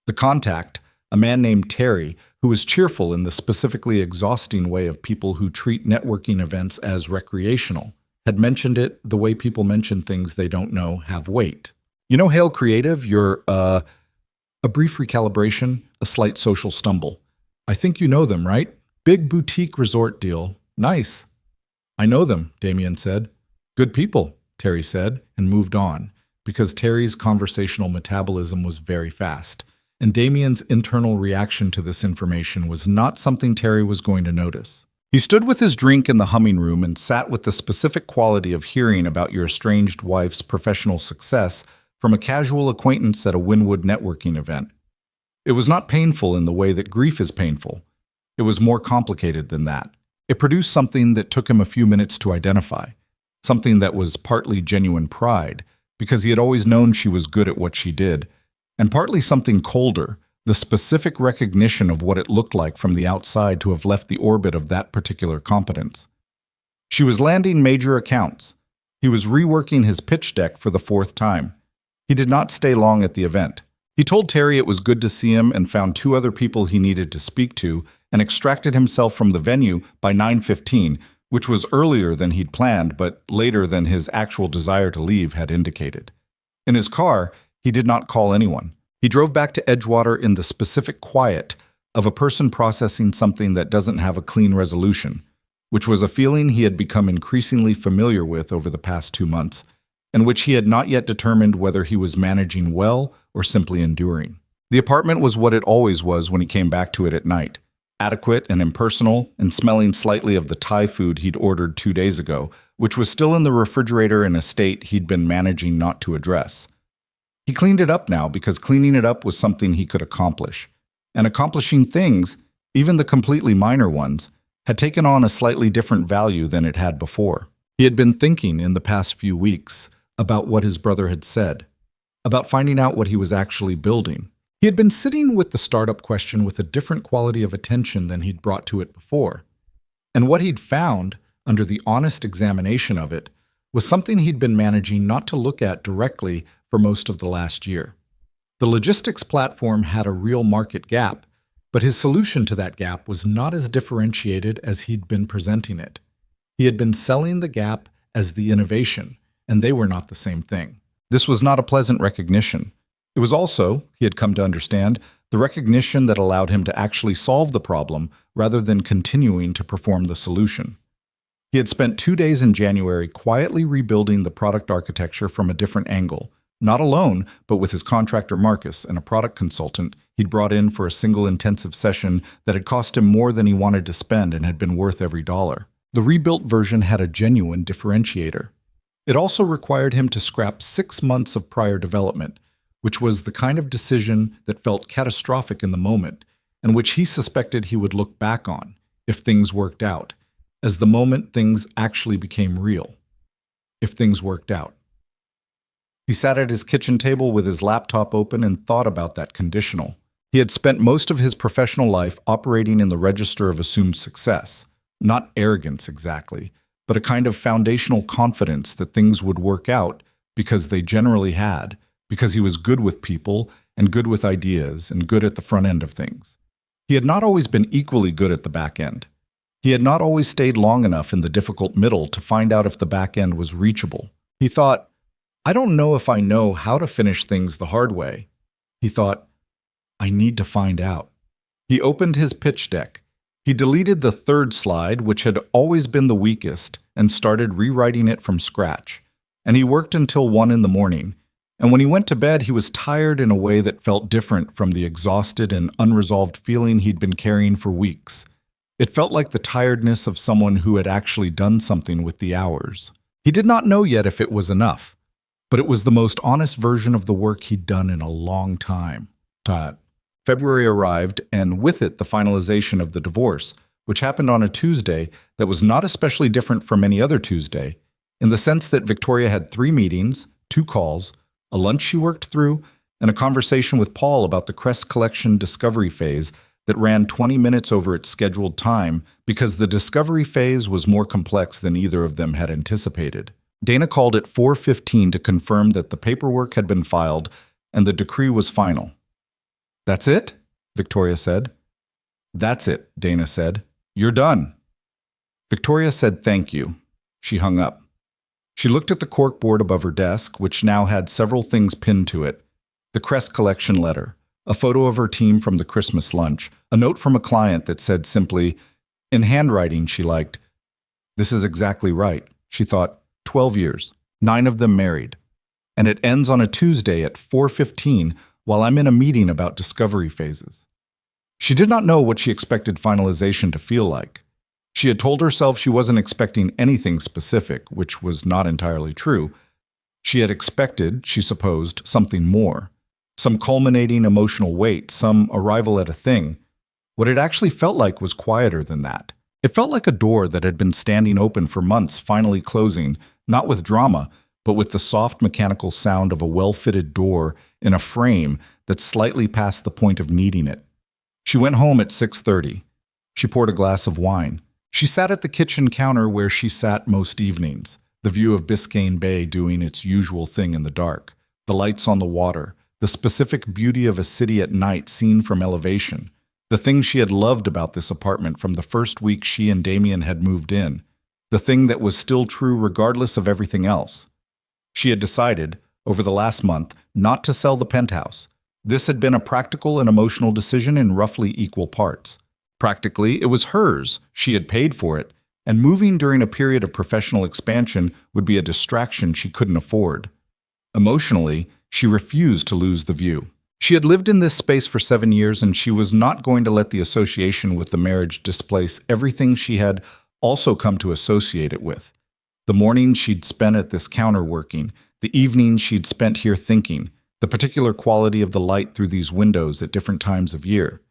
The contact, a man named Terry, who was cheerful in the specifically exhausting way of people who treat networking events as recreational, had mentioned it the way people mention things they don't know have weight. You know, Hale Creative, you're, a brief recalibration, a slight social stumble. I think you know them, right? Big boutique resort deal. Nice. I know them, Damien said. Good people, Terry said, and moved on, because Terry's conversational metabolism was very fast, and Damien's internal reaction to this information was not something Terry was going to notice. He stood with his drink in the humming room and sat with the specific quality of hearing about your estranged wife's professional success from a casual acquaintance at a Wynwood networking event. It was not painful in the way that grief is painful. It was more complicated than that. It produced something that took him a few minutes to identify, something that was partly genuine pride, because he had always known she was good at what she did, and partly something colder, the specific recognition of what it looked like from the outside to have left the orbit of that particular competence. She was landing major accounts. He was reworking his pitch deck for the 4th time. He did not stay long at the event. He told Terry it was good to see him and found 2 other people he needed to speak to and extracted himself from the venue by 9:15, which was earlier than he'd planned but later than his actual desire to leave had indicated. In his car, he did not call anyone. He drove back to Edgewater in the specific quiet of a person processing something that doesn't have a clean resolution, which was a feeling he had become increasingly familiar with over the past 2 months, and which he had not yet determined whether he was managing well or simply enduring. The apartment was what it always was when he came back to it at night, adequate and impersonal and smelling slightly of the Thai food he'd ordered 2 days ago, which was still in the refrigerator in a state he'd been managing not to address. He cleaned it up now because cleaning it up was something he could accomplish. And accomplishing things, even the completely minor ones, had taken on a slightly different value than it had before. He had been thinking in the past few weeks about what his brother had said, about finding out what he was actually building. He had been sitting with the startup question with a different quality of attention than he'd brought to it before. And what he'd found, under the honest examination of it, was something he'd been managing not to look at directly for most of the last year. The logistics platform had a real market gap, but his solution to that gap was not as differentiated as he'd been presenting it. He had been selling the gap as the innovation, and they were not the same thing. This was not a pleasant recognition. It was also, he had come to understand, the recognition that allowed him to actually solve the problem rather than continuing to perform the solution. He had spent 2 days in January quietly rebuilding the product architecture from a different angle, not alone, but with his contractor Marcus and a product consultant he'd brought in for a single intensive session that had cost him more than he wanted to spend and had been worth every dollar. The rebuilt version had a genuine differentiator. It also required him to scrap 6 months of prior development, which was the kind of decision that felt catastrophic in the moment, and which he suspected he would look back on, if things worked out, as the moment things actually became real. If things worked out. He sat at his kitchen table with his laptop open and thought about that conditional. He had spent most of his professional life operating in the register of assumed success, not arrogance exactly, but a kind of foundational confidence that things would work out because they generally had, because he was good with people and good with ideas and good at the front end of things. He had not always been equally good at the back end. He had not always stayed long enough in the difficult middle to find out if the back end was reachable. He thought, I don't know if I know how to finish things the hard way. He thought, I need to find out. He opened his pitch deck. He deleted the third slide, which had always been the weakest, and started rewriting it from scratch. And he worked until 1 in the morning. And when he went to bed, he was tired in a way that felt different from the exhausted and unresolved feeling he'd been carrying for weeks. It felt like the tiredness of someone who had actually done something with the hours. He did not know yet if it was enough, but it was the most honest version of the work he'd done in a long time. February arrived, and with it the finalization of the divorce, which happened on a Tuesday that was not especially different from any other Tuesday, in the sense that Victoria had 3 meetings, 2 calls, a lunch she worked through, and a conversation with Paul about the Crest Collection discovery phase that ran 20 minutes over its scheduled time because the discovery phase was more complex than either of them had anticipated. Dana called at 4:15 to confirm that the paperwork had been filed and the decree was final. That's it? Victoria said. That's it, Dana said. You're done. Victoria said thank you. She hung up. She looked at the corkboard above her desk, which now had several things pinned to it. The Crest Collection letter, a photo of her team from the Christmas lunch, a note from a client that said simply, in handwriting she liked, "This is exactly right," she thought, 12 years, 9 of them married. And it ends on a Tuesday at 4:15 while I'm in a meeting about discovery phases. She did not know what she expected finalization to feel like. She had told herself she wasn't expecting anything specific, which was not entirely true. She had expected, she supposed, something more. Some culminating emotional weight, some arrival at a thing. What it actually felt like was quieter than that. It felt like a door that had been standing open for months finally closing, not with drama, but with the soft mechanical sound of a well-fitted door in a frame that's slightly past the point of needing it. She went home at 6:30. She poured a glass of wine. She sat at the kitchen counter where she sat most evenings, the view of Biscayne Bay doing its usual thing in the dark, the lights on the water, the specific beauty of a city at night seen from elevation, the thing she had loved about this apartment from the first week she and Damien had moved in, the thing that was still true regardless of everything else. She had decided, over the last month, not to sell the penthouse. This had been a practical and emotional decision in roughly equal parts. Practically, it was hers, she had paid for it, and moving during a period of professional expansion would be a distraction she couldn't afford. Emotionally, she refused to lose the view. She had lived in this space for 7 years, and she was not going to let the association with the marriage displace everything she had also come to associate it with. The mornings she'd spent at this counter working, the evenings she'd spent here thinking, the particular quality of the light through these windows at different times of year.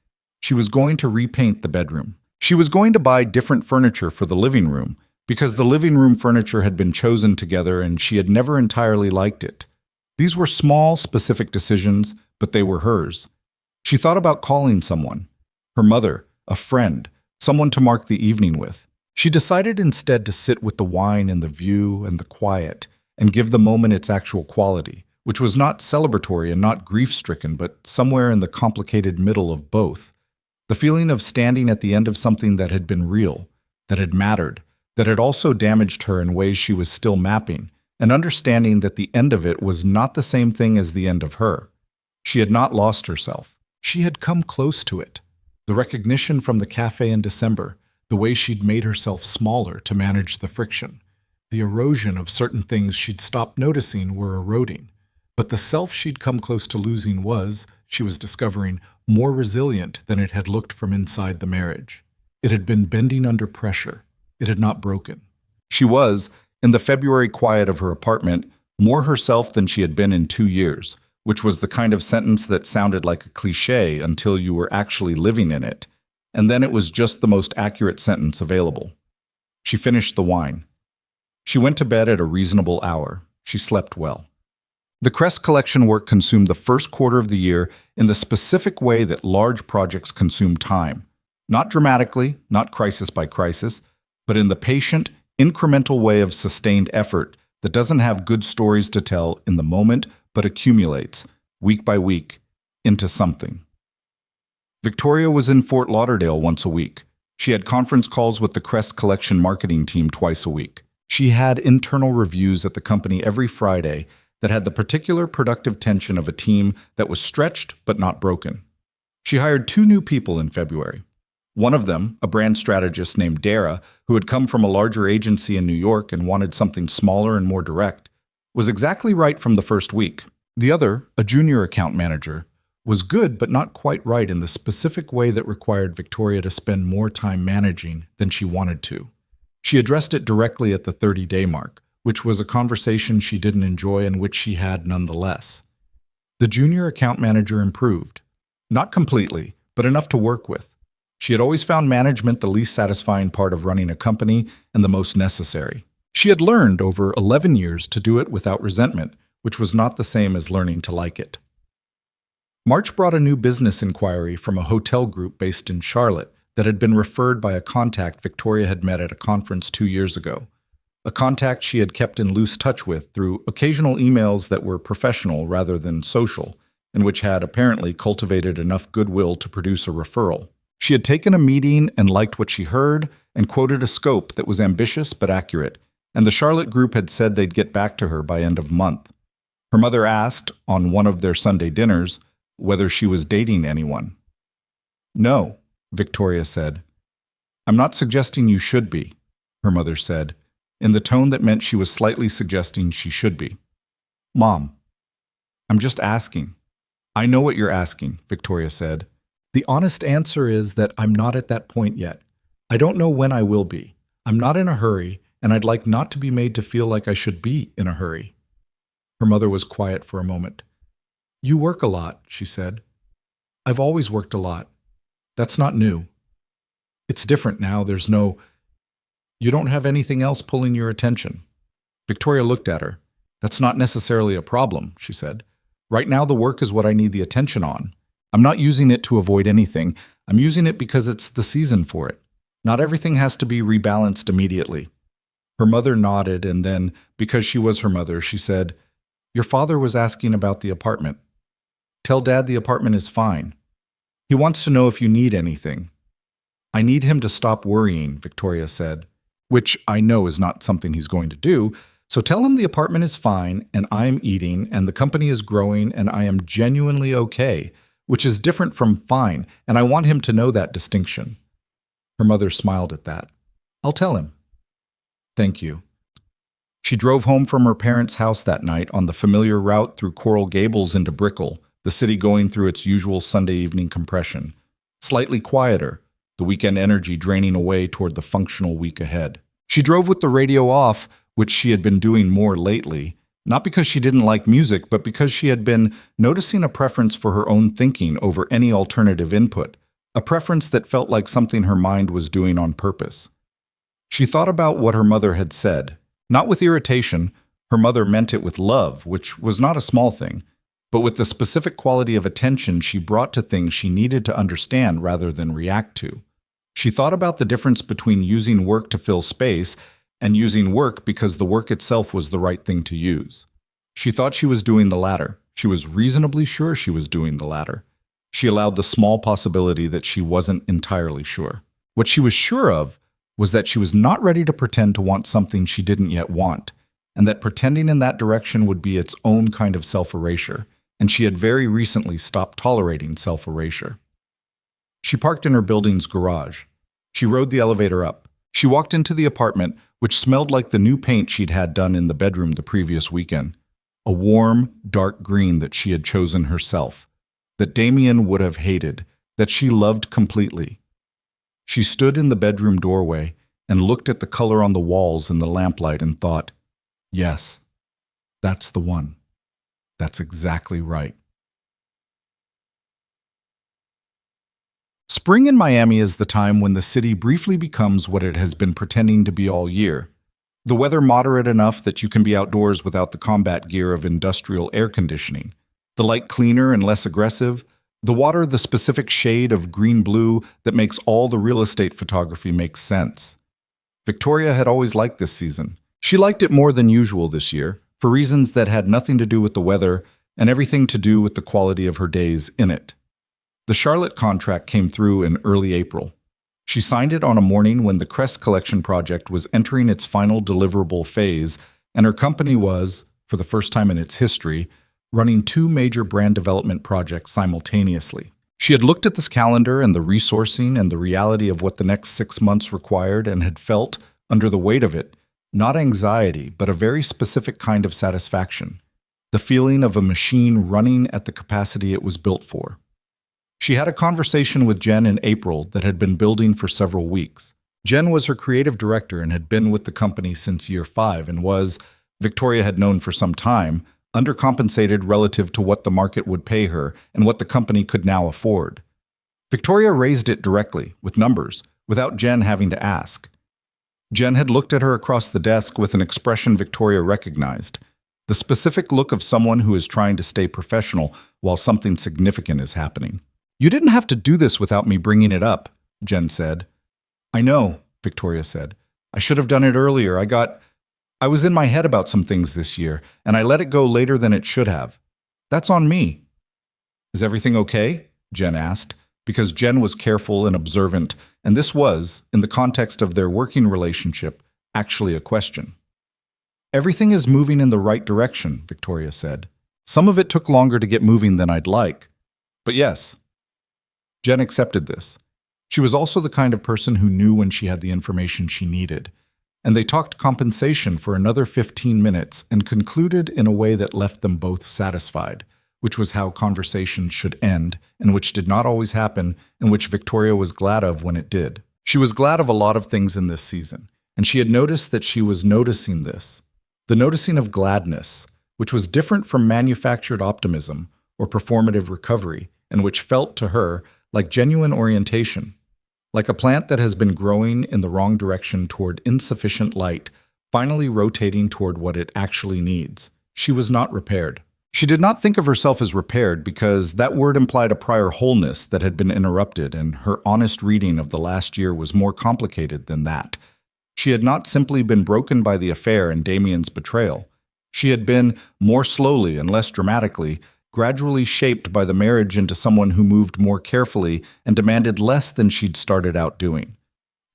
She was going to repaint the bedroom. She was going to buy different furniture for the living room, because the living room furniture had been chosen together and she had never entirely liked it. These were small, specific decisions, but they were hers. She thought about calling someone, her mother, a friend, someone to mark the evening with. She decided instead to sit with the wine and the view and the quiet and give the moment its actual quality, which was not celebratory and not grief-stricken, but somewhere in the complicated middle of both. The feeling of standing at the end of something that had been real, that had mattered, that had also damaged her in ways she was still mapping, and understanding that the end of it was not the same thing as the end of her. She had not lost herself. She had come close to it. The recognition from the cafe in December, the way she'd made herself smaller to manage the friction. The erosion of certain things she'd stopped noticing were eroding. But the self she'd come close to losing was, she was discovering, more resilient than it had looked from inside the marriage. It had been bending under pressure. It had not broken. She was, in the February quiet of her apartment, more herself than she had been in 2 years, which was the kind of sentence that sounded like a cliché until you were actually living in it. And then it was just the most accurate sentence available. She finished the wine. She went to bed at a reasonable hour. She slept well. The Crest Collection work consumed the first quarter of the year in the specific way that large projects consume time. Not dramatically, not crisis by crisis, but in the patient, incremental way of sustained effort that doesn't have good stories to tell in the moment, but accumulates, week by week, into something. Victoria was in Fort Lauderdale once a week. She had conference calls with the Crest Collection marketing team twice a week. She had internal reviews at the company every Friday that had the particular productive tension of a team that was stretched but not broken. She hired 2 new people in February. One of them, a brand strategist named Dara, who had come from a larger agency in New York and wanted something smaller and more direct, was exactly right from the first week. The other, a junior account manager, was good but not quite right in the specific way that required Victoria to spend more time managing than she wanted to. She addressed it directly at the 30-day mark, which was a conversation she didn't enjoy and which she had nonetheless. The junior account manager improved. Not completely, but enough to work with. She had always found management the least satisfying part of running a company and the most necessary. She had learned over 11 years to do it without resentment, which was not the same as learning to like it. March brought a new business inquiry from a hotel group based in Charlotte that had been referred by a contact Victoria had met at a conference 2 years ago. A contact she had kept in loose touch with through occasional emails that were professional rather than social, and which had apparently cultivated enough goodwill to produce a referral. She had taken a meeting and liked what she heard and quoted a scope that was ambitious but accurate, and the Charlotte group had said they'd get back to her by end of month. Her mother asked, on one of their Sunday dinners, whether she was dating anyone. "No," Victoria said. "I'm not suggesting you should be," her mother said, in the tone that meant she was slightly suggesting she should be. "Mom, I'm just asking." "I know what you're asking," Victoria said. "The honest answer is that I'm not at that point yet. I don't know when I will be. I'm not in a hurry, and I'd like not to be made to feel like I should be in a hurry." Her mother was quiet for a moment. "You work a lot," she said. "I've always worked a lot. That's not new. It's different now. You don't have anything else pulling your attention." Victoria looked at her. "That's not necessarily a problem," she said. "Right now the work is what I need the attention on. I'm not using it to avoid anything. I'm using it because it's the season for it. Not everything has to be rebalanced immediately." Her mother nodded, and then, because she was her mother, she said, "Your father was asking about the apartment. Tell Dad the apartment is fine. He wants to know if you need anything." "I need him to stop worrying," Victoria said, "which I know is not something he's going to do. So tell him the apartment is fine, and I'm eating, and the company is growing, and I am genuinely okay, which is different from fine, and I want him to know that distinction." Her mother smiled at that. "I'll tell him." "Thank you." She drove home from her parents' house that night on the familiar route through Coral Gables into Brickell, the city going through its usual Sunday evening compression. Slightly quieter, the weekend energy draining away toward the functional week ahead. She drove with the radio off, which she had been doing more lately, not because she didn't like music, but because she had been noticing a preference for her own thinking over any alternative input, a preference that felt like something her mind was doing on purpose. She thought about what her mother had said. Not with irritation, her mother meant it with love, which was not a small thing, but with the specific quality of attention she brought to things she needed to understand rather than react to. She thought about the difference between using work to fill space and using work because the work itself was the right thing to use. She thought she was doing the latter. She was reasonably sure she was doing the latter. She allowed the small possibility that she wasn't entirely sure. What she was sure of was that she was not ready to pretend to want something she didn't yet want, and that pretending in that direction would be its own kind of self-erasure, and she had very recently stopped tolerating self-erasure. She parked in her building's garage. She rode the elevator up. She walked into the apartment, which smelled like the new paint she'd had done in the bedroom the previous weekend, a warm, dark green that she had chosen herself, that Damien would have hated, that she loved completely. She stood in the bedroom doorway and looked at the color on the walls in the lamplight and thought, "Yes, that's the one. That's exactly right." Spring in Miami is the time when the city briefly becomes what it has been pretending to be all year. The weather moderate enough that you can be outdoors without the combat gear of industrial air conditioning. The light cleaner and less aggressive. The water the specific shade of green-blue that makes all the real estate photography make sense. Victoria had always liked this season. She liked it more than usual this year, for reasons that had nothing to do with the weather and everything to do with the quality of her days in it. The Charlotte contract came through in early April. She signed it on a morning when the Crest Collection project was entering its final deliverable phase, and her company was, for the first time in its history, running two major brand development projects simultaneously. She had looked at this calendar and the resourcing and the reality of what the next 6 months required and had felt, under the weight of it, not anxiety, but a very specific kind of satisfaction. The feeling of a machine running at the capacity it was built for. She had a conversation with Jen in April that had been building for several weeks. Jen was her creative director and had been with the company since year 5 and was, Victoria had known for some time, undercompensated relative to what the market would pay her and what the company could now afford. Victoria raised it directly, with numbers, without Jen having to ask. Jen had looked at her across the desk with an expression Victoria recognized, the specific look of someone who is trying to stay professional while something significant is happening. "You didn't have to do this without me bringing it up," Jen said. "I know," Victoria said. "I should have done it earlier. I was in my head about some things this year, and I let it go later than it should have. That's on me." "Is everything okay?" Jen asked, because Jen was careful and observant, and this was, in the context of their working relationship, actually a question. "Everything is moving in the right direction," Victoria said. "Some of it took longer to get moving than I'd like. But yes." Jen accepted this. She was also the kind of person who knew when she had the information she needed. And they talked compensation for another 15 minutes and concluded in a way that left them both satisfied, which was how conversations should end, and which did not always happen, and which Victoria was glad of when it did. She was glad of a lot of things in this season, and she had noticed that she was noticing this. The noticing of gladness, which was different from manufactured optimism or performative recovery, and which felt to her like genuine orientation, like a plant that has been growing in the wrong direction toward insufficient light, finally rotating toward what it actually needs. She was not repaired. She did not think of herself as repaired because that word implied a prior wholeness that had been interrupted, and her honest reading of the last year was more complicated than that. She had not simply been broken by the affair and Damien's betrayal. She had been, more slowly and less dramatically, gradually shaped by the marriage into someone who moved more carefully and demanded less than she'd started out doing.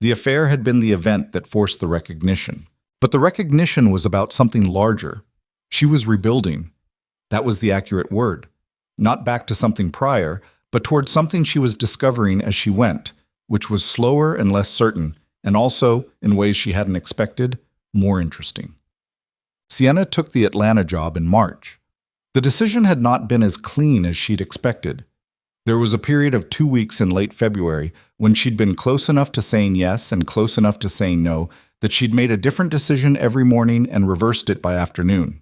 The affair had been the event that forced the recognition. But the recognition was about something larger. She was rebuilding. That was the accurate word. Not back to something prior, but towards something she was discovering as she went, which was slower and less certain, and also, in ways she hadn't expected, more interesting. Sienna took the Atlanta job in March. The decision had not been as clean as she'd expected. There was a period of 2 weeks in late February when she'd been close enough to saying yes and close enough to saying no that she'd made a different decision every morning and reversed it by afternoon.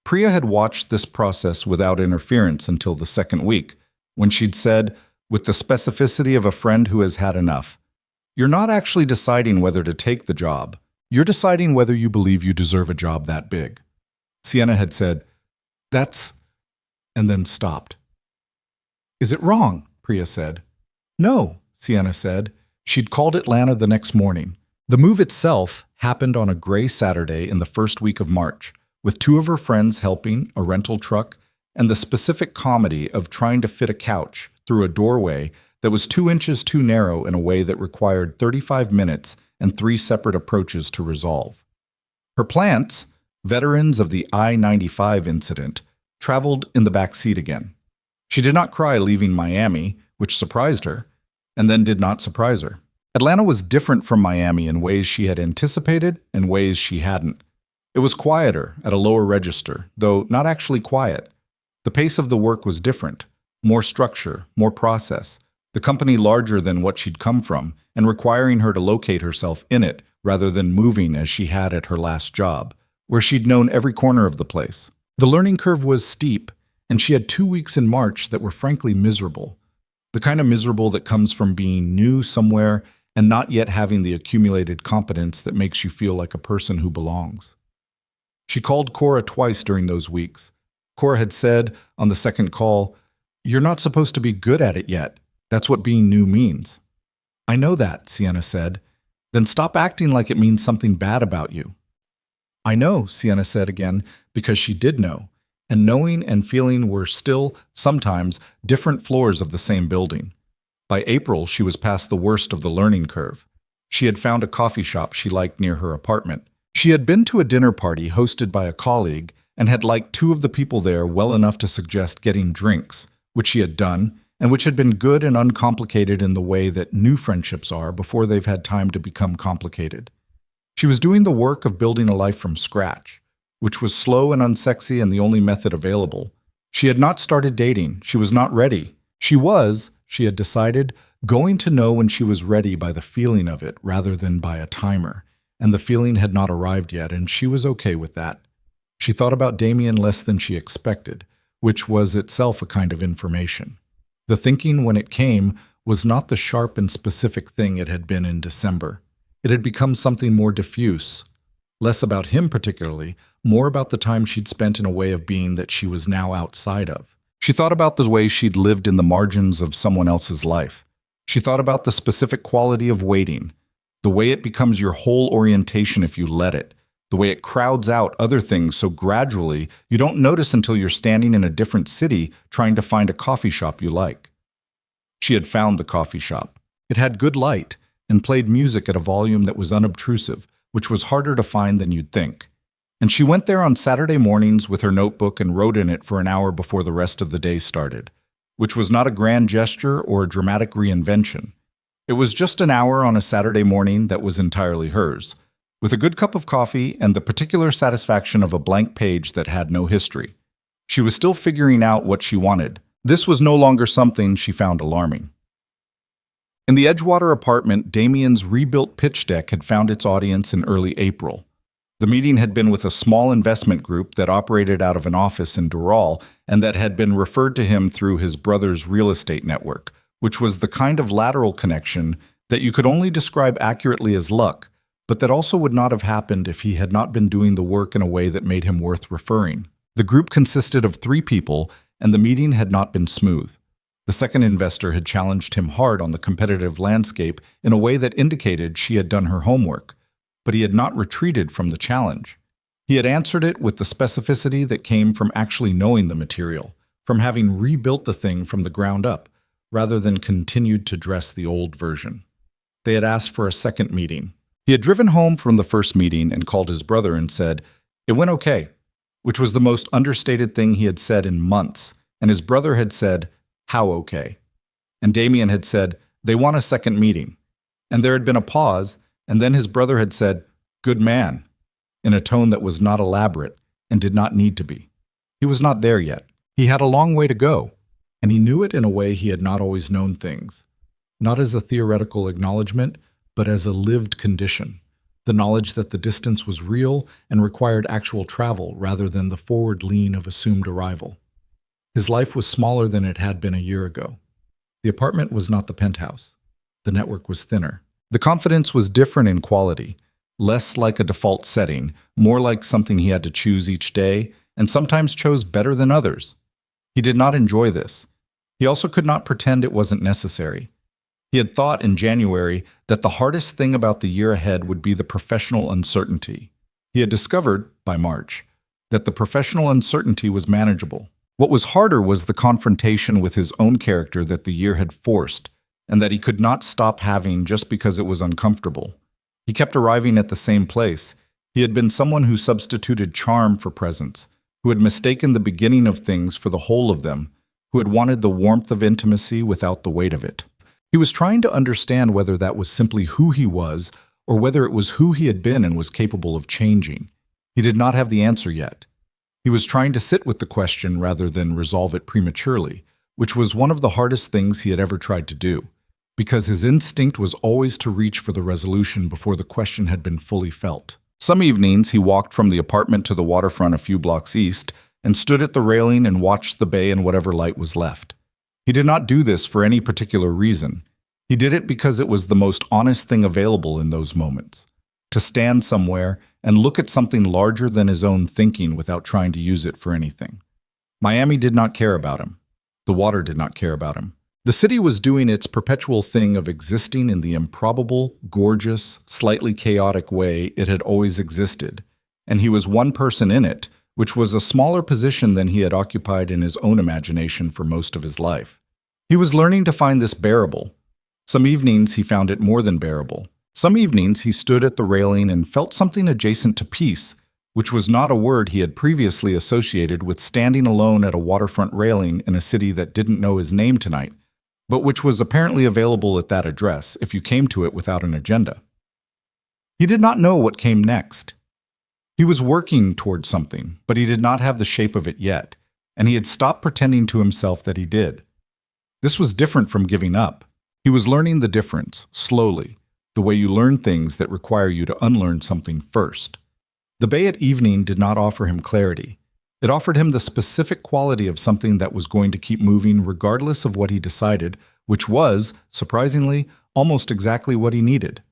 Priya had watched this process without interference until the second week, when she'd said, with the specificity of a friend who has had enough, "You're not actually deciding whether to take the job. You're deciding whether you believe you deserve a job that big." Sienna had said, "That's," and then stopped. "Is it wrong?" Priya said. "No," Sienna said. She'd called Atlanta the next morning. The move itself happened on a gray Saturday in the first week of March, with 2 of her friends helping, a rental truck, and the specific comedy of trying to fit a couch through a doorway that was 2 inches too narrow in a way that required 35 minutes and 3 separate approaches to resolve. Her plants, veterans of the I-95 incident, traveled in the back seat again. She did not cry leaving Miami, which surprised her, and then did not surprise her. Atlanta was different from Miami in ways she had anticipated and ways she hadn't. It was quieter, at a lower register, though not actually quiet. The pace of the work was different, more structure, more process, the company larger than what she'd come from, and requiring her to locate herself in it rather than moving as she had at her last job, where she'd known every corner of the place. The learning curve was steep, and she had 2 weeks in March that were frankly miserable. The kind of miserable that comes from being new somewhere and not yet having the accumulated competence that makes you feel like a person who belongs. She called Cora twice during those weeks. Cora had said, on the second call, "You're not supposed to be good at it yet. That's what being new means." "I know that," Sienna said. "Then stop acting like it means something bad about you." "I know," Sienna said again, because she did know, and knowing and feeling were still, sometimes, different floors of the same building. By April, she was past the worst of the learning curve. She had found a coffee shop she liked near her apartment. She had been to a dinner party hosted by a colleague and had liked two of the people there well enough to suggest getting drinks, which she had done, and which had been good and uncomplicated in the way that new friendships are before they've had time to become complicated. She was doing the work of building a life from scratch, which was slow and unsexy and the only method available. She had not started dating. She was not ready. She had decided, going to know when she was ready by the feeling of it rather than by a timer, and the feeling had not arrived yet, and she was okay with that. She thought about Damien less than she expected, which was itself a kind of information. The thinking, when it came, was not the sharp and specific thing it had been in December. It had become something more diffuse, less about him particularly, more about the time she'd spent in a way of being that she was now outside of. She thought about the way she'd lived in the margins of someone else's life. She thought about the specific quality of waiting, the way it becomes your whole orientation if you let it, the way it crowds out other things so gradually you don't notice until you're standing in a different city trying to find a coffee shop you like. She had found the coffee shop. It had good light and played music at a volume that was unobtrusive, which was harder to find than you'd think. And she went there on Saturday mornings with her notebook and wrote in it for an hour before the rest of the day started, which was not a grand gesture or a dramatic reinvention. It was just an hour on a Saturday morning that was entirely hers, with a good cup of coffee and the particular satisfaction of a blank page that had no history. She was still figuring out what she wanted. This was no longer something she found alarming. In the Edgewater apartment, Damien's rebuilt pitch deck had found its audience in early April. The meeting had been with a small investment group that operated out of an office in Doral and that had been referred to him through his brother's real estate network, which was the kind of lateral connection that you could only describe accurately as luck, but that also would not have happened if he had not been doing the work in a way that made him worth referring. The group consisted of 3 people, and the meeting had not been smooth. The second investor had challenged him hard on the competitive landscape in a way that indicated she had done her homework, but he had not retreated from the challenge. He had answered it with the specificity that came from actually knowing the material, from having rebuilt the thing from the ground up, rather than continued to dress the old version. They had asked for a second meeting. He had driven home from the first meeting and called his brother and said, "It went okay," which was the most understated thing he had said in months, and his brother had said, "How okay?" And Damien had said, "They want a second meeting." And there had been a pause, and then his brother had said, "Good man," in a tone that was not elaborate and did not need to be. He was not there yet. He had a long way to go, and he knew it in a way he had not always known things, not as a theoretical acknowledgement, but as a lived condition, the knowledge that the distance was real and required actual travel rather than the forward lean of assumed arrival. His life was smaller than it had been a year ago. The apartment was not the penthouse. The network was thinner. The confidence was different in quality, less like a default setting, more like something he had to choose each day, and sometimes chose better than others. He did not enjoy this. He also could not pretend it wasn't necessary. He had thought in January that the hardest thing about the year ahead would be the professional uncertainty. He had discovered, by March, that the professional uncertainty was manageable. What was harder was the confrontation with his own character that the year had forced, and that he could not stop having just because it was uncomfortable. He kept arriving at the same place. He had been someone who substituted charm for presence, who had mistaken the beginning of things for the whole of them, who had wanted the warmth of intimacy without the weight of it. He was trying to understand whether that was simply who he was, or whether it was who he had been and was capable of changing. He did not have the answer yet. He was trying to sit with the question rather than resolve it prematurely, which was one of the hardest things he had ever tried to do, because his instinct was always to reach for the resolution before the question had been fully felt. Some evenings he walked from the apartment to the waterfront a few blocks east and stood at the railing and watched the bay and whatever light was left. He did not do this for any particular reason. He did it because it was the most honest thing available in those moments. To stand somewhere and look at something larger than his own thinking without trying to use it for anything. Miami did not care about him. The water did not care about him. The city was doing its perpetual thing of existing in the improbable, gorgeous, slightly chaotic way it had always existed, and he was one person in it, which was a smaller position than he had occupied in his own imagination for most of his life. He was learning to find this bearable. Some evenings he found it more than bearable. Some evenings he stood at the railing and felt something adjacent to peace, which was not a word he had previously associated with standing alone at a waterfront railing in a city that didn't know his name tonight, but which was apparently available at that address if you came to it without an agenda. He did not know what came next. He was working towards something, but he did not have the shape of it yet, and he had stopped pretending to himself that he did. This was different from giving up. He was learning the difference, slowly, the way you learn things that require you to unlearn something first. The bay at evening did not offer him clarity. It offered him the specific quality of something that was going to keep moving regardless of what he decided, which was, surprisingly, almost exactly what he needed.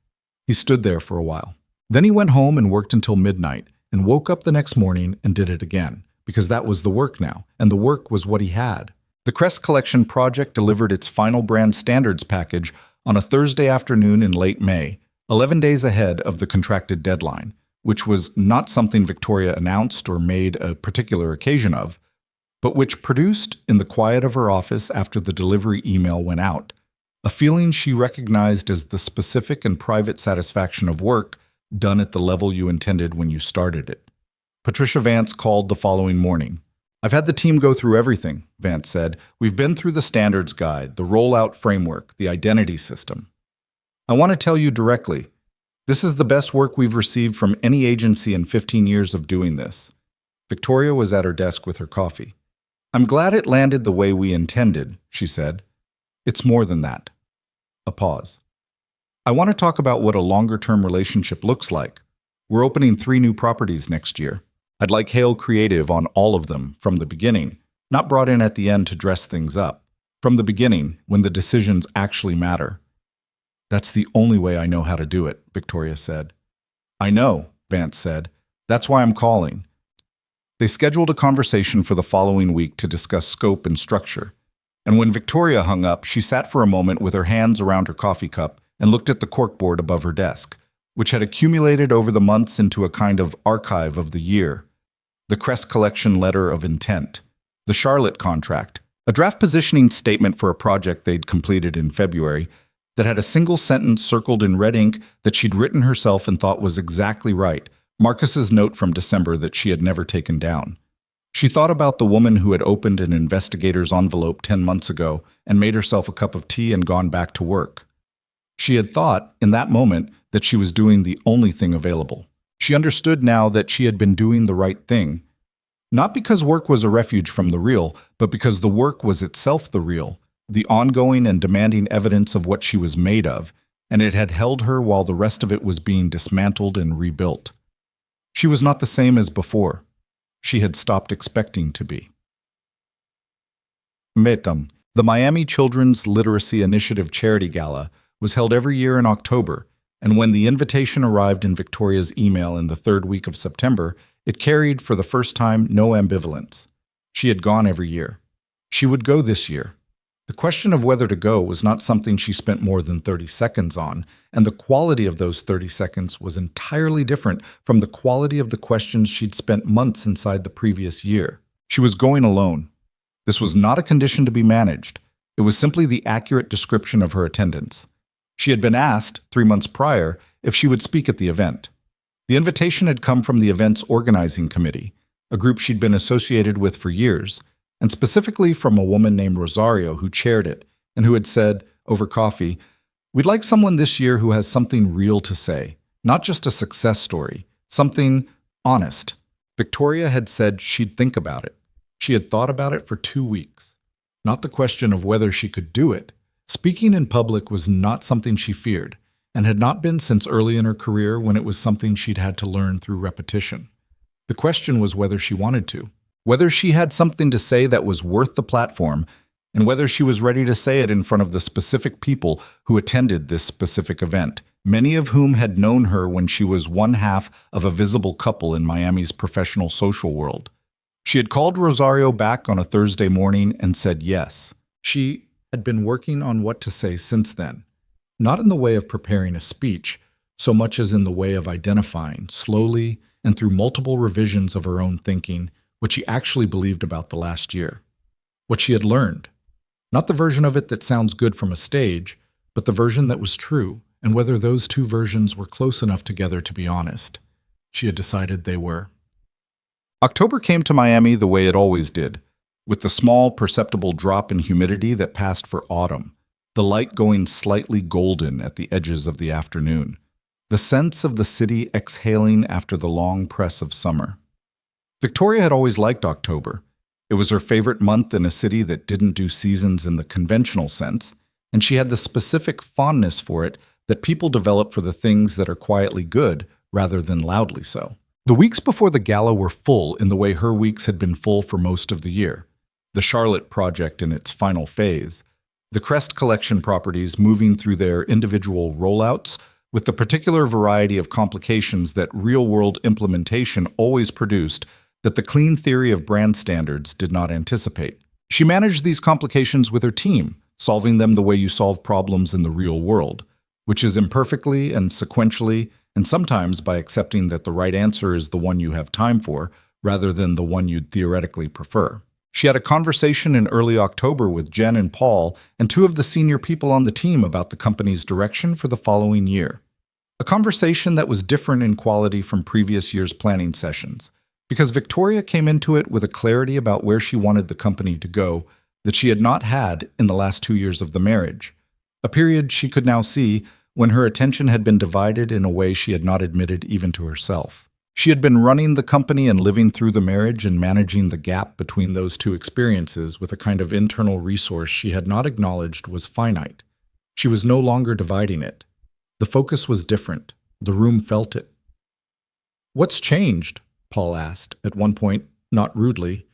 He stood there for a while. Then he went home and worked until midnight, and woke up the next morning and did it again, because that was the work now, and the work was what he had. The Crest Collection project delivered its final brand standards package on a Thursday afternoon in late May, 11 days ahead of the contracted deadline, which was not something Victoria announced or made a particular occasion of, but which produced, in the quiet of her office after the delivery email went out, a feeling she recognized as the specific and private satisfaction of work done at the level you intended when you started it. Patricia Vance called the following morning. "I've had the team go through everything," Vance said. "We've been through the standards guide, the rollout framework, the identity system. I want to tell you directly, this is the best work we've received from any agency in 15 years of doing this." Victoria was at her desk with her coffee. "I'm glad it landed the way we intended," she said. "It's more than that." A pause. "I want to talk about what a longer-term relationship looks like. We're opening 3 new properties next year. I'd like Hale Creative on all of them from the beginning, not brought in at the end to dress things up. From the beginning, when the decisions actually matter." "That's the only way I know how to do it," Victoria said. "I know," Vance said. "That's why I'm calling." They scheduled a conversation for the following week to discuss scope and structure. And when Victoria hung up, she sat for a moment with her hands around her coffee cup and looked at the corkboard above her desk, which had accumulated over the months into a kind of archive of the year. The Crest Collection letter of intent, the Charlotte contract, a draft positioning statement for a project they'd completed in February that had a single sentence circled in red ink that she'd written herself and thought was exactly right, Marcus's note from December that she had never taken down. She thought about the woman who had opened an investigator's envelope 10 months ago and made herself a cup of tea and gone back to work. She had thought, in that moment, that she was doing the only thing available. She understood now that she had been doing the right thing. Not because work was a refuge from the real, but because the work was itself the real, the ongoing and demanding evidence of what she was made of, and it had held her while the rest of it was being dismantled and rebuilt. She was not the same as before. She had stopped expecting to be. Metam, the Miami Children's Literacy Initiative Charity Gala, was held every year in October, and when the invitation arrived in Victoria's email in the 3rd week of September, it carried, for the first time, no ambivalence. She had gone every year. She would go this year. The question of whether to go was not something she spent more than 30 seconds on, and the quality of those 30 seconds was entirely different from the quality of the questions she'd spent months inside the previous year. She was going alone. This was not a condition to be managed. It was simply the accurate description of her attendance. She had been asked, 3 months prior, if she would speak at the event. The invitation had come from the event's organizing committee, a group she'd been associated with for years, and specifically from a woman named Rosario who chaired it and who had said, over coffee, "We'd like someone this year who has something real to say, not just a success story, something honest." Victoria had said she'd think about it. She had thought about it for 2 weeks. Not the question of whether she could do it. Speaking in public was not something she feared, and had not been since early in her career when it was something she'd had to learn through repetition. The question was whether she wanted to. Whether she had something to say that was worth the platform, and whether she was ready to say it in front of the specific people who attended this specific event, many of whom had known her when she was one half of a visible couple in Miami's professional social world. She had called Rosario back on a Thursday morning and said yes. She had been working on what to say since then, not in the way of preparing a speech, so much as in the way of identifying, slowly and through multiple revisions of her own thinking, what she actually believed about the last year. What she had learned. Not the version of it that sounds good from a stage, but the version that was true, and whether those two versions were close enough together to be honest. She had decided they were. October came to Miami the way it always did, with the small, perceptible drop in humidity that passed for autumn, the light going slightly golden at the edges of the afternoon, the sense of the city exhaling after the long press of summer. Victoria had always liked October. It was her favorite month in a city that didn't do seasons in the conventional sense, and she had the specific fondness for it that people develop for the things that are quietly good rather than loudly so. The weeks before the gala were full in the way her weeks had been full for most of the year. The Charlotte project in its final phase, the Crest Collection properties moving through their individual rollouts with the particular variety of complications that real-world implementation always produced that the clean theory of brand standards did not anticipate. She managed these complications with her team, solving them the way you solve problems in the real world, which is imperfectly and sequentially, and sometimes by accepting that the right answer is the one you have time for, rather than the one you'd theoretically prefer. She had a conversation in early October with Jen and Paul and two of the senior people on the team about the company's direction for the following year. A conversation that was different in quality from previous year's planning sessions, because Victoria came into it with a clarity about where she wanted the company to go that she had not had in the last 2 years of the marriage, a period she could now see when her attention had been divided in a way she had not admitted even to herself. She had been running the company and living through the marriage and managing the gap between those two experiences with a kind of internal resource she had not acknowledged was finite. She was no longer dividing it. The focus was different. The room felt it. "What's changed?" Paul asked, at one point, not rudely.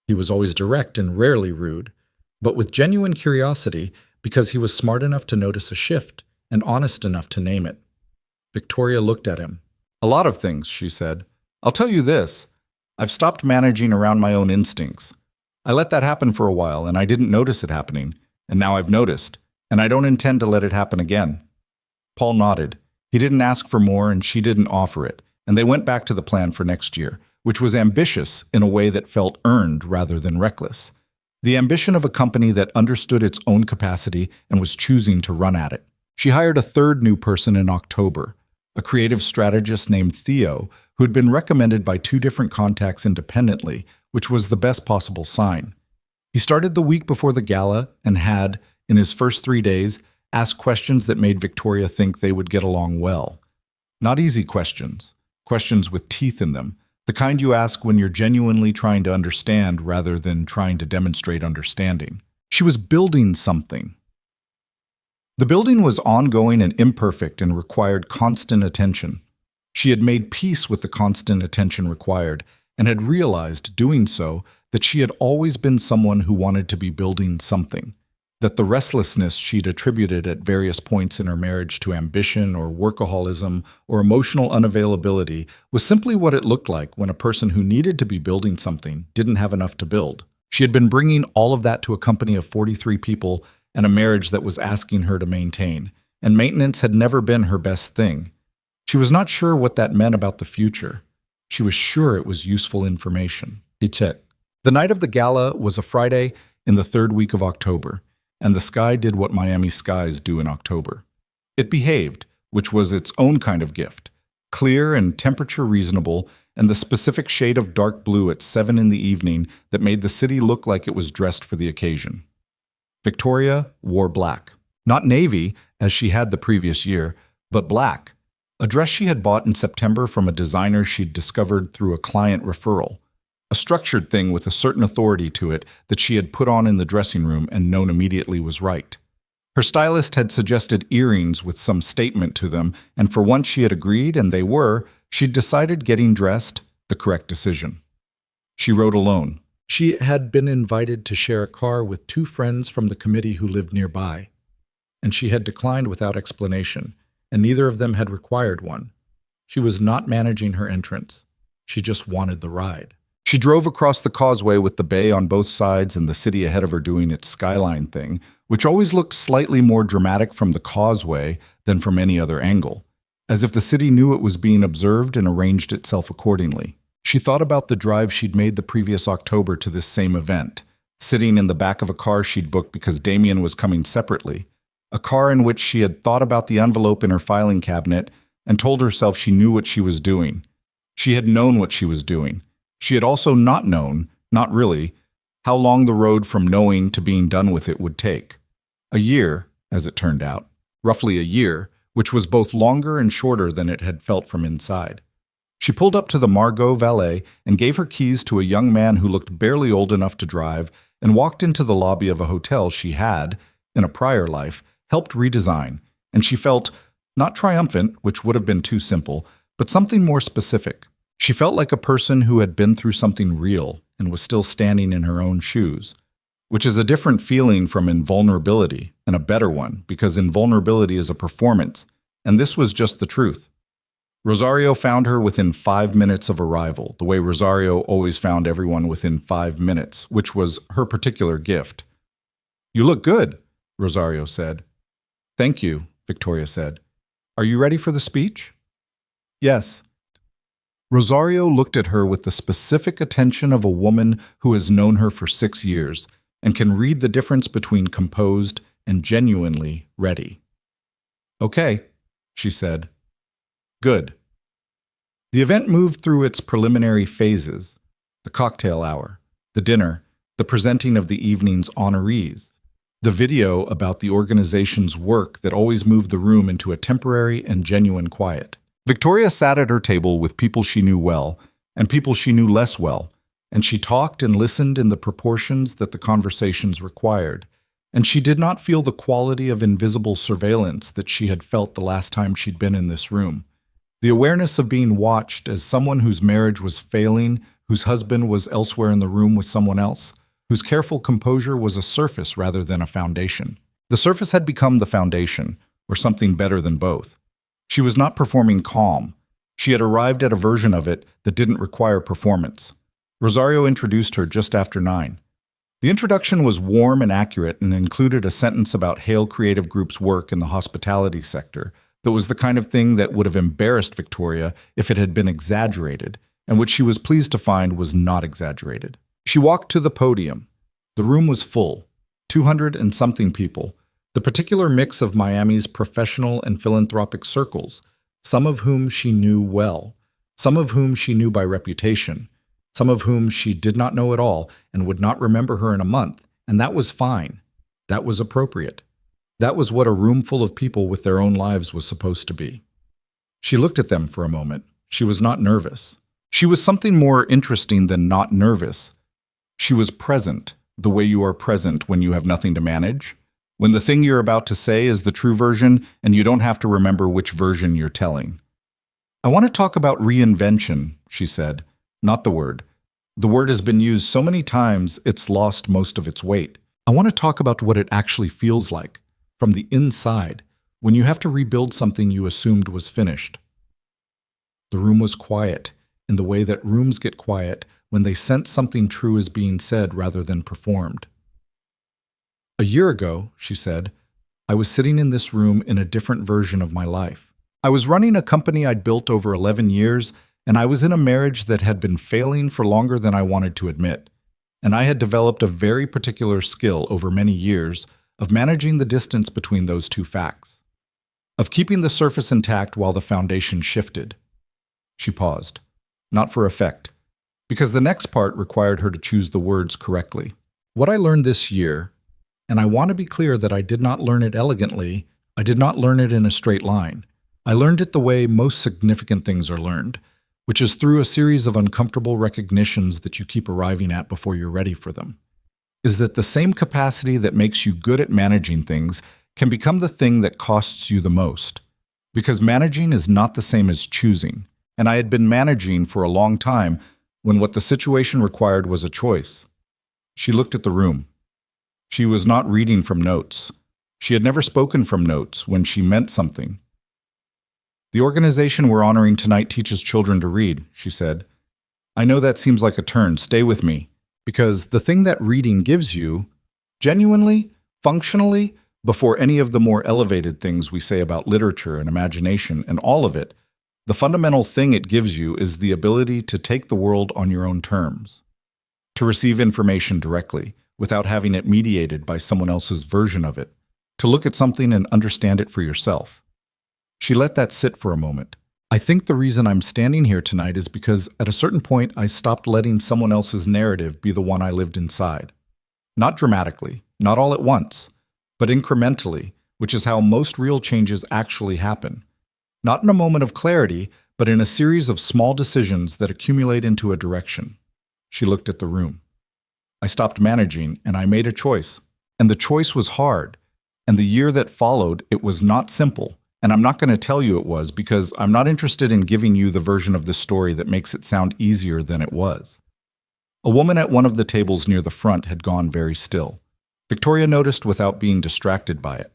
He was always direct and rarely rude, but with genuine curiosity because he was smart enough to notice a shift and honest enough to name it. Victoria looked at him. "A lot of things," she said. "I'll tell you this. I've stopped managing around my own instincts. I let that happen for a while, and I didn't notice it happening, and now I've noticed, and I don't intend to let it happen again." Paul nodded. He didn't ask for more, and she didn't offer it, and they went back to the plan for next year, which was ambitious in a way that felt earned rather than reckless. The ambition of a company that understood its own capacity and was choosing to run at it. She hired a third new person in October, a creative strategist named Theo, who had been recommended by 2 different contacts independently, which was the best possible sign. He started the week before the gala and had, in his first 3 days, asked questions that made Victoria think they would get along well. Not easy questions, questions with teeth in them, the kind you ask when you're genuinely trying to understand rather than trying to demonstrate understanding. She was building something. The building was ongoing and imperfect and required constant attention. She had made peace with the constant attention required and had realized, doing so, that she had always been someone who wanted to be building something, that the restlessness she'd attributed at various points in her marriage to ambition or workaholism or emotional unavailability was simply what it looked like when a person who needed to be building something didn't have enough to build. She had been bringing all of that to a company of 43 people and a marriage that was asking her to maintain, and maintenance had never been her best thing. She was not sure what that meant about the future. She was sure it was useful information. The night of the gala was a Friday in the 3rd week of October, and the sky did what Miami skies do in October. It behaved, which was its own kind of gift, clear and temperature reasonable, and the specific shade of dark blue at 7 in the evening that made the city look like it was dressed for the occasion. Victoria wore black. Not navy, as she had the previous year, but black. A dress she had bought in September from a designer she'd discovered through a client referral. A structured thing with a certain authority to it that she had put on in the dressing room and known immediately was right. Her stylist had suggested earrings with some statement to them, and for once she had agreed, and they were, she'd decided getting dressed the correct decision. She rode alone. She had been invited to share a car with 2 friends from the committee who lived nearby, and she had declined without explanation, and neither of them had required one. She was not managing her entrance. She just wanted the ride. She drove across the causeway with the bay on both sides and the city ahead of her doing its skyline thing, which always looked slightly more dramatic from the causeway than from any other angle. as if the city knew it was being observed and arranged itself accordingly. She thought about the drive she'd made the previous October to this same event, sitting in the back of a car she'd booked because Damien was coming separately, a car in which she had thought about the envelope in her filing cabinet and told herself she knew what she was doing. She had known what she was doing. She had also not known, not really, how long the road from knowing to being done with it would take. A year, as it turned out. Roughly a year, which was both longer and shorter than it had felt from inside. She pulled up to the Margot valet and gave her keys to a young man who looked barely old enough to drive and walked into the lobby of a hotel she had, in a prior life, helped redesign, and she felt, not triumphant, which would have been too simple, but something more specific. She felt like a person who had been through something real and was still standing in her own shoes, which is a different feeling from invulnerability, and a better one, because invulnerability is a performance, and this was just the truth. Rosario found her within 5 minutes of arrival, the way Rosario always found everyone within 5 minutes, which was her particular gift. "You look good," Rosario said. "Thank you," Victoria said. "Are you ready for the speech?" "Yes." Rosario looked at her with the specific attention of a woman who has known her for 6 years and can read the difference between composed and genuinely ready. "Okay," she said. "Good." The event moved through its preliminary phases: the cocktail hour, the dinner, the presenting of the evening's honorees, the video about the organization's work that always moved the room into a temporary and genuine quiet. Victoria sat at her table with people she knew well and people she knew less well, and she talked and listened in the proportions that the conversations required, and she did not feel the quality of invisible surveillance that she had felt the last time she'd been in this room. The awareness of being watched as someone whose marriage was failing, whose husband was elsewhere in the room with someone else, whose careful composure was a surface rather than a foundation. The surface had become the foundation, or something better than both. She was not performing calm. She had arrived at a version of it that didn't require performance. Rosario introduced her just after 9. The introduction was warm and accurate and included a sentence about Hale Creative Group's work in the hospitality sector that was the kind of thing that would have embarrassed Victoria if it had been exaggerated, and which she was pleased to find was not exaggerated. She walked to the podium. The room was full, 200 and something people, the particular mix of Miami's professional and philanthropic circles, some of whom she knew well, some of whom she knew by reputation, some of whom she did not know at all and would not remember her in a month, and that was fine. That was appropriate. That was what a room full of people with their own lives was supposed to be. She looked at them for a moment. She was not nervous. She was something more interesting than not nervous. She was present, the way you are present when you have nothing to manage, when the thing you're about to say is the true version and you don't have to remember which version you're telling. "I want to talk about reinvention," she said, not the word. The word has been used so many times it's lost most of its weight. "I want to talk about what it actually feels like, from the inside, when you have to rebuild something you assumed was finished." The room was quiet, in the way that rooms get quiet when they sense something true is being said rather than performed. "A year ago," she said, "I was sitting in this room in a different version of my life. I was running a company I'd built over 11 years, and I was in a marriage that had been failing for longer than I wanted to admit. And I had developed a very particular skill over many years of managing the distance between those two facts, of keeping the surface intact while the foundation shifted." She paused, not for effect, because the next part required her to choose the words correctly. "What I learned this year, and I want to be clear that I did not learn it elegantly, I did not learn it in a straight line. I learned it the way most significant things are learned, which is through a series of uncomfortable recognitions that you keep arriving at before you're ready for them, is that the same capacity that makes you good at managing things can become the thing that costs you the most. Because managing is not the same as choosing, and I had been managing for a long time when what the situation required was a choice." She looked at the room. She was not reading from notes. She had never spoken from notes when she meant something. "The organization we're honoring tonight teaches children to read," she said. "I know that seems like a turn. Stay with me. Because the thing that reading gives you, genuinely, functionally, Before any of the more elevated things we say about literature and imagination and all of it, the fundamental thing it gives you is the ability to take the world on your own terms, to receive information directly, without having it mediated by someone else's version of it, to look at something and understand it for yourself. She let that sit for a moment. I think the reason I'm standing here tonight is because at a certain point I stopped letting someone else's narrative be the one I lived inside. Not dramatically, not all at once, but incrementally, which is how most real changes actually happen. Not in a moment of clarity, but in a series of small decisions that accumulate into a direction. She looked at the room. I stopped managing, and I made a choice. And the choice was hard. And the year that followed, it was not simple. And I'm not going to tell you it was, because I'm not interested in giving you the version of the story that makes it sound easier than it was. A woman at one of the tables near the front had gone very still. Victoria noticed without being distracted by it.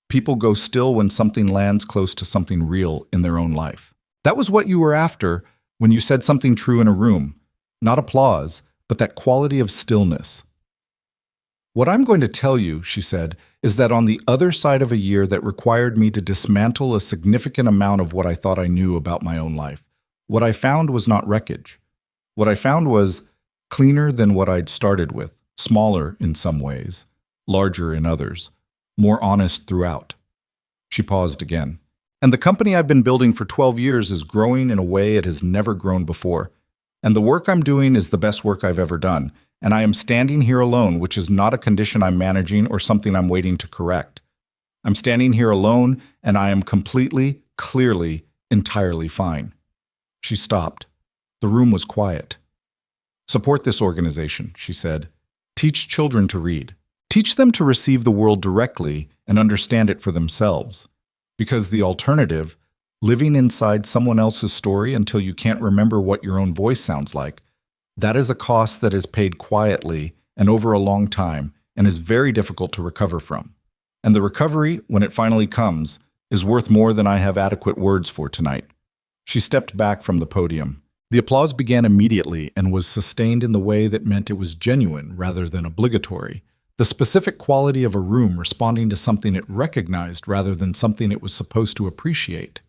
People go still when something lands close to something real in their own life. That was what you were after when you said something true in a room. Not applause, but that quality of stillness. What I'm going to tell you, she said, is that on the other side of a year that required me to dismantle a significant amount of what I thought I knew about my own life, what I found was not wreckage. What I found was cleaner than what I'd started with, smaller in some ways, larger in others, more honest throughout. She paused again. And the company I've been building for 12 years is growing in a way it has never grown before. And the work I'm doing is the best work I've ever done. And I am standing here alone, which is not a condition I'm managing or something I'm waiting to correct. I'm standing here alone, and I am completely, clearly, entirely fine. She stopped. The room was quiet. Support this organization, she said. Teach children to read. Teach them to receive the world directly and understand it for themselves. Because the alternative, living inside someone else's story until you can't remember what your own voice sounds like, that is a cost that is paid quietly and over a long time and is very difficult to recover from. And the recovery, when it finally comes, is worth more than I have adequate words for tonight. She stepped back from the podium. The applause began immediately and was sustained in the way that meant it was genuine rather than obligatory, the specific quality of a room responding to something it recognized rather than something it was supposed to appreciate.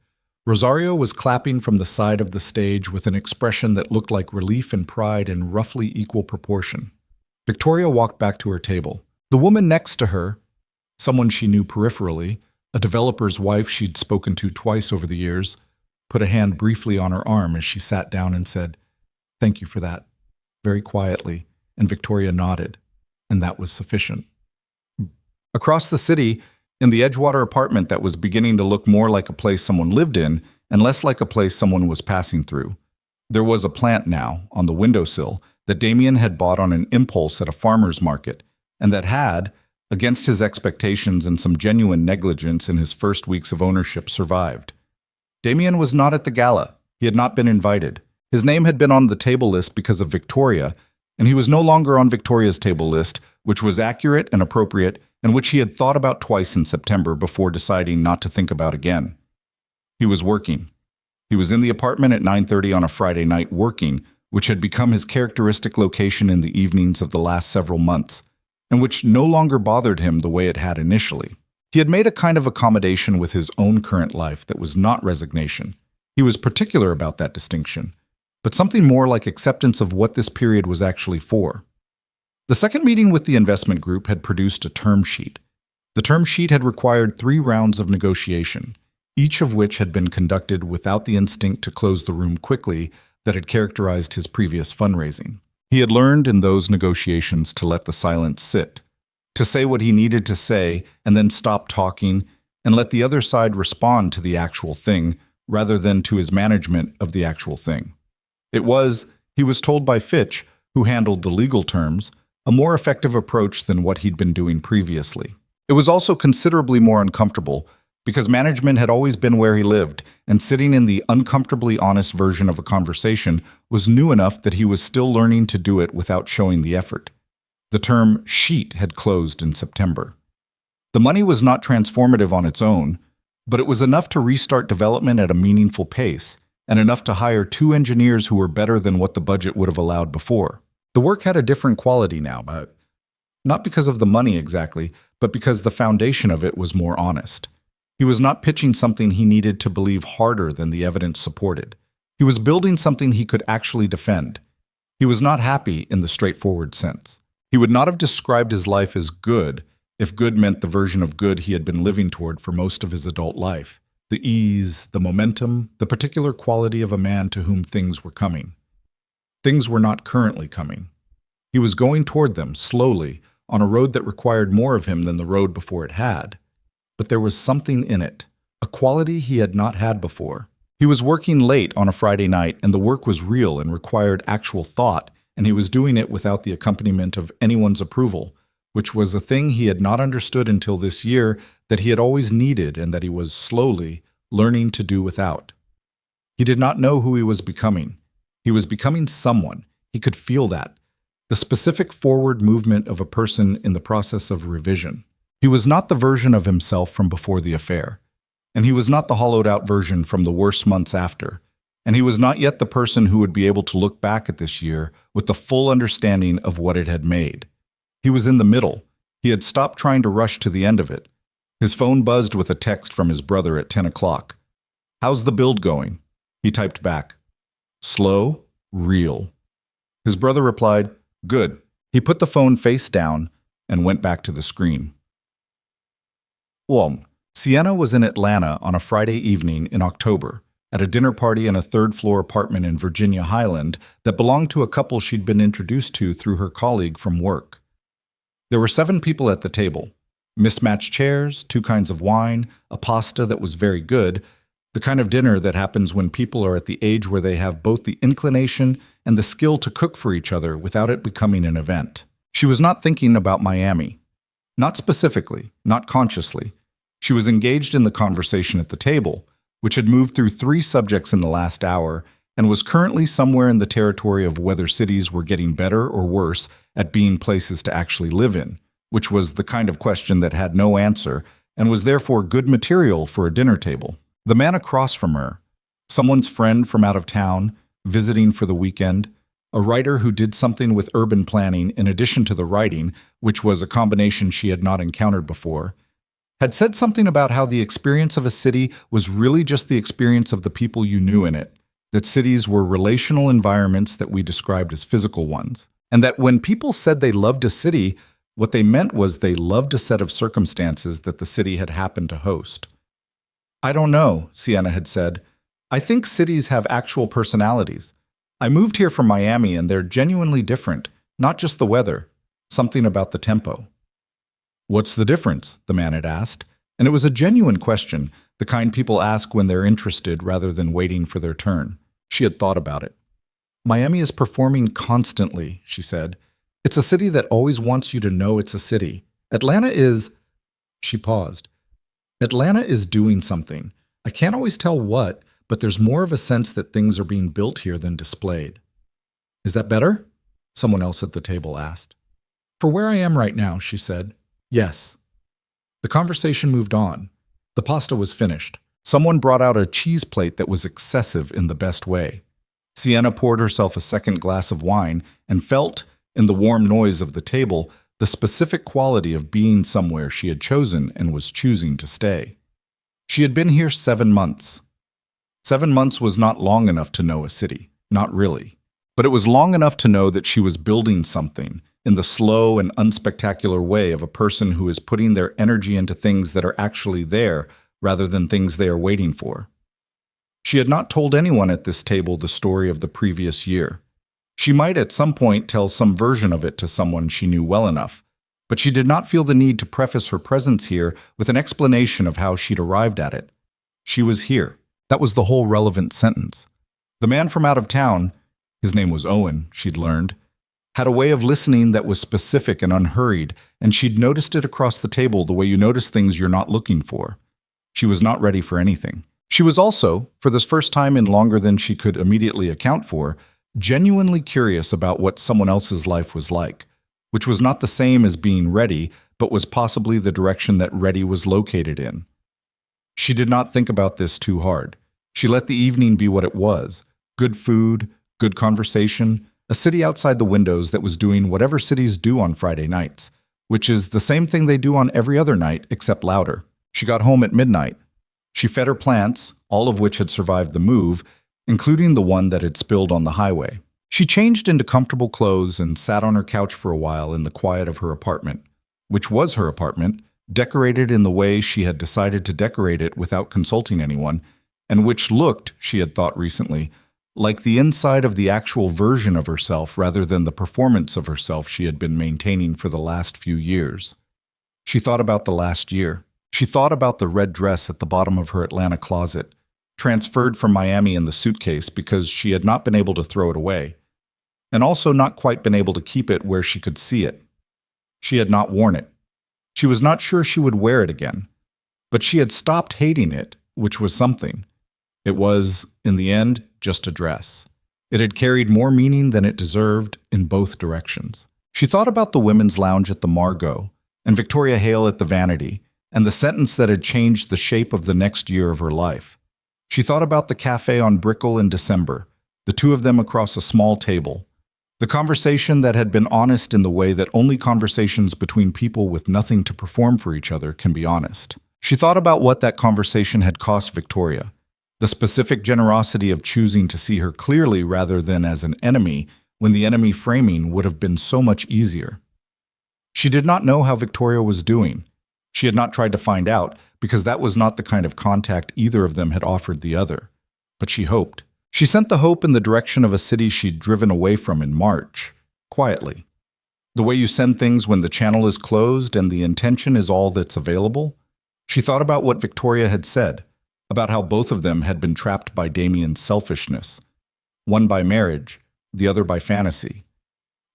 Rosario was clapping from the side of the stage with an expression that looked like relief and pride in roughly equal proportion. Victoria walked back to her table. The woman next to her, someone she knew peripherally, a developer's wife she'd spoken to twice over the years, put a hand briefly on her arm as she sat down and said, "Thank you for that," very quietly, and Victoria nodded, and that was sufficient. Across the city, in the Edgewater apartment that was beginning to look more like a place someone lived in and less like a place someone was passing through, there was a plant now, on the windowsill, that Damien had bought on an impulse at a farmer's market, and that had, against his expectations and some genuine negligence in his first weeks of ownership, survived. Damien was not at the gala. He had not been invited. His name had been on the table list because of Victoria, and he was no longer on Victoria's table list, which was accurate and appropriate, and which he had thought about twice in September before deciding not to think about again. He was working. He was in the apartment at 9:30 on a Friday night working, which had become his characteristic location in the evenings of the last several months, and which no longer bothered him the way it had initially. He had made a kind of accommodation with his own current life that was not resignation. He was particular about that distinction, but something more like acceptance of what this period was actually for. The second meeting with the investment group had produced a term sheet. The term sheet had required 3 rounds of negotiation, each of which had been conducted without the instinct to close the room quickly that had characterized his previous fundraising. He had learned in those negotiations to let the silence sit, to say what he needed to say and then stop talking and let the other side respond to the actual thing rather than to his management of the actual thing. It was, he was told by Fitch, who handled the legal terms, a more effective approach than what he'd been doing previously. It was also considerably more uncomfortable because management had always been where he lived, and sitting in the uncomfortably honest version of a conversation was new enough that he was still learning to do it without showing the effort. The term sheet had closed in September. The money was not transformative on its own, but it was enough to restart development at a meaningful pace, and enough to hire 2 engineers who were better than what the budget would have allowed before. The work had a different quality now, but not because of the money exactly, but because the foundation of it was more honest. He was not pitching something he needed to believe harder than the evidence supported. He was building something he could actually defend. He was not happy in the straightforward sense. He would not have described his life as good if good meant the version of good he had been living toward for most of his adult life. The ease, the momentum, the particular quality of a man to whom things were coming. Things were not currently coming. He was going toward them, slowly, on a road that required more of him than the road before it had. But there was something in it, a quality he had not had before. He was working late on a Friday night, and the work was real and required actual thought, and he was doing it without the accompaniment of anyone's approval, which was a thing he had not understood until this year that he had always needed and that he was slowly learning to do without. He did not know who he was becoming. He was becoming someone. He could feel that. The specific forward movement of a person in the process of revision. He was not the version of himself from before the affair, and he was not the hollowed-out version from the worst months after, and he was not yet the person who would be able to look back at this year with the full understanding of what it had made. He was in the middle. He had stopped trying to rush to the end of it. His phone buzzed with a text from his brother at 10 o'clock. "How's the build going?" He typed back. "Slow, real." His brother replied, "Good." He put the phone face down and went back to the screen. Sienna was in Atlanta on a Friday evening in October at a dinner party in a third-floor apartment in Virginia Highland that belonged to a couple she'd been introduced to through her colleague from work. There were 7 people at the table. Mismatched chairs, 2 kinds of wine, a pasta that was very good, the kind of dinner that happens when people are at the age where they have both the inclination and the skill to cook for each other without it becoming an event. She was not thinking about Miami. Not specifically, not consciously. She was engaged in the conversation at the table, which had moved through 3 subjects in the last hour and was currently somewhere in the territory of whether cities were getting better or worse at being places to actually live in, which was the kind of question that had no answer and was therefore good material for a dinner table. The man across from her, someone's friend from out of town, visiting for the weekend, a writer who did something with urban planning in addition to the writing, which was a combination she had not encountered before, had said something about how the experience of a city was really just the experience of the people you knew in it, that cities were relational environments that we described as physical ones, and that when people said they loved a city, what they meant was they loved a set of circumstances that the city had happened to host. "I don't know," Sienna had said. "I think cities have actual personalities. I moved here from Miami and they're genuinely different, not just the weather, something about the tempo." "What's the difference?" the man had asked, and it was a genuine question, the kind people ask when they're interested rather than waiting for their turn. She had thought about it. "Miami is performing constantly," she said. "It's a city that always wants you to know it's a city. Atlanta is—" She paused. "Atlanta is doing something. I can't always tell what, but there's more of a sense that things are being built here than displayed." "Is that better?" someone else at the table asked. "For where I am right now," she said. "Yes." The conversation moved on. The pasta was finished. Someone brought out a cheese plate that was excessive in the best way. Sienna poured herself a second glass of wine and felt, in the warm noise of the table, the specific quality of being somewhere she had chosen and was choosing to stay. She had been here 7 months. 7 months was not long enough to know a city, not really. But it was long enough to know that she was building something, in the slow and unspectacular way of a person who is putting their energy into things that are actually there rather than things they are waiting for. She had not told anyone at this table the story of the previous year. She might at some point tell some version of it to someone she knew well enough, but she did not feel the need to preface her presence here with an explanation of how she'd arrived at it. She was here. That was the whole relevant sentence. The man from out of town, his name was Owen, she'd learned, had a way of listening that was specific and unhurried, and she'd noticed it across the table the way you notice things you're not looking for. She was not ready for anything. She was also, for this first time in longer than she could immediately account for, genuinely curious about what someone else's life was like, which was not the same as being ready, but was possibly the direction that ready was located in. She did not think about this too hard. She let the evening be what it was: good food, good conversation, a city outside the windows that was doing whatever cities do on Friday nights, which is the same thing they do on every other night except louder. She got home at midnight. She fed her plants, all of which had survived the move, including the one that had spilled on the highway. She changed into comfortable clothes and sat on her couch for a while in the quiet of her apartment, which was her apartment, decorated in the way she had decided to decorate it without consulting anyone, and which looked, she had thought recently, like the inside of the actual version of herself rather than the performance of herself she had been maintaining for the last few years. She thought about the last year. She thought about the red dress at the bottom of her Atlanta closet, transferred from Miami in the suitcase because she had not been able to throw it away, and also not quite been able to keep it where she could see it. She had not worn it. She was not sure she would wear it again, but she had stopped hating it, which was something. It was, in the end, just a dress. It had carried more meaning than it deserved in both directions. She thought about the women's lounge at the Margot, and Victoria Hale at the Vanity, and the sentence that had changed the shape of the next year of her life. She thought about the cafe on Brickell in December, the two of them across a small table. The conversation that had been honest in the way that only conversations between people with nothing to perform for each other can be honest. She thought about what that conversation had cost Victoria, the specific generosity of choosing to see her clearly rather than as an enemy when the enemy framing would have been so much easier. She did not know how Victoria was doing. She had not tried to find out because that was not the kind of contact either of them had offered the other. But she hoped. She sent the hope in the direction of a city she'd driven away from in March, quietly. The way you send things when the channel is closed and the intention is all that's available. She thought about what Victoria had said, about how both of them had been trapped by Damien's selfishness, one by marriage, the other by fantasy.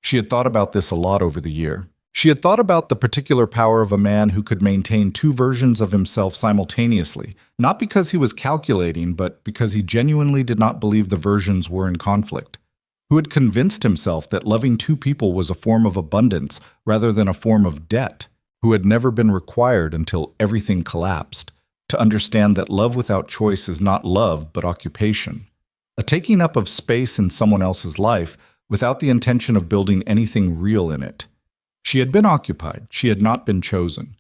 She had thought about this a lot over the year. She had thought about the particular power of a man who could maintain two versions of himself simultaneously, not because he was calculating, but because he genuinely did not believe the versions were in conflict, who had convinced himself that loving two people was a form of abundance rather than a form of debt, who had never been required until everything collapsed, to understand that love without choice is not love but occupation, a taking up of space in someone else's life without the intention of building anything real in it. She had been occupied. She had not been chosen.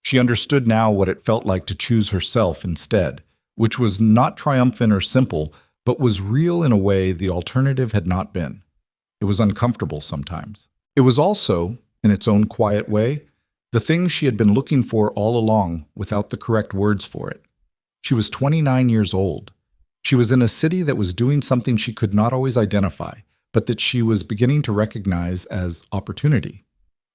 She understood now what it felt like to choose herself instead, which was not triumphant or simple, but was real in a way the alternative had not been. It was uncomfortable sometimes. It was also, in its own quiet way, the thing she had been looking for all along without the correct words for it. She was 29 years old. She was in a city that was doing something she could not always identify, but that she was beginning to recognize as opportunity.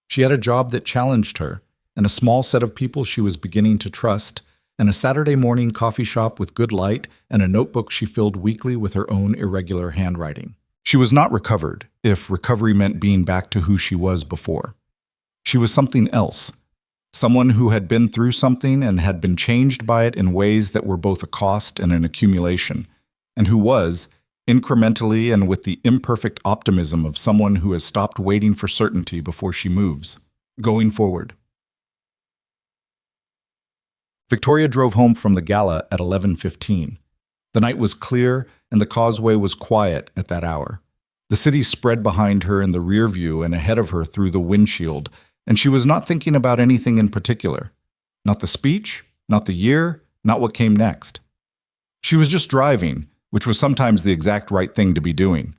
She had a job that challenged her, and a small set of people she was beginning to trust, and a Saturday morning coffee shop with good light, and a notebook she filled weekly with her own irregular handwriting. She was not recovered, if recovery meant being back to who she was before. She was something else, someone who had been through something and had been changed by it in ways that were both a cost and an accumulation, and who was, incrementally and with the imperfect optimism of someone who has stopped waiting for certainty before she moves, going forward. Victoria drove home from the gala at 11:15. The night was clear and the causeway was quiet at that hour. The city spread behind her in the rear view and ahead of her through the windshield, and she was not thinking about anything in particular. Not the speech, not the year, not what came next. She was just driving, which was sometimes the exact right thing to be doing.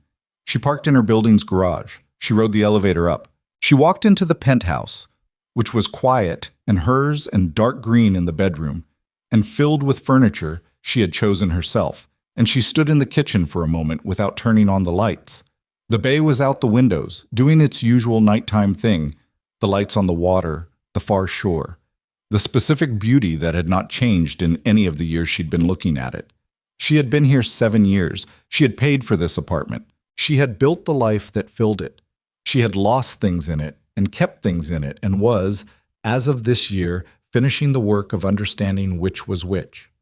She parked in her building's garage. She rode the elevator up. She walked into the penthouse, which was quiet and hers and dark green in the bedroom, and filled with furniture she had chosen herself, and she stood in the kitchen for a moment without turning on the lights. The bay was out the windows, doing its usual nighttime thing, the lights on the water, the far shore, the specific beauty that had not changed in any of the years she'd been looking at it. She had been here 7 years. She had paid for this apartment. She had built the life that filled it. She had lost things in it and kept things in it and was, as of this year, finishing the work of understanding which was which.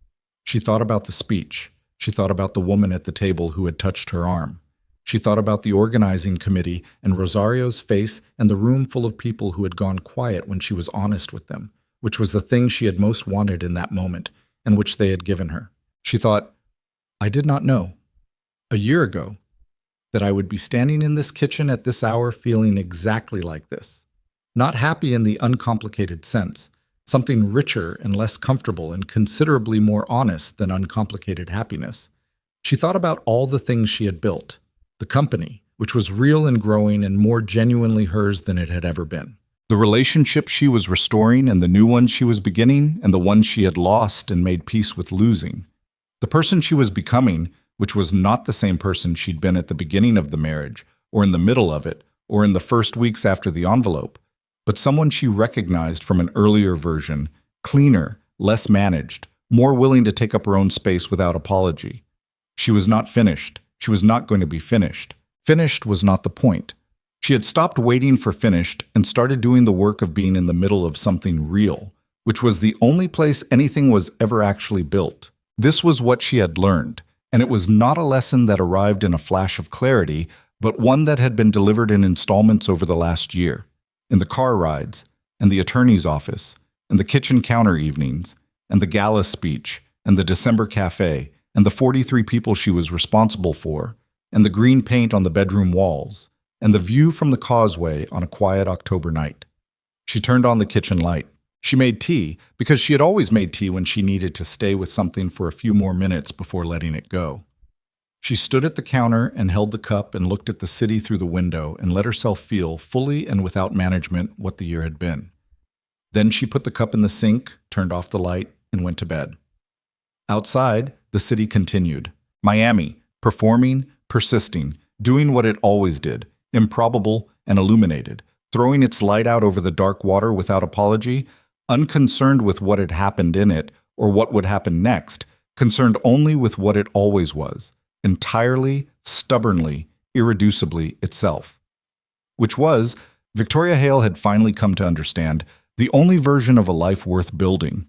She thought about the speech. She thought about the woman at the table who had touched her arm. She thought about the organizing committee and Rosario's face and the room full of people who had gone quiet when she was honest with them, which was the thing she had most wanted in that moment and which they had given her. She thought, I did not know, a year ago, that I would be standing in this kitchen at this hour feeling exactly like this. Not happy in the uncomplicated sense, something richer and less comfortable and considerably more honest than uncomplicated happiness. She thought about all the things she had built, the company, which was real and growing and more genuinely hers than it had ever been. The relationships she was restoring and the new ones she was beginning and the ones she had lost and made peace with losing. The person she was becoming, which was not the same person she'd been at the beginning of the marriage, or in the middle of it, or in the first weeks after the envelope, but someone she recognized from an earlier version, cleaner, less managed, more willing to take up her own space without apology. She was not finished. She was not going to be finished. Finished was not the point. She had stopped waiting for finished and started doing the work of being in the middle of something real, which was the only place anything was ever actually built. This was what she had learned, and it was not a lesson that arrived in a flash of clarity, but one that had been delivered in installments over the last year, in the car rides, and the attorney's office, and the kitchen counter evenings, and the gala speech, and the December cafe, and the 43 people she was responsible for, and the green paint on the bedroom walls, and the view from the causeway on a quiet October night. She turned on the kitchen light. She made tea, because she had always made tea when she needed to stay with something for a few more minutes before letting it go. She stood at the counter and held the cup and looked at the city through the window and let herself feel, fully and without management, what the year had been. Then she put the cup in the sink, turned off the light, and went to bed. Outside, the city continued. Miami, performing, persisting, doing what it always did, improbable and illuminated, throwing its light out over the dark water without apology, unconcerned with what had happened in it or what would happen next, concerned only with what it always was, entirely, stubbornly, irreducibly itself. Which was, Victoria Hale had finally come to understand, the only version of a life worth building,